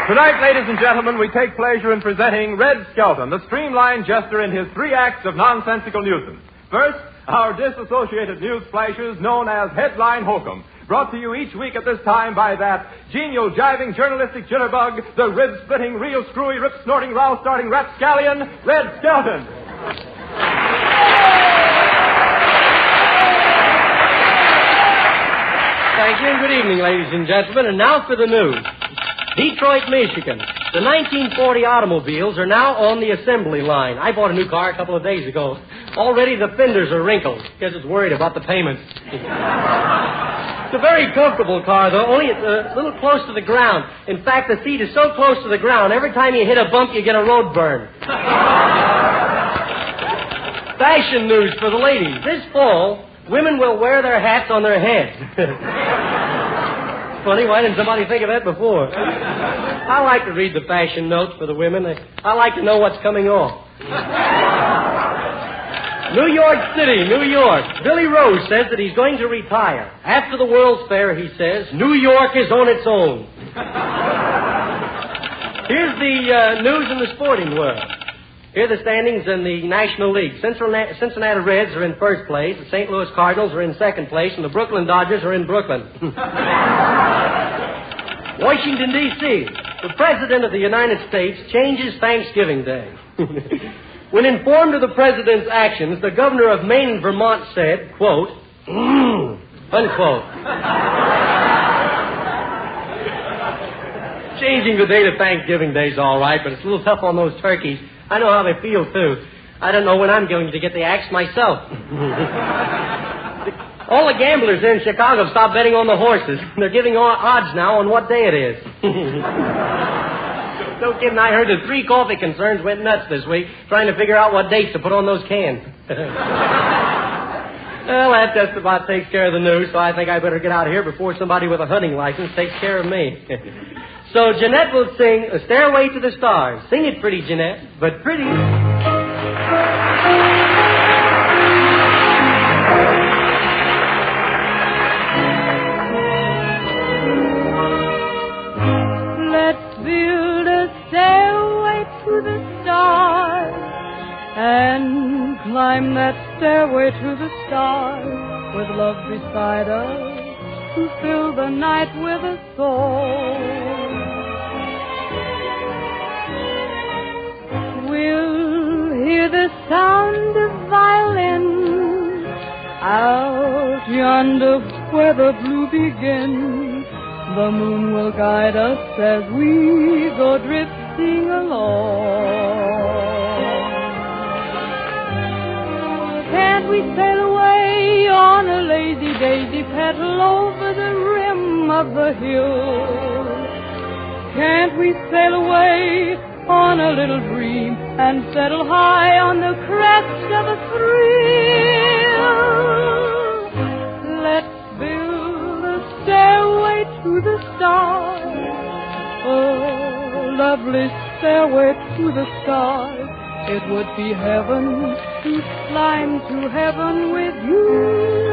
Tonight, ladies and gentlemen, we take pleasure in presenting Red Skelton, the streamlined jester in his 3 acts of nonsensical nuisance. First, our disassociated news flashes known as Headline Hokum, brought to you each week at this time by that genial, jiving, journalistic jitterbug, the rib-splitting, real screwy, rip-snorting, row-starting rapscallion, Red Skelton. Thank you, and good evening, ladies and gentlemen. And now for the news. Detroit, Michigan. The 1940 automobiles are now on the assembly line. I bought a new car a couple of days ago. Already the fenders are wrinkled. Guess it's worried about the payments. It's a very comfortable car, though, only it's a little close to the ground. In fact, the seat is so close to the ground, every time you hit a bump, you get a road burn. Fashion news for the ladies. This fall, women will wear their hats on their heads. Funny, why didn't somebody think of that before? I like to read the fashion notes for the women. I like to know what's coming off. New York City, New York. Billy Rose says that he's going to retire. After the World's Fair, he says, New York is on its own. Here's the news in the sporting world. Here are the standings in the National League. Cincinnati Reds are in first place, the St. Louis Cardinals are in second place, and the Brooklyn Dodgers are in Brooklyn. Washington, D.C. The President of the United States changes Thanksgiving Day. When informed of the President's actions, the Governor of Maine and Vermont said, quote, unquote. Changing the day to Thanksgiving Day is all right, but it's a little tough on those turkeys. I know how they feel, too. I don't know when I'm going to get the axe myself. All the gamblers in Chicago stopped betting on the horses. They're giving odds now on what day it is. No kidding, I heard that 3 coffee concerns went nuts this week trying to figure out what dates to put on those cans. Well, that just about takes care of the news, so I think I better get out of here before somebody with a hunting license takes care of me. So Jeanette will sing A Stairway to the Stars. Sing it pretty, Jeanette, but pretty. Let's build a stairway to the stars and climb that stairway to the stars with love beside us to fill the night with a song. We'll hear the sound of violins out yonder where the blue begins. The moon will guide us as we go drifting along. Can't we sail away on a lazy daisy petal over the rim of the hill? Can't we sail away on a little dream and settle high on the crest of a thrill? Let's lovely stairway to the stars. It would be heaven to climb to heaven with you.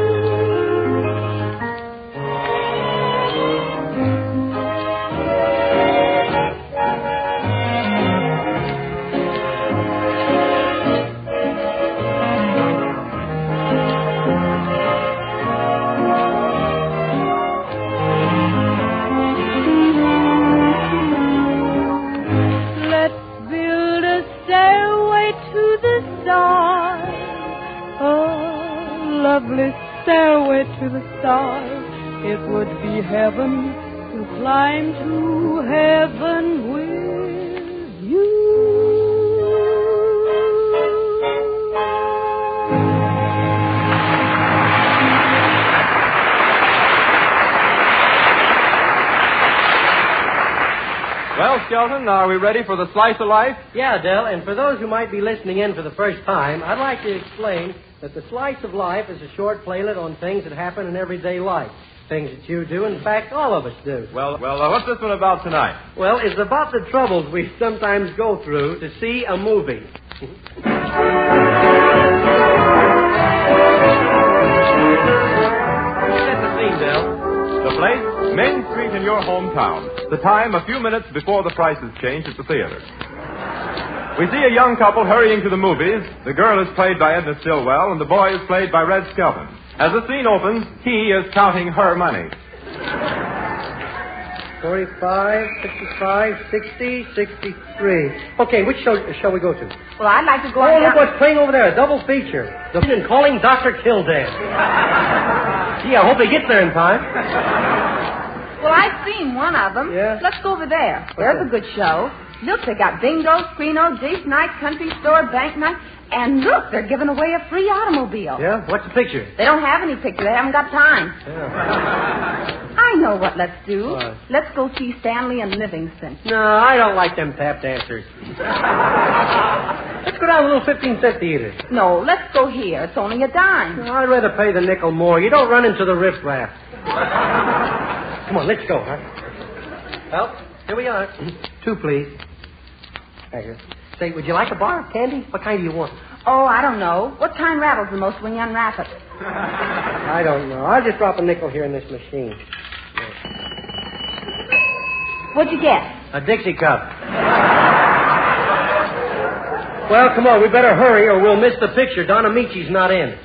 Lovely stairway to the stars. It would be heaven to climb to heaven with you. Well, Skelton, are we ready for the slice of life? Yeah, Del, and for those who might be listening in for the first time, I'd like to explain that the slice of life is a short playlet on things that happen in everyday life. Things that you do, in fact, all of us do. Well, what's this one about tonight? Well, it's about the troubles we sometimes go through to see a movie. Set the scene, Del. The place, Main Street in your hometown. The time, a few minutes before the prices change at the theater. We see a young couple hurrying to the movies. The girl is played by Edna Stillwell, and the boy is played by Red Skelton. As the scene opens, he is counting her money. 45, 55, 60, 63. Okay, which show shall we go to? Well, I'd like to go on. Oh, look what's playing over there, a double feature. The Calling Dr. Kildare. Gee, I hope he gets there in time. Well, I've seen one of them. Yeah? Let's go over there. There's a good show. Look, they got bingo, screeno, date night, country store, bank night, and look, they're giving away a free automobile. Yeah? What's the picture? They don't have any picture. They haven't got time. Yeah. I know what let's do. What? Let's go see Stanley and Livingston. No, I don't like them tap dancers. Let's go down to the little 15-cent theater. No, let's go here. It's only a dime. No, I'd rather pay the nickel more. You don't run into the riffraff. Come on, let's go, huh? Well, here we are. 2, please. Right here. Say, would you like a bar of candy? What kind do you want? Oh, I don't know. What kind rattles the most when you unwrap it? I don't know. I'll just drop a nickel here in this machine. What'd you get? A Dixie cup. Well, come on. We better hurry or we'll miss the picture. Don Amici's not in.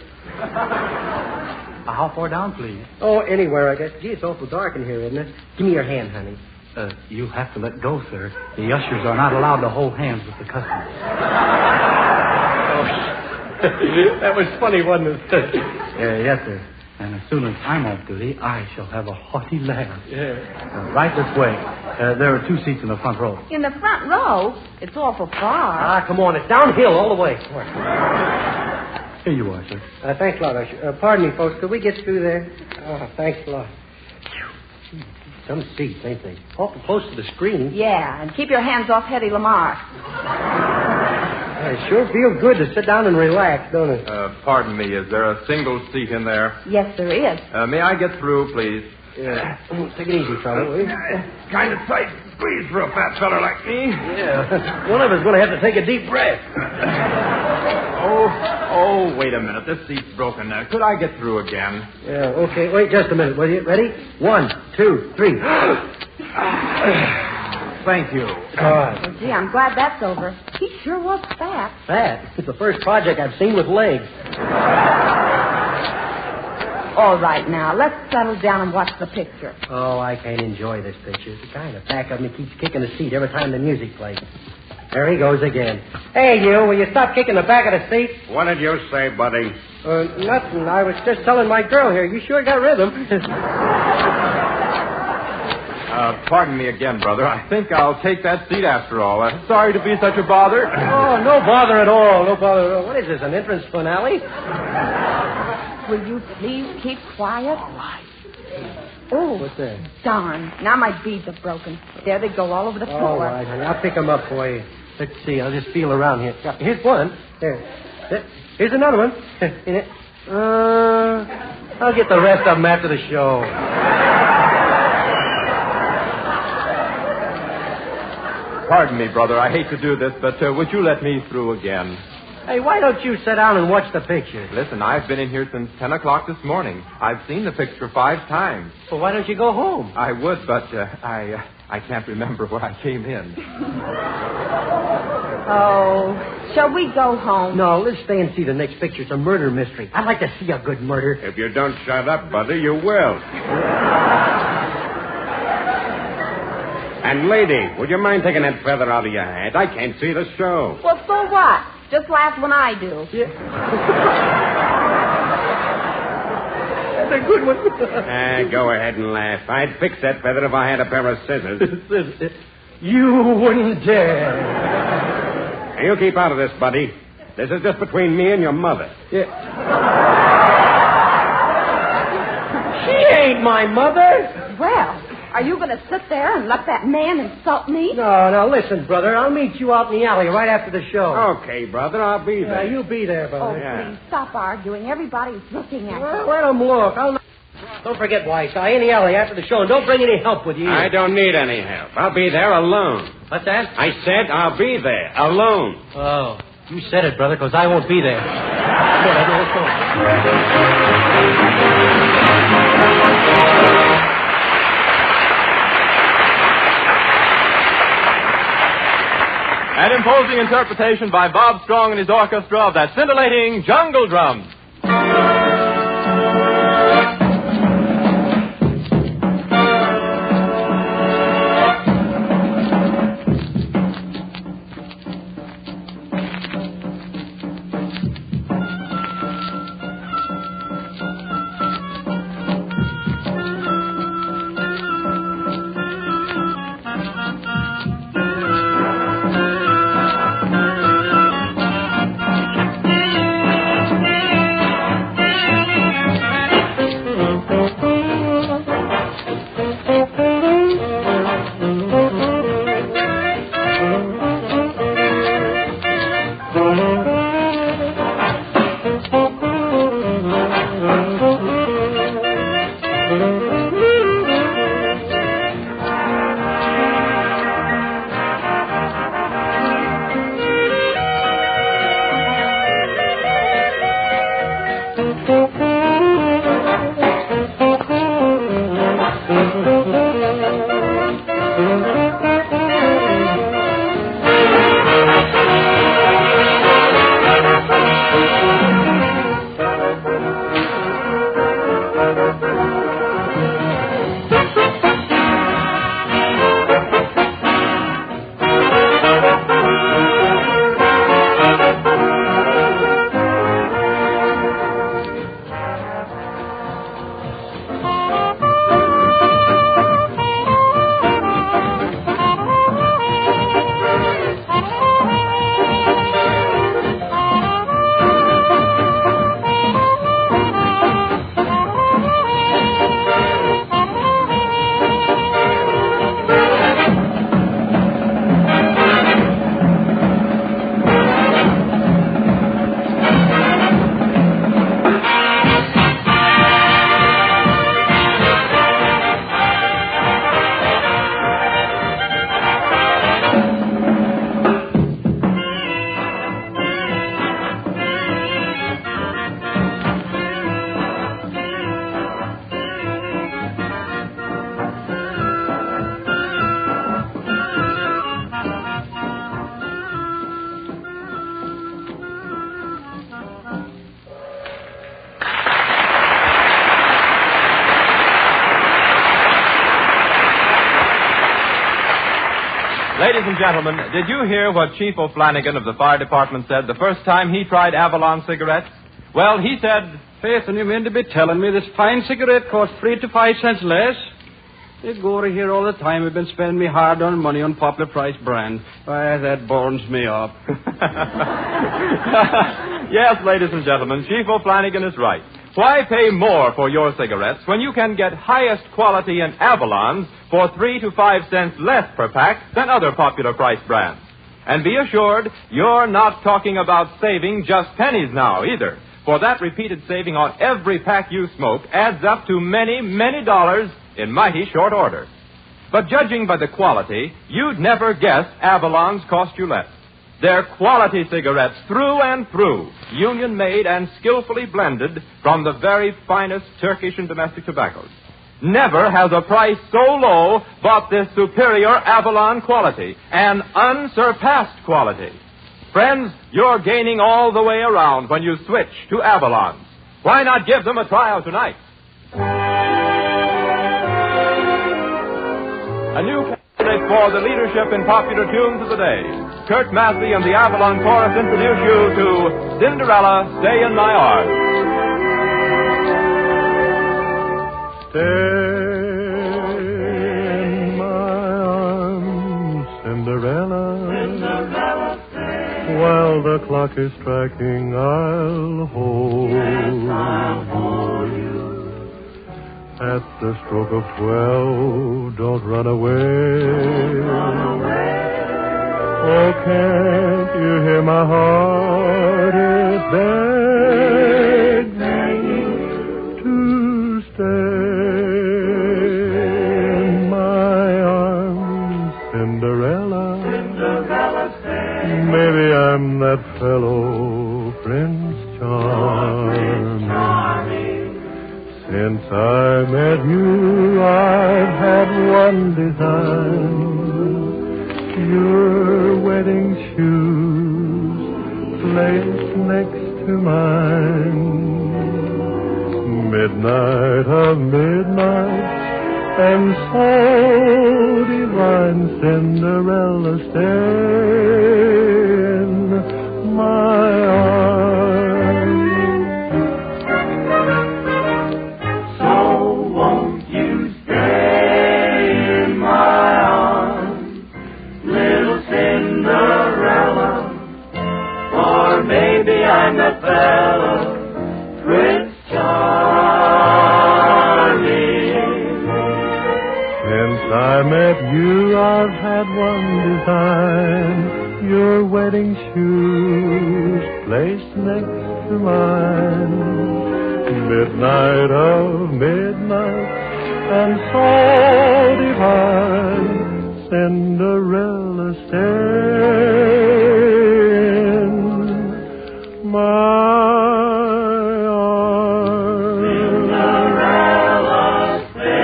How far down, please? Oh, anywhere, I guess. Gee, it's awful dark in here, isn't it? Give me your hand, honey. You have to let go, sir. The ushers are not allowed to hold hands with the customers. Oh, that was funny, wasn't it? Yes, sir. And as soon as I'm off duty, I shall have a hearty laugh. Yeah. Right this way. There are 2 seats in the front row. In the front row? It's awful far. Ah, come on. It's downhill all the way. Come on. Here you are, sir. Thanks a lot, Usher. Pardon me, folks. Could we get through there? Oh, thanks a lot. Some seats, ain't they? Awful close to the screen. Yeah, and keep your hands off Hedy Lamarr. It sure feels good to sit down and relax, don't it? Pardon me, is there a single seat in there? Yes, there is. May I get through, please? Yeah. Take it easy, fella, will you? Kind of tight squeeze for a fat feller like me. Yeah. One of us is going to have to take a deep breath. Oh, wait a minute. This seat's broken now. Could I get through again? Yeah, okay. Wait just a minute, will you? Ready? 1, 2, 3. Thank you. All right. Well, gee, I'm glad that's over. He sure was fat. Fat? It's the first project I've seen with legs. All right, now, let's settle down and watch the picture. Oh, I can't enjoy this picture. The guy in the back of me keeps kicking the seat every time the music plays. There he goes again. Hey, you, will you stop kicking the back of the seat? What did you say, buddy? Nothing. I was just telling my girl here. You sure got rhythm. Pardon me again, brother. I think I'll take that seat after all. Sorry to be such a bother. Oh, no bother at all. No bother at all. What is this, an entrance finale? Will you please keep quiet? Oh, what's that? Darn. Now my beads are broken. There they go all over the floor. All right, honey. I'll pick them up for you. Let's see. I'll just feel around here. Here's one. There. Here's another one. I'll get the rest of them after the show. Pardon me, brother. I hate to do this, but would you let me through again? Hey, why don't you sit down and watch the picture? Listen, I've been in here since 10 o'clock this morning. I've seen the picture 5 times. Well, why don't you go home? I would, but I can't remember where I came in. Oh, shall we go home? No, let's stay and see the next picture. It's a murder mystery. I'd like to see a good murder. If you don't shut up, Buddy, you will. And, lady, would you mind taking that feather out of your hat? I can't see the show. Well, so what? Just laugh when I do. Yeah. That's a good one. Go ahead and laugh. I'd fix that feather if I had a pair of scissors. You wouldn't dare. Now, you keep out of this, Buddy. This is just between me and your mother. Yeah. She ain't my mother. Well, are you going to sit there and let that man insult me? No, listen, brother. I'll meet you out in the alley right after the show. Okay, brother, I'll be there. Yeah, you be there, brother. Oh, please, stop arguing. Everybody's looking at Well, you. let them look. Don't forget, Whiteside, in the alley after the show, and don't bring any help with you. I don't need any help. I'll be there alone. What's that? I said I'll be there alone. Oh, you said it, brother, because I won't be there. An imposing interpretation by Bob Strong and his orchestra of that scintillating Jungle Drum. Ladies and gentlemen, did you hear what Chief O'Flanagan of the fire department said the first time he tried Avalon cigarettes? Well, he said, Faith, and you mean to be telling me this fine cigarette costs 3 to 5 cents less? They go over here all the time. We've been spending me hard-earned money on popular price brand. Why, that burns me up. yes, ladies and gentlemen, Chief O'Flanagan is right. Why pay more for your cigarettes when you can get highest quality in Avalons for 3 to 5 cents less per pack than other popular price brands? And be assured, you're not talking about saving just pennies now either. For that repeated saving on every pack you smoke adds up to many, many dollars in mighty short order. But judging by the quality, you'd never guess Avalon's cost you less. They're quality cigarettes through and through, union-made and skillfully blended from the very finest Turkish and domestic tobaccos. Never has a price so low bought this superior Avalon quality, an unsurpassed quality. Friends, you're gaining all the way around when you switch to Avalon. Why not give them a trial tonight? A new candidate for the leadership in popular tunes of the day. Kurt Massey and the Avalon Chorus introduce you to Cinderella, Stay in My Arms. Stay in my arms, Cinderella. Cinderella, stay. While the clock is striking, I'll hold you. At the stroke of 12, don't run away. Oh, can't you hear my heart is begging to stay in my arms, Cinderella. Cinderella, stay. Maybe I'm that fellow, Prince Charming. Since I met you, I've had one design. Your wedding shoes placed next to mine. Midnight of midnight, and so divine, Cinderella, stay in my arms. I'm that fellow, Prince Charming. Since I met you, I've had one design. Your wedding shoes placed next to mine. Midnight of midnight, and so divine, Cinderella, stay in my arms. Cinderella, stay.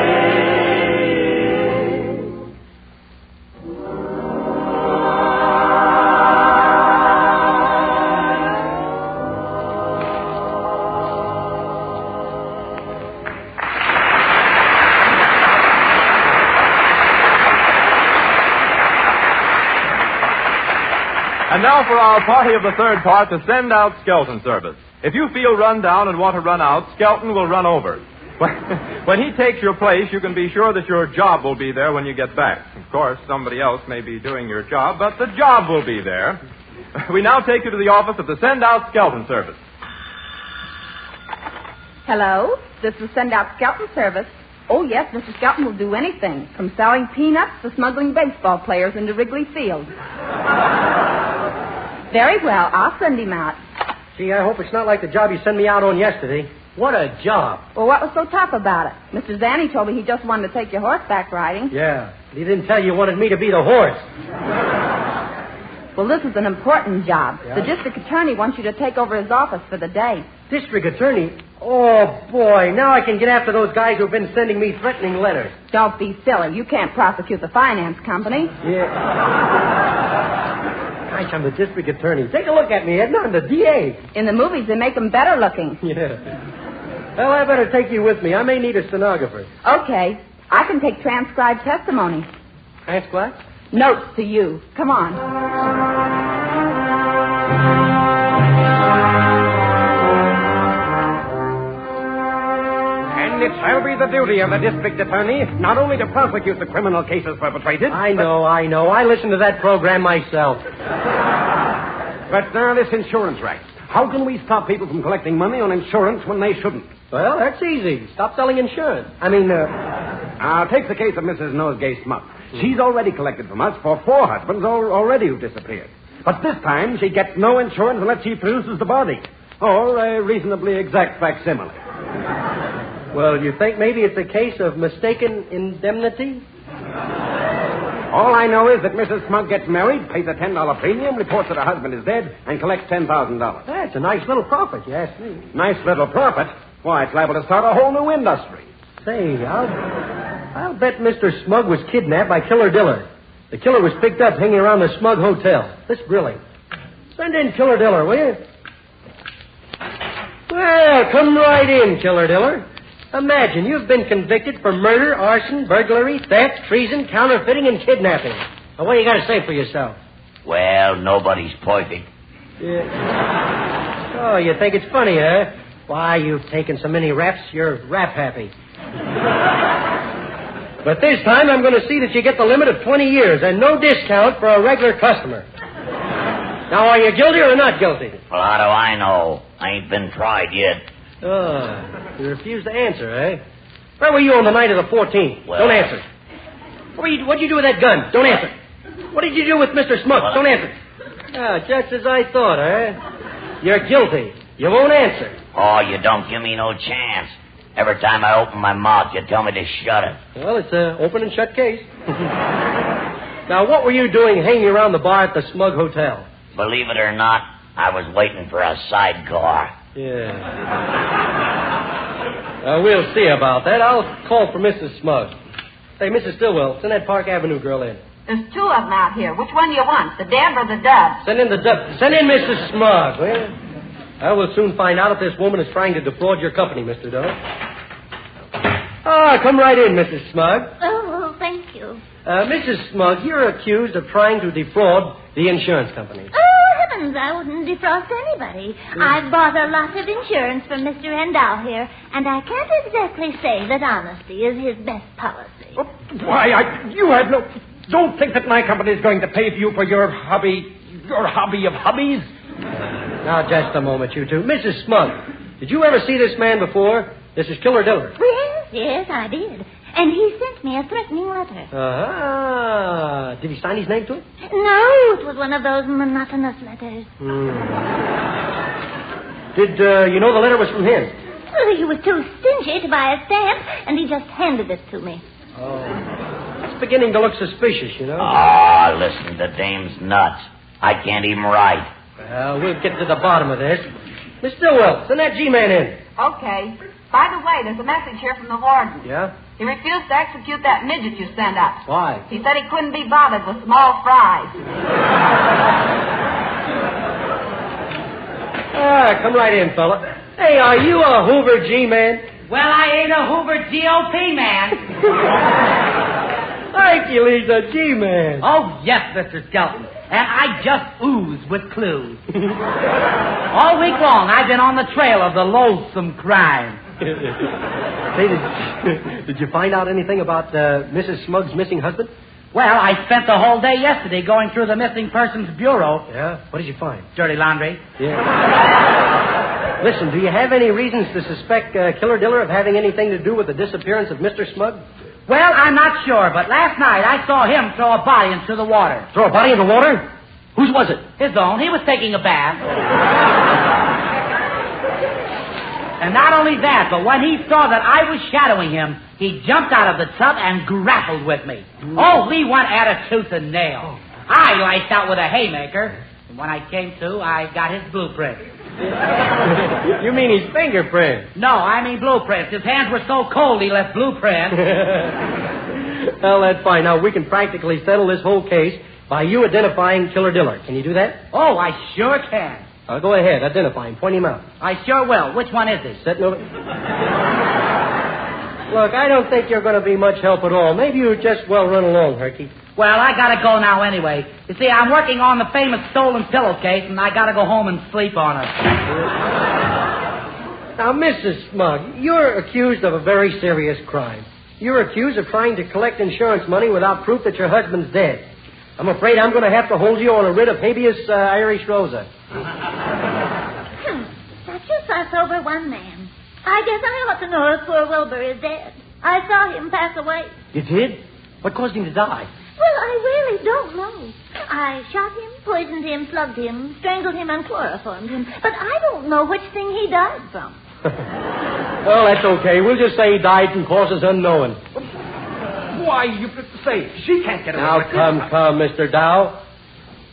And now for our party of the third part, the Send Out Skelton service. If you feel run down and want to run out, Skelton will run over. When he takes your place, you can be sure that your job will be there when you get back. Of course, somebody else may be doing your job, but the job will be there. We now take you to the office of the Send Out Skelton service. Hello, this is Send Out Skelton Service. Oh, yes, Mr. Skelton will do anything, from selling peanuts to smuggling baseball players into Wrigley Field. Very well, I'll send him out. Gee, I hope it's not like the job you sent me out on yesterday. What a job. Well, what was so tough about it? Mr. Zanny told me he just wanted to take you horseback riding. Yeah, but he didn't tell you wanted me to be the horse. Well, this is an important job. Yeah? The district attorney wants you to take over his office for the day. District attorney? Oh, boy, now I can get after those guys who've been sending me threatening letters. Don't be silly. You can't prosecute the finance company. Yeah. Gosh, I'm the district attorney. Take a look at me, Edna. I'm the DA. In the movies, they make them better looking. Yeah. Well, I better take you with me. I may need a stenographer. Okay. I can take transcribed testimony. Ask what? Notes to you. Come on. And it shall be the duty of the district attorney not only to prosecute the criminal cases perpetrated... I know. I listen to that program myself. But now this insurance right. How can we stop people from collecting money on insurance when they shouldn't? Well, that's easy. Stop selling insurance. Take the case of Mrs. Nosegay Smuck. She's already collected from us for 4 husbands already who've disappeared. But this time she gets no insurance unless she produces the body. Or a reasonably exact facsimile. Well, you think maybe it's a case of mistaken indemnity? All I know is that Mrs. Smug gets married, pays a $10 premium, reports that her husband is dead, and collects $10,000. That's a nice little profit, you ask me. Nice little profit? Why, it's liable to start a whole new industry. Say, I'll bet Mr. Smug was kidnapped by Killer Diller. The killer was picked up hanging around the Smug Hotel. This grilling. Send in Killer Diller, will you? Well, come right in, Killer Diller. Imagine, you've been convicted for murder, arson, burglary, theft, treason, counterfeiting, and kidnapping. Now, what do you got to say for yourself? Well, nobody's perfect. Yeah. Oh, you think it's funny, huh? Why, you've taken so many raps, you're rap-happy. But this time, I'm going to see that you get the limit of 20 years and no discount for a regular customer. Now, are you guilty or not guilty? Well, how do I know? I ain't been tried yet. Oh, you refuse to answer, eh? Where were you on the night of the 14th? Well, don't answer. What'd you do with that gun? Don't answer. What did you do with Mr. Smug? Well, don't answer. Ah, just as I thought, eh? You're guilty. You won't answer. Oh, you don't give me no chance. Every time I open my mouth, you tell me to shut it. Well, it's an open and shut case. Now, what were you doing hanging around the bar at the Smug Hotel? Believe it or not, I was waiting for a sidecar. Yeah. We'll see about that. I'll call for Mrs. Smug. Hey, Mrs. Stillwell, send that Park Avenue girl in. There's two of them out here. Which one do you want, the Deb or the Dub? Send in the Dub. Send in Mrs. Smug, will you? I will soon find out if this woman is trying to defraud your company, Mr. Dove. Ah, come right in, Mrs. Smug. Oh, thank you. Mrs. Smug, you're accused of trying to defraud the insurance company. Oh, heavens, I wouldn't defrost anybody. I've bought a lot of insurance from Mr. Endau here, and I can't exactly say that honesty is his best policy. Why, you have no... Don't think that my company is going to pay for you for your hobby of hobbies. Now, just a moment, you two. Mrs. Smug, did you ever see this man before? This is Killer Diller. Yes, I did. And he sent me a threatening letter. Ah, did he sign his name to it? No, it was one of those monotonous letters. Did you know the letter was from him? Well, he was too stingy to buy a stamp, and he just handed it to me. Oh. It's beginning to look suspicious, you know. Oh, listen, the dame's nuts. I can't even write. Well, we'll get to the bottom of this. Miss Stillwell, send that G-man in. Okay. By the way, there's a message here from the warden. Yeah? He refused to execute that midget you sent up. Why? He said he couldn't be bothered with small fries. Come right in, fella. Hey, are you a Hoover G-man? Well, I ain't a Hoover GOP man. Thank you, he's a G-man. Oh, yes, Mr. Skelton. And I just ooze with clues. All week long, I've been on the trail of the loathsome crime. Hey, did you find out anything about Mrs. Smug's missing husband? Well, I spent the whole day yesterday going through the missing persons bureau. Yeah? What did you find? Dirty laundry. Yeah. Listen, do you have any reasons to suspect Killer Diller of having anything to do with the disappearance of Mr. Smug? Well, I'm not sure, but last night I saw him throw a body into the water. Throw a body in the water? Whose was it? His own. He was taking a bath. And not only that, but when he saw that I was shadowing him, he jumped out of the tub and grappled with me. Oh, we went at a tooth and nail. I lashed out with a haymaker, and when I came to, I got his blueprint. You mean his fingerprint? No, I mean blueprints. His hands were so cold he left blueprints. Well, that's fine. Now, we can practically settle this whole case by you identifying Killer Diller. Can you do that? Oh, I sure can. Go ahead. Identify him. Point him out. I sure will. Which one is he? Setting over... Look, I don't think you're going to be much help at all. Maybe you just well run along, Herky. Well, I gotta go now anyway. You see, I'm working on the famous stolen pillowcase, and I gotta go home and sleep on it. Now, Mrs. Smug, you're accused of a very serious crime. You're accused of trying to collect insurance money without proof that your husband's dead. I'm afraid I'm going to have to hold you on a writ of habeas Irish Rosa. That's just us over one man. I guess I ought to know if poor Wilbur is dead. I saw him pass away. You did? What caused him to die? Well, I really don't know. I shot him, poisoned him, slugged him, strangled him, and chloroformed him. But I don't know which thing he died from. Well, that's okay. We'll just say he died from causes unknown. Why, you say, she can't get away Now, with come, Mr. Dow.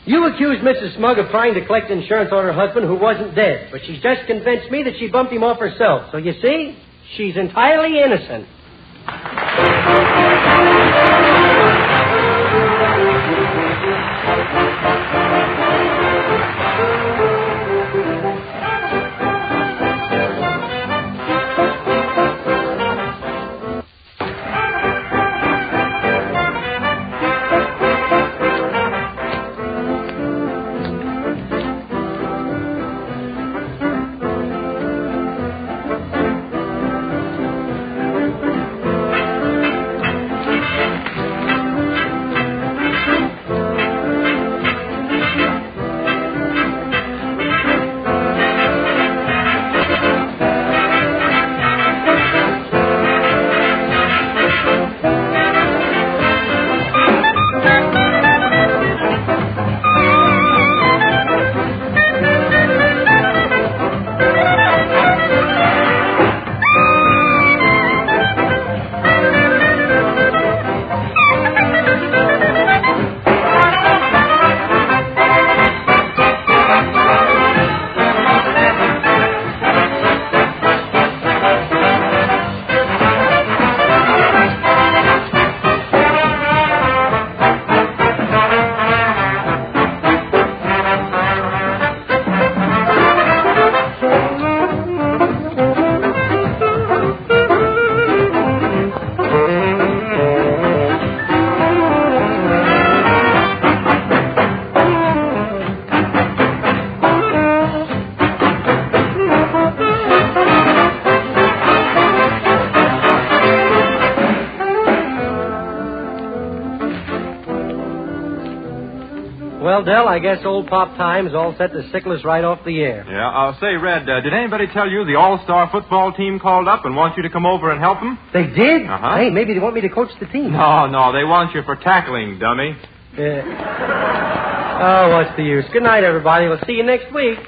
You accused Mrs. Smug of trying to collect insurance on her husband who wasn't dead, but she's just convinced me that she bumped him off herself. So you see, she's entirely innocent. Well, Del, I guess old Pop Time's all set to sickle us right off the air. Yeah, say, Red, did anybody tell you the all-star football team called up and wants you to come over and help them? They did? Uh-huh. Hey, maybe they want me to coach the team. No, they want you for tackling, dummy. Oh, what's the use? Good night, everybody. We'll see you next week.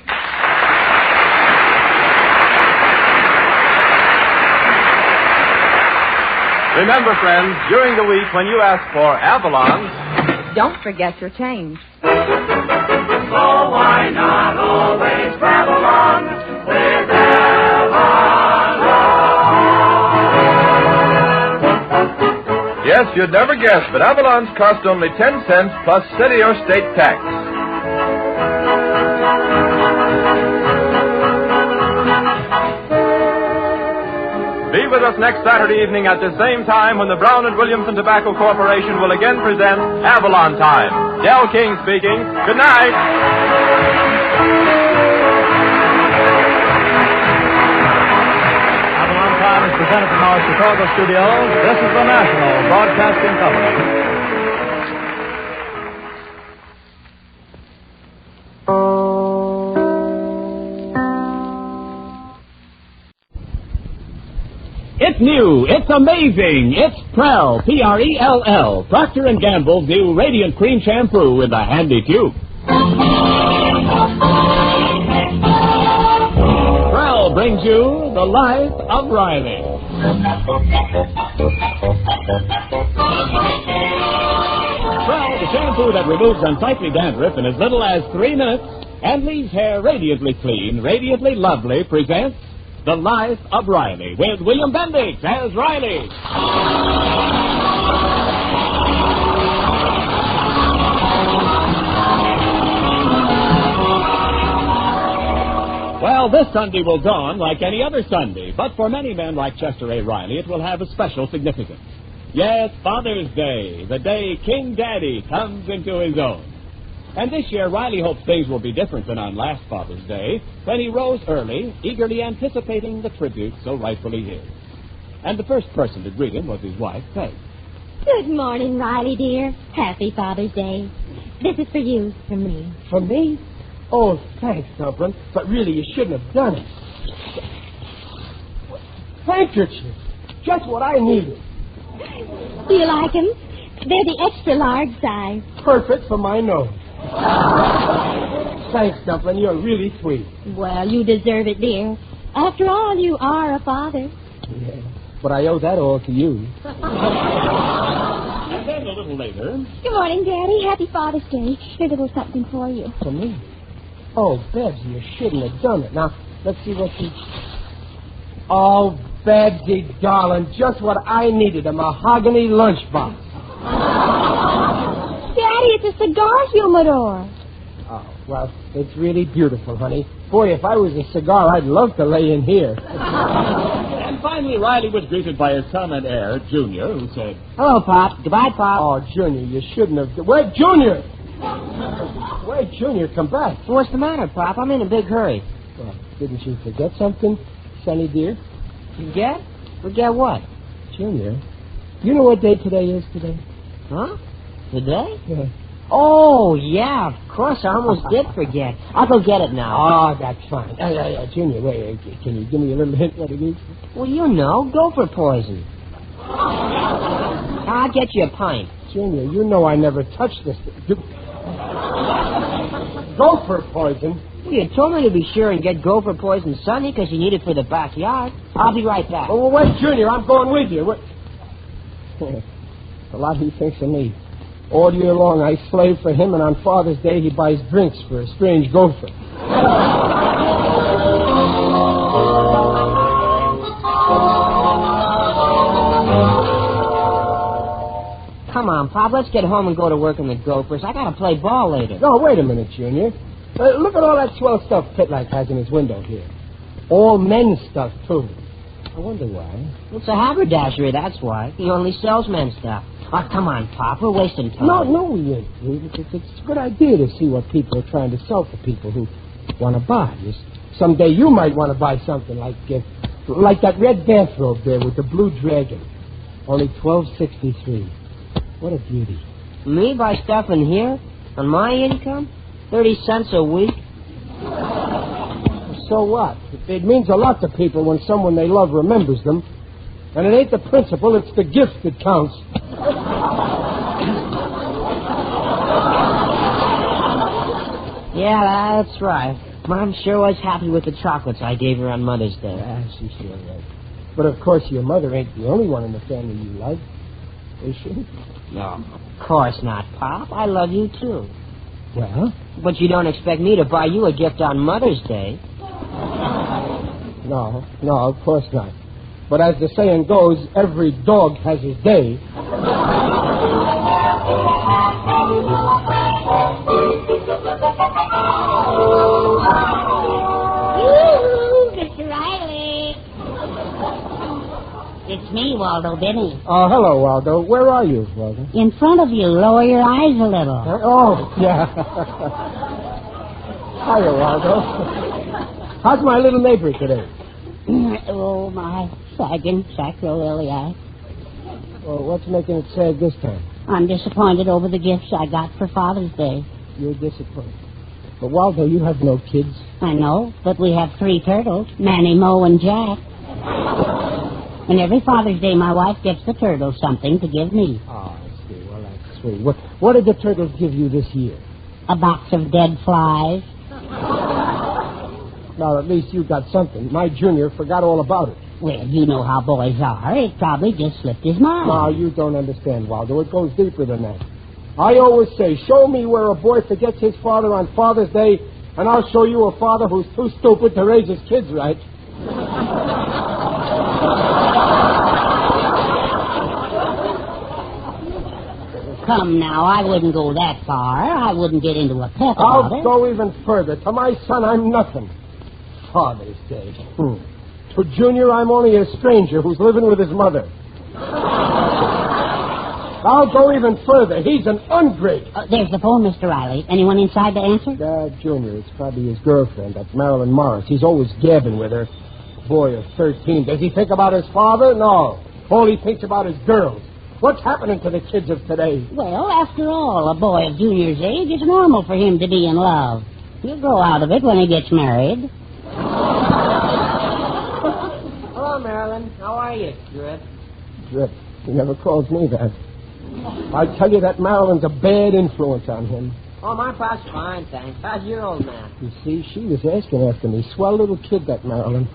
Remember, friends, during the week when you ask for Avalon, don't forget your change. So why not always travel on with Avalon? Yes, you'd never guess, but Avalon's cost only 10 cents plus city or state tax. Be with us next Saturday evening at the same time when the Brown & Williamson Tobacco Corporation will again present Avalon Time. Del King speaking. Good night. Avalon Time is presented from our Chicago studios. This is the National Broadcasting Company. It's new. It's amazing. It's Prell, P-R-E-L-L, Procter & Gamble's new Radiant Cream Shampoo with a handy tube. Prell brings you The Life of Riley. Prell, the shampoo that removes unsightly dandruff in as little as 3 minutes and leaves hair radiantly clean, radiantly lovely, presents The Life of Riley, with William Bendix as Riley. Well, this Sunday will dawn like any other Sunday, but for many men like Chester A. Riley, it will have a special significance. Yes, Father's Day, the day King Daddy comes into his own. And this year, Riley hopes things will be different than on last Father's Day, when he rose early, eagerly anticipating the tribute so rightfully his. And the first person to greet him was his wife, Peg. Good morning, Riley, dear. Happy Father's Day. This is for you, from me. For me? Oh, thanks, Dumplin', but really you shouldn't have done it. Handkerchiefs. Just what I needed. Do you like them? They're the extra large size. Perfect for my nose. Thanks, Dumplin'. You're really sweet. Well, you deserve it, dear. After all, you are a father. Yeah, but I owe that all to you. little later. Good morning, Daddy. Happy Father's Day. Here's a little something for you. For me? Oh, Babs, you shouldn't have done it. Now, let's see what she... Oh, Babsy, darling, just what I needed, a mahogany lunchbox. Daddy, it's a cigar humidor. Oh, well, it's really beautiful, honey. Boy, if I was a cigar, I'd love to lay in here. And finally, Riley was greeted by his son and heir, Junior, who said, Hello, Pop. Goodbye, Pop. Oh, Junior, you shouldn't have... Wait, Junior! Wait, Junior, come back. What's the matter, Pop? I'm in a big hurry. Well, didn't you forget something, Sonny dear? Forget? Forget what? Junior, you know what day today is today? Huh? Today? Yeah. Oh, yeah, of course. I almost did forget. I'll go get it now. Oh, that's fine. Junior, wait, can you give me a little hint what it is? Well, you know, gopher poison. I'll get you a pint. Junior, you know I never touched this. Gopher poison? Well, you told me to be sure and get gopher poison, Sonny, because you need it for the backyard. I'll be right back. Oh, wait, Junior, I'm going with you. Wait. A lot he thinks of me. All year long I slave for him, and on Father's Day he buys drinks for a strange gopher. Come on, Pop, let's get home and go to work in the Gophers. I gotta play ball later. No, wait a minute, Junior. Look at all that swell stuff Pitlight has in his window here. All men's stuff, too. I wonder why. It's a haberdashery, that's why. He only sells men's stuff. Oh, come on, Pop, we're wasting time. No, we ain't. It's a good idea to see what people are trying to sell for people who want to buy. Someday you might want to buy something like that red bathrobe there with the blue dragon. Only $12.63. What a beauty. Me buy stuff in here? On my income? 30 cents a week? So what? It means a lot to people when someone they love remembers them. And it ain't the principle, it's the gift that counts. Yeah, that's right. Mom sure was happy with the chocolates I gave her on Mother's Day. She's sure right. But of course your mother ain't the only one in the family you love. Is she? No, of course not, Pop. I love you, too. Well? But you don't expect me to buy you a gift on Mother's Day. No, of course not. But as the saying goes, every dog has his day. Yoo-hoo, Mr. Riley. It's me, Waldo Binney. Oh, hello, Waldo. Where are you, Waldo? In front of you. Lower your eyes a little. Oh, yeah. Hiya, Waldo. How's my little neighbor today? Oh, my sagging sacroiliac. Well, what's making it sad this time? I'm disappointed over the gifts I got for Father's Day. You're disappointed. But, Waldo, you have no kids. I know, but we have 3 turtles, Manny, Mo, and Jack. And every Father's Day, my wife gives the turtles something to give me. Oh, I see. Well, that's sweet. What did the turtles give you this year? A box of dead flies. Now, at least you got something. My Junior forgot all about it. Well, you know how boys are. It probably just slipped his mind. No, you don't understand, Waldo. It goes deeper than that. I always say, show me where a boy forgets his father on Father's Day, and I'll show you a father who's too stupid to raise his kids right. Come now, I wouldn't go that far. I wouldn't get into a pet I'll about it. go even further. To my son, I'm nothing. Father's Day. To Junior, I'm only a stranger who's living with his mother. I'll go even further. He's an ungrate. There's the phone, Mr. Riley. Anyone inside to answer? Junior, it's probably his girlfriend. That's Marilyn Morris. He's always gabbing with her. Boy of 13. Does he think about his father? No. All he thinks about is girls. What's happening to the kids of today? Well, after all, a boy of Junior's age, it's normal for him to be in love. He'll grow out of it when he gets married. Hello, Marilyn. How are you, Drip? Drip. He never calls me that. I tell you that Marilyn's a bad influence on him. Oh, my Pop's fine, thanks. How's your old man? You see, she was asking after me. Swell little kid, that Marilyn.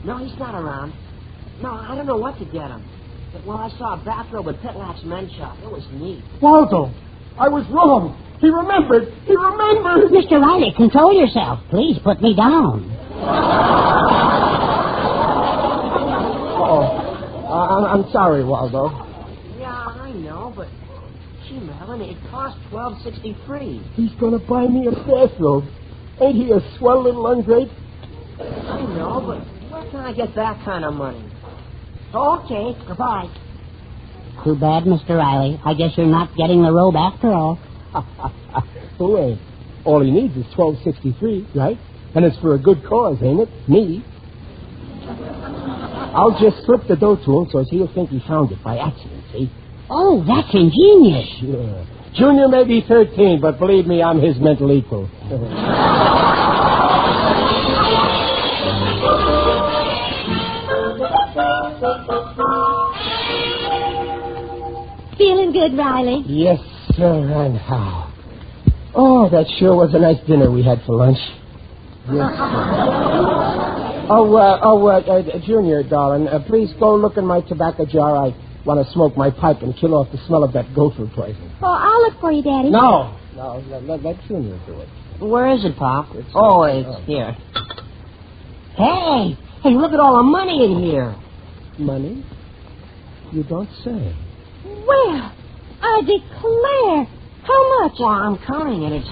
No, he's not around. No, I don't know what to get him. Well, I saw a bathrobe at Pitlock's men's shop. It was neat. Waldo, I was wrong. He remembered. He remembered. Mr. Riley, control yourself. Please put me down. I'm sorry, Waldo. Yeah, I know, but gee, Marilyn, it cost $12.63. He's going to buy me a bathrobe. Ain't he a swell little ungrate? I know, but where can I get that kind of money? Okay, goodbye. Too bad, Mr. Riley. I guess you're not getting the robe after all. Who ain't? All he needs is $12.63, right? And it's for a good cause, ain't it? Me. I'll just slip the dough to him so he'll think he found it by accident, see? Oh, that's ingenious. Sure. Junior may be 13, but believe me, I'm his mental equal. Feeling good, Riley? Yes, sir, and how? Oh, that sure was a nice dinner we had for lunch. Yes, sir. Junior, darling, please go look in my tobacco jar. I want to smoke my pipe and kill off the smell of that gopher poison. Oh, I'll look for you, Daddy. No, let Junior do it. Where is it, Pop? It's here. Hey, look at all the money in here. Money? You don't say. Well, I declare. How much? Well, I'm counting it. It's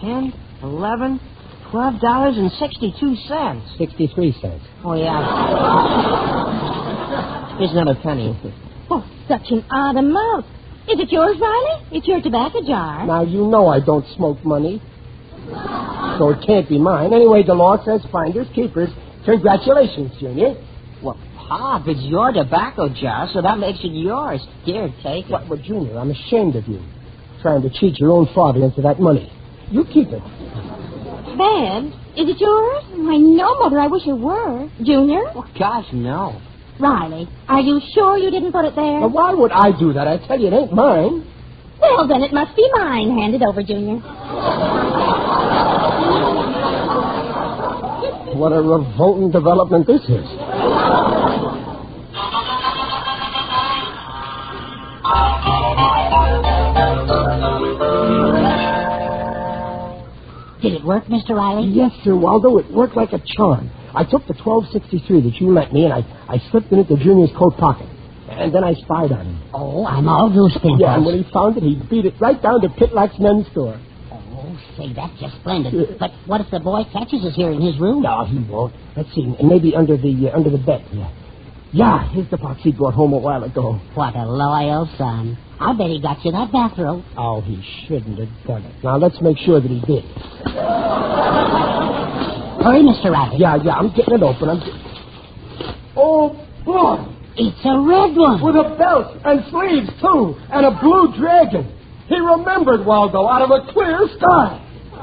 10, 11, $12.62. 63 cents. Oh, yeah. Here's another penny. Oh, such an odd amount. Is it yours, Riley? It's your tobacco jar. Now, you know I don't smoke money. So it can't be mine. Anyway, the law says finders, keepers. Congratulations, Junior. Well, Pop, it's your tobacco jar, so that makes it yours. Here, take it. Well, Junior, I'm ashamed of you. Trying to cheat your own father into that money. You keep it. Babs, is it yours? Why, no, Mother, I wish it were. Junior? Oh, gosh, no. Riley, are you sure you didn't put it there? Well, why would I do that? I tell you, it ain't mine. Well, then it must be mine. Hand it over, Junior. What a revolting development this is. Did it work, Mr. Riley? Yes, sir, Waldo. It worked like a charm. I took the $12.63 that you lent me, and I slipped it into Junior's coat pocket. And then I spied on him. Oh, I'm all goose pimples. Yeah, and when he found it, he beat it right down to Pitlock's men's store. Oh, say, that's just splendid. But what if the boy catches us here in his room? No, he won't. Let's see. Maybe under the bed. Yeah, here's the box he brought home a while ago. What a loyal son. I bet he got you that bathrobe. Oh, he shouldn't have done it. Now, let's make sure that he did. Hurry, Mr. Rabbit. Yeah, I'm getting it open. Oh, boy. It's a red one. With a belt and sleeves, too. And a blue dragon. He remembered, Waldo, out of a clear sky.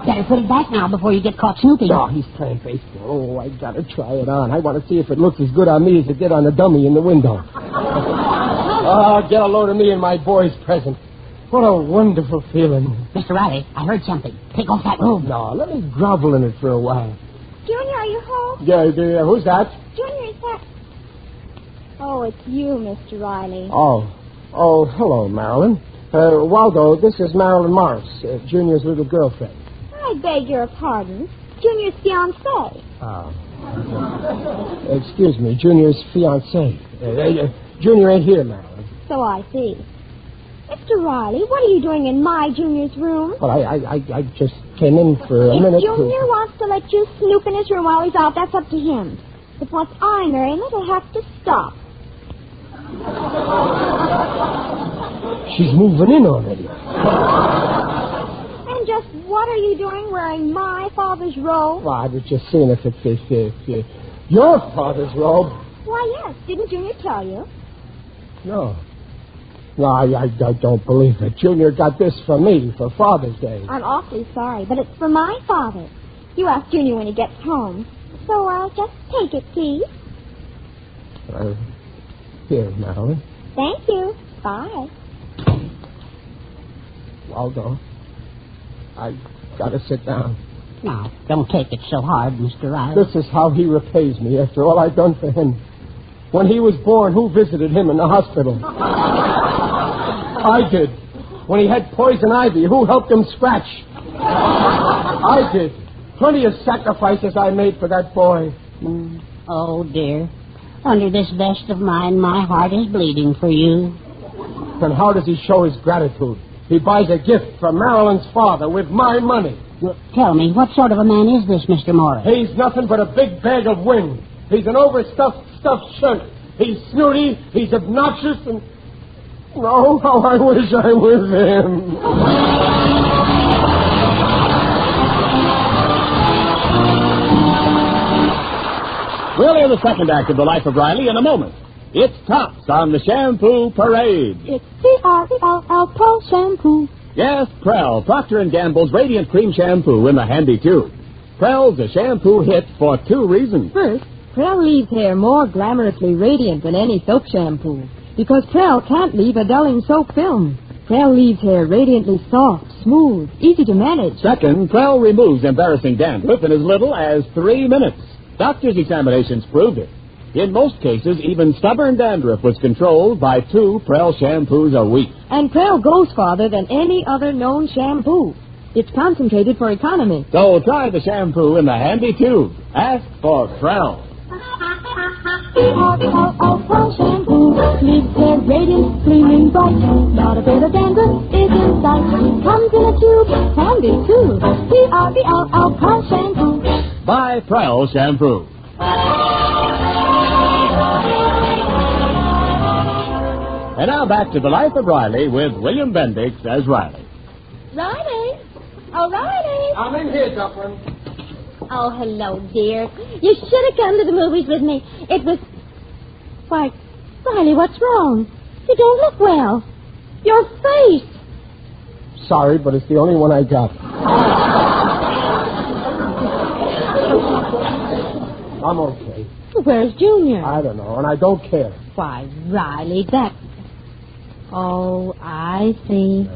Better put it back now before you get caught snooping. Oh, he's playing baseball. Oh, I gotta try it on. I want to see if it looks as good on me as it did on the dummy in the window. Oh, get a load of me and my boy's present. What a wonderful feeling. Mr. Riley, I heard something. Take off that robe. No, let me grovel in it for a while. Junior, are you home? Yeah, who's that? Junior, is that... Oh, it's you, Mr. Riley. Oh, hello, Marilyn. Waldo, this is Marilyn Morris, Junior's little girlfriend. I beg your pardon. Junior's fiancée. Oh. Excuse me, Junior's fiancée. Junior ain't here, Marilyn. So I see. Mr. Riley, what are you doing in my Junior's room? Well, I just came in for a minute. If Junior wants to let you snoop in his room while he's out, that's up to him. But once I marry him, it'll have to stop. She's moving in already. And just what are you doing wearing my father's robe? Well, I was just seeing if it's your father's robe. Why, yes. Didn't Junior tell you? No, I don't believe it. Junior got this for me for Father's Day. I'm awfully sorry, but it's for my father. You ask Junior when he gets home. So I'll just take it, please. Here, Marilyn. Thank you. Bye. Waldo, I gotta sit down. Now, don't take it so hard, Mr. Riley. This is how he repays me after all I've done for him. When he was born, who visited him in the hospital? I did. When he had poison ivy, who helped him scratch? I did. Plenty of sacrifices I made for that boy. Oh, dear. Under this vest of mine, my heart is bleeding for you. And how does he show his gratitude? He buys a gift for Marilyn's father with my money. Well, tell me, what sort of a man is this, Mr. Morris? He's nothing but a big bag of wind. He's an overstuffed stuffed shirt. He's snooty, he's obnoxious, and... Oh, how I wish I was him. We'll hear the second act of The Life of Riley in a moment. It's Tops on the Shampoo Parade. It's P-R-E-L-L Pro Shampoo. Yes, Prell, Procter & Gamble's Radiant Cream Shampoo in the handy tube. Prell's a shampoo hit for two reasons. First, Prell leaves hair more glamorously radiant than any soap shampoo. Because Prell can't leave a dulling soap film. Prell leaves hair radiantly soft, smooth, easy to manage. Second, Prell removes embarrassing dandruff in as little as 3 minutes. Doctors' examinations proved it. In most cases, even stubborn dandruff was controlled by 2 Prell shampoos a week. And Prell goes farther than any other known shampoo. It's concentrated for economy. So try the shampoo in the handy tube. Ask for Prell. P-R-E-L-L Pro Shampoo. Leaves hair radiant, gleaming bright. Not a bit of dandruff is in sight. Comes in a tube, handy too. P-R-E-L-L Pro Shampoo. Buy Prell shampoo. And now back to The Life of Riley with William Bendix as Riley. Riley? Oh, Riley. I'm in here, Dublin. Oh, hello, dear. You should have come to the movies with me. It was... Why, Riley, what's wrong? You don't look well. Your face. Sorry, but it's the only one I got. I'm okay. Where's Junior? I don't know, and I don't care. Why, Riley, that... Oh, I see.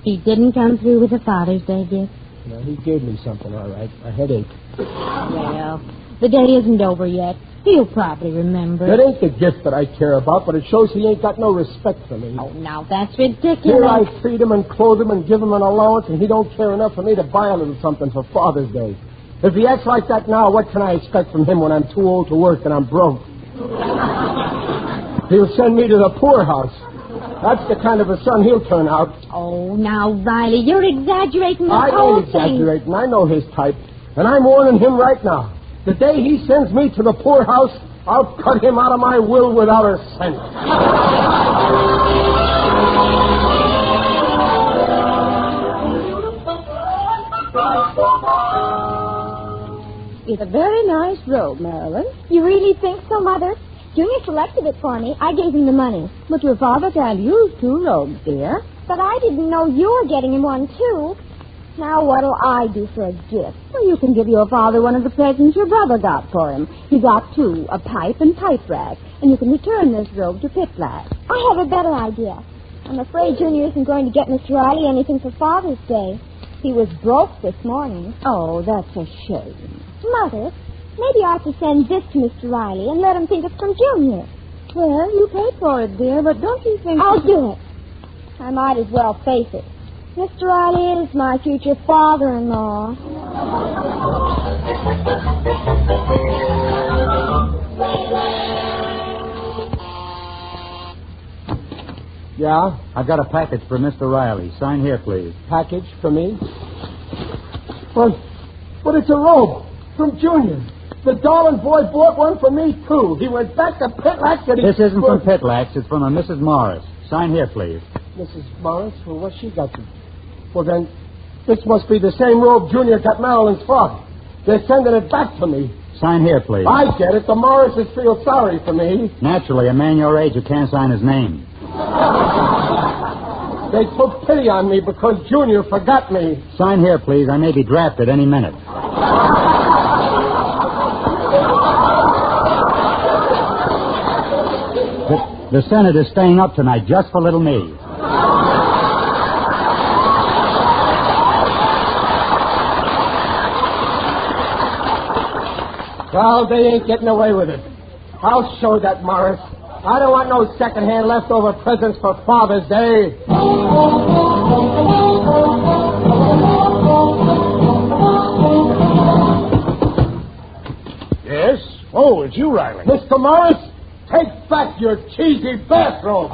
He didn't come through with the Father's Day gift. No, he gave me something, all right. A headache. Well, the day isn't over yet. He'll probably remember. It ain't the gift that I care about, but it shows he ain't got no respect for me. Oh, now that's ridiculous. Here I feed him and clothe him and give him an allowance, and he don't care enough for me to buy a little something for Father's Day. If he acts like that now, what can I expect from him when I'm too old to work and I'm broke? He'll send me to the poorhouse. That's the kind of a son he'll turn out. Oh, now, Riley, you're exaggerating the I whole ain't exaggerating. I know his type. And I'm warning him right now. The day he sends me to the poorhouse, I'll cut him out of my will without a cent. It's a very nice robe, Marilyn. You really think so, Mother? Junior selected it for me. I gave him the money. But your father can't use 2 robes, dear. But I didn't know you were getting him one, too. Now what'll I do for a gift? Well, you can give your father one of the presents your brother got for him. He got 2, a pipe and pipe rack. And you can return this robe to Pitlack. I have a better idea. I'm afraid Junior isn't going to get Mr. Riley anything for Father's Day. He was broke this morning. Oh, that's a shame. Mother, maybe I ought to send this to Mr. Riley and let him think it's from Junior. Well, you paid for it, dear, but don't you think... I'll do it. I might as well face it. Mr. Riley is my future father-in-law. Yeah? I got a package for Mr. Riley. Sign here, please. Package for me? But it's a robe from Junior. The darling boy bought one for me, too. He went back to Pitlack and he... This isn't from Pitlack's. It's from a Mrs. Morris. Sign here, please. Mrs. Morris? Well, what's she got to... Well, then, this must be the same robe Junior got Marilyn's father. They're sending it back to me. Sign here, please. I get it. The Morrises feel sorry for me. Naturally, a man your age who can't sign his name. They took pity on me because Junior forgot me. Sign here, please. I may be drafted any minute. The Senate is staying up tonight just for little me. Well, they ain't getting away with it. I'll show that, Morris. I don't want no second-hand leftover presents for Father's Day. Yes? Oh, it's you, Riley. Mr. Morris, take back your cheesy bathrobe.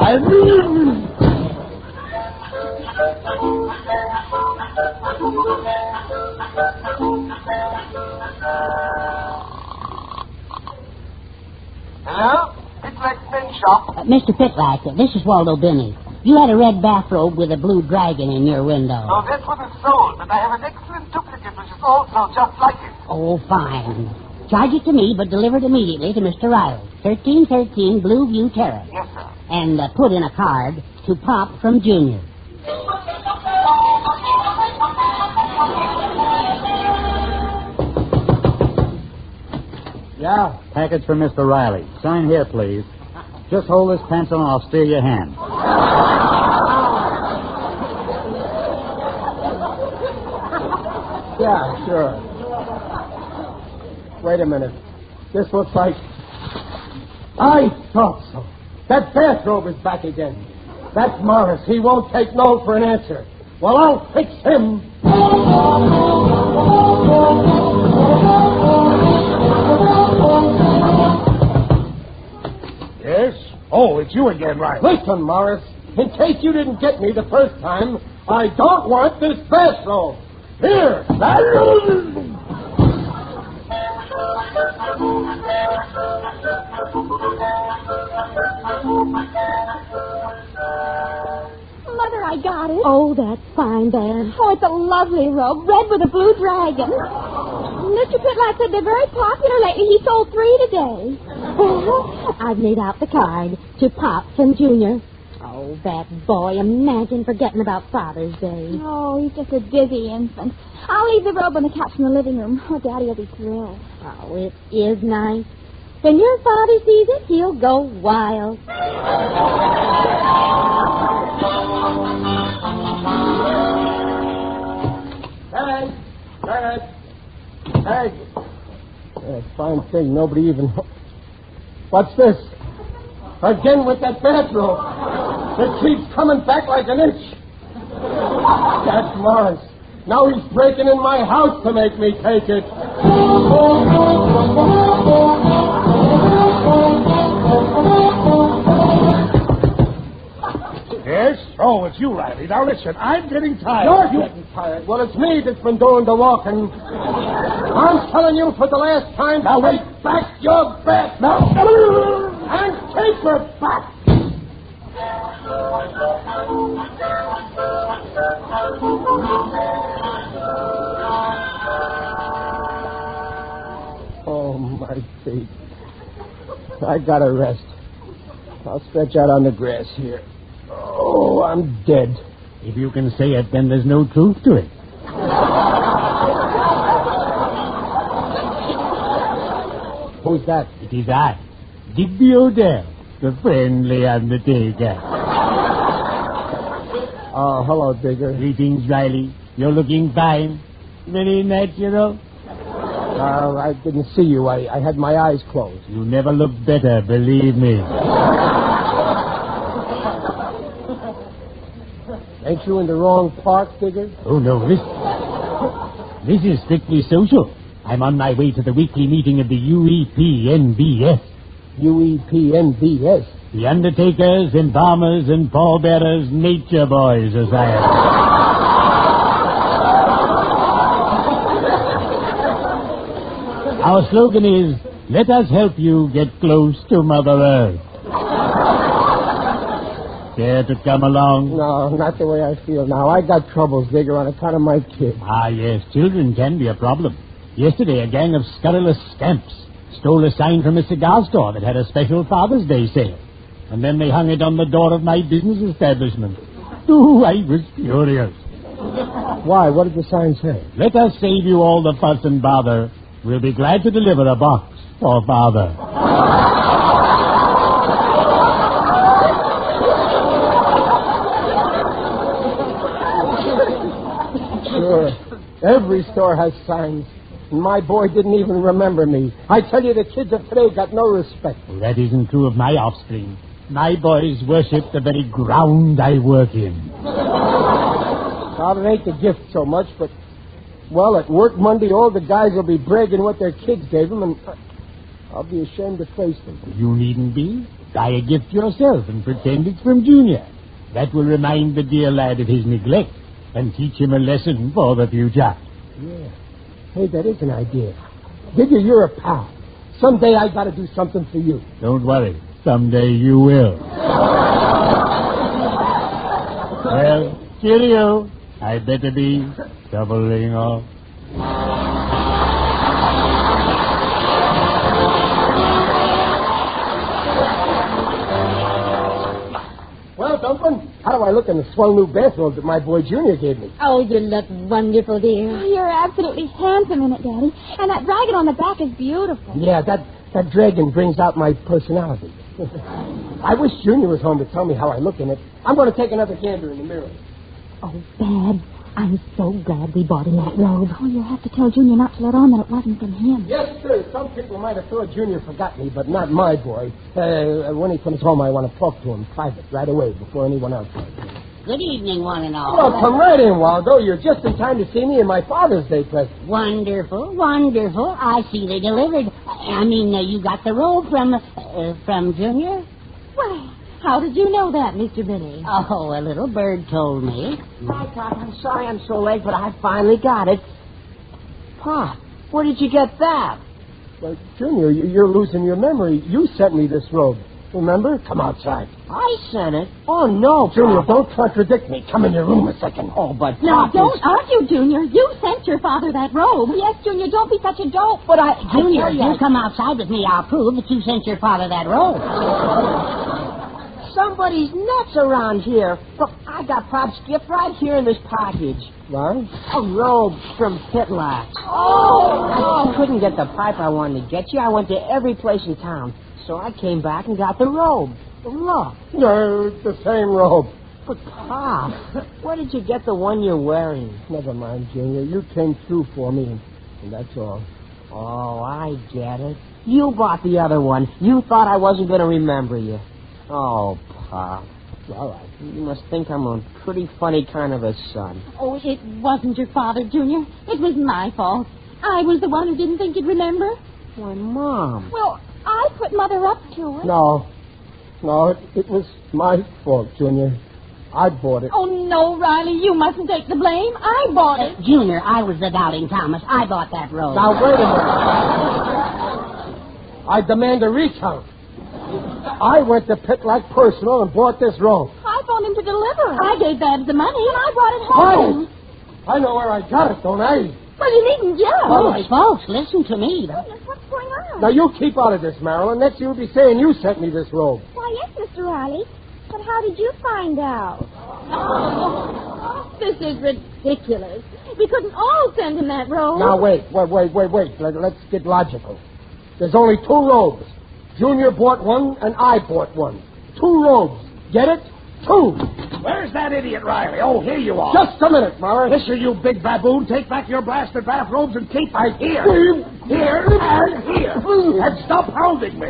Hello? Pitlack Men's Shop. Mr. Pitlack, this is Waldo Binney. You had a red bathrobe with a blue dragon in your window. No, that's what it's sold, but I have an excellent duplicate which is also just like it. Oh, fine. Charge it to me, but deliver it immediately to Mr. Riley. 1313 Blue View Terrace. Yes, sir. And put in a card to Pop from Junior. Yeah? Package for Mr. Riley. Sign here, please. Just hold this pencil and I'll steer your hand. Yeah, sure. Wait a minute. This looks like... I thought so. That bathrobe is back again. That's Morris. He won't take no for an answer. Well, I'll fix him. Yes? Oh, it's you again, Riley. Listen, Morris. In case you didn't get me the first time, I don't want this bathrobe. Here. Mother, I got it. Oh, that's fine, Ben. Oh, it's a lovely robe, red with a blue dragon. Mr. Pitlack said they're very popular lately. He sold 3 today. I've made out the card to Pop from Junior. Oh, that boy. Imagine forgetting about Father's Day. Oh, he's just a dizzy infant. I'll leave the robe on the couch in the living room. Oh, Daddy will be thrilled. Oh, it is nice. When your father sees it, he'll go wild. Hey. Fine thing. Nobody even... What's this? Again with that bathrobe. It keeps coming back like an itch. That's Morris. Now he's breaking in my house to make me take it. Yes? Oh, it's you, Riley. Now listen, I'm getting tired. You're getting tired. Well, it's me that's been doing the walking. I'm telling you for the last time to take back your bath. Now, and take her back. Oh, my feet. I gotta rest. I'll stretch out on the grass here. Oh, I'm dead. If you can say it, then there's no truth to it. Who's that? It is I, Digby Odell, the friendly undertaker. Oh, hello, Digger. Greetings, Riley. You're looking fine. Very natural. I didn't see you. I had my eyes closed. You never look better, believe me. Ain't you in the wrong park, Digger? Oh, no. This is strictly social. I'm on my way to the weekly meeting of the UEPNBS. UEPNBS? The Undertakers, Embalmers, and Pallbearers Nature Boys Society. Our slogan is, let us help you get close to Mother Earth. Care to come along? No, not the way I feel now. I got troubles, Digger, on account of my kid. Ah, yes, children can be a problem. Yesterday, a gang of scurrilous scamps stole a sign from a cigar store that had a special Father's Day sale. And then they hung it on the door of my business establishment. Oh, I was furious. Why? What did the sign say? Let us save you all the fuss and bother. We'll be glad to deliver a box for Father. Sure. Every store has signs. and my boy didn't even remember me. I tell you, the kids of today got no respect. Well, that isn't true of my offspring. My boys worship the very ground I work in. Now, it ain't the gift so much, but, well, at work Monday, all the guys will be bragging what their kids gave them, and I'll be ashamed to face them. You needn't be. Buy a gift yourself and pretend it's from Junior. That will remind the dear lad of his neglect and teach him a lesson for the future. Yeah. Hey, that is an idea. Digger, you're a pal. Someday I got to do something for you. Don't worry. Someday you will. Well, cheerio. I'd better be shoveling off. Well, Dumplin', how do I look in the swell new bathrobe that my boy Junior gave me? Oh, you look wonderful, dear. Oh, you're absolutely handsome in it, Daddy. And that dragon on the back is beautiful. Yeah, that dragon brings out my personality. I wish Junior was home to tell me how I look in it. I'm going to take another gander in the mirror. Oh, Dad, I'm so glad we bought him that robe. Oh, you'll have to tell Junior not to let on that it wasn't from him. Yes, sir. Some people might have thought Junior forgot me, but not my boy. When he comes home, I want to talk to him private right away before anyone else does. Good evening, one and all. Well, come right in, Waldo. You're just in time to see me in my Father's Day present. Wonderful, wonderful. I see they delivered. You got the robe from Junior? Well, how did you know that, Mr. Benny? Oh, a little bird told me. Hi, Pop. I'm sorry I'm so late, but I finally got it. Pop, where did you get that? Well, Junior, you're losing your memory. You sent me this robe. Remember? Come outside. I sent it? Oh, no, Junior, don't contradict me. Come in your room a second. Oh, but No, don't argue, Junior. You sent your father that robe. Yes, Junior, don't be such a dope. But Junior, if you come outside with me, I'll prove that you sent your father that robe. Somebody's nuts around here. Look, I got Pop's gift right here in this package. What? A robe from Pitlock. Oh! I couldn't get the pipe I wanted to get you. I went to every place in town. So I came back and got the robe. Look. No, it's the same robe. But, Pop, where did you get the one you're wearing? Never mind, Junior. You came through for me, and that's all. Oh, I get it. You bought the other one. You thought I wasn't going to remember you. Oh, Pop. All right. You must think I'm a pretty funny kind of a son. Oh, it wasn't your father, Junior. It was my fault. I was the one who didn't think you'd remember. Why, Mom. Well, I put Mother up to it. No, it was my fault, Junior. I bought it. Oh, no, Riley, you mustn't take the blame. I bought it. Junior, I was the doubting Thomas. I bought that robe. Now, wait a minute. I demand a recount. I went to Pitlock Personal and bought this robe. I phoned him to deliver it. I gave Dad the money, and I brought it home. I know where I got it, don't I? Well, you needn't yell. Folks, listen to me. Goodness, what's going on? Now, you keep out of this, Marilyn. Next you'll be saying you sent me this robe. Why, yes, Mr. Riley. But how did you find out? Oh, this is ridiculous. We couldn't all send him that robe. Now, wait. Let's get logical. There's only two robes. Junior bought one, and I bought one. Two robes. Get it? Two. Where's that idiot, Riley? Oh, here you are. Just a minute, Morris. Listen, you big baboon. Take back your blasted bathrobes and keep them here. Here and here. And stop hounding me.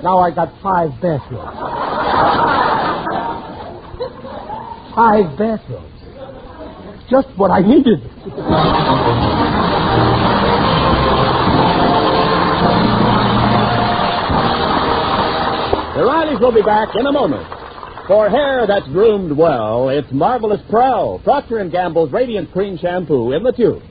Now I got 5 bathrobes. 5 bathrobes. Just what I needed. The Rileys will be back in a moment. For hair that's groomed well, it's Marvelous Prell, Procter & Gamble's Radiant Cream Shampoo in the tube.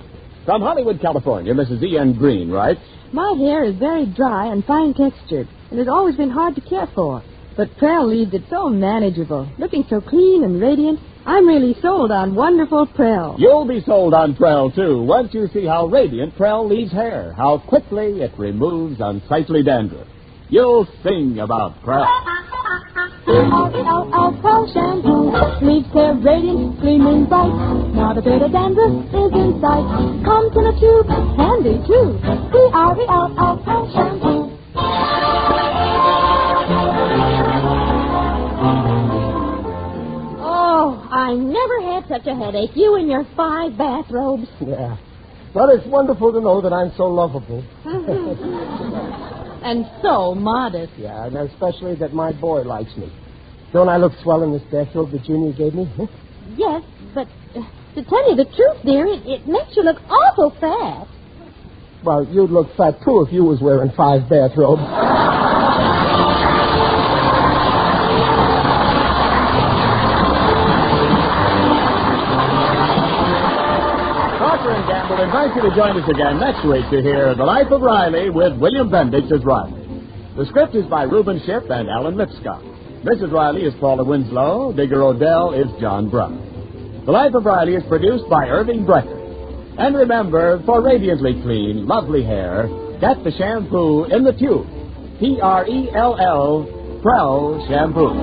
From Hollywood, California, Mrs. E.N. Green writes, My hair is very dry and fine textured, and has always been hard to care for. But Prell leaves it so manageable, looking so clean and radiant. I'm really sold on wonderful Prell. You'll be sold on Prell, too, once you see how radiant Prell leaves hair, how quickly it removes unsightly dandruff. You'll sing about Prell. Prell shampoo leaves hair radiant, gleaming bright. Not a bit of dandruff is in sight. Comes in a tube, handy too. Prell shampoo. Oh, I such a headache. You and your 5 bathrobes. Yeah. But it's wonderful to know that I'm so lovable. And so modest. Yeah, and especially that my boy likes me. Don't I look swell in this bathrobe that Junior gave me? Huh? Yes, but to tell you the truth, dear, it makes you look awful fat. Well, you'd look fat, too, if you was wearing 5 bathrobes. Gamble invites you to join us again next week to hear The Life of Riley with William Bendix as Riley. The script is by Reuben Shipp and Alan Lipscott. Mrs. Riley is Paula Winslow. Digger Odell is John Brown. The Life of Riley is produced by Irving Brecker. And remember, for radiantly clean, lovely hair, get the shampoo in the tube. P-R-E-L-L, Prell Shampoo.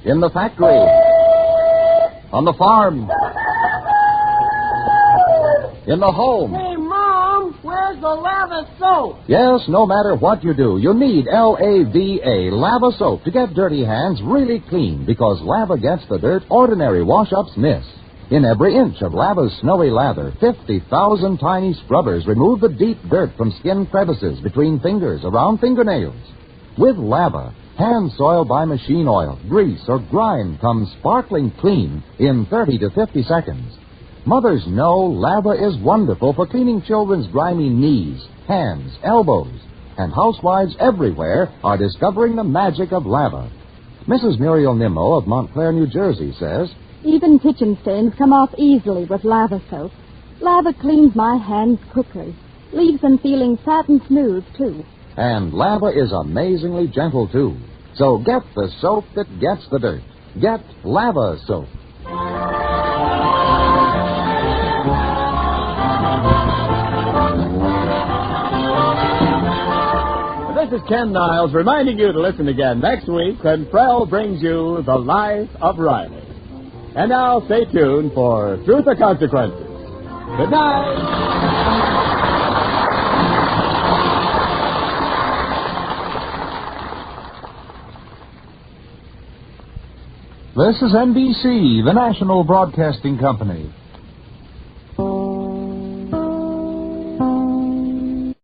In the factory, on the farm, in the home. Hey, Mom, where's the lava soap? Yes, no matter what you do, you need L-A-V-A, Lava Soap, to get dirty hands really clean, because lava gets the dirt ordinary wash-ups miss. In every inch of lava's snowy lather, 50,000 tiny scrubbers remove the deep dirt from skin crevices, between fingers, around fingernails. With lava, hands soiled by machine oil, grease, or grime come sparkling clean in 30 to 50 seconds. Mothers know lava is wonderful for cleaning children's grimy knees, hands, elbows, and housewives everywhere are discovering the magic of lava. Mrs. Muriel Nimmo of Montclair, New Jersey says, even kitchen stains come off easily with lava soap. Lava cleans my hands quickly, leaves them feeling satin smooth, too. And lava is amazingly gentle, too. So get the soap that gets the dirt. Get Lava Soap. This is Ken Niles reminding you to listen again next week when Prell brings you The Life of Riley. And now stay tuned for Truth or Consequences. Good night. This is NBC, the national broadcasting company.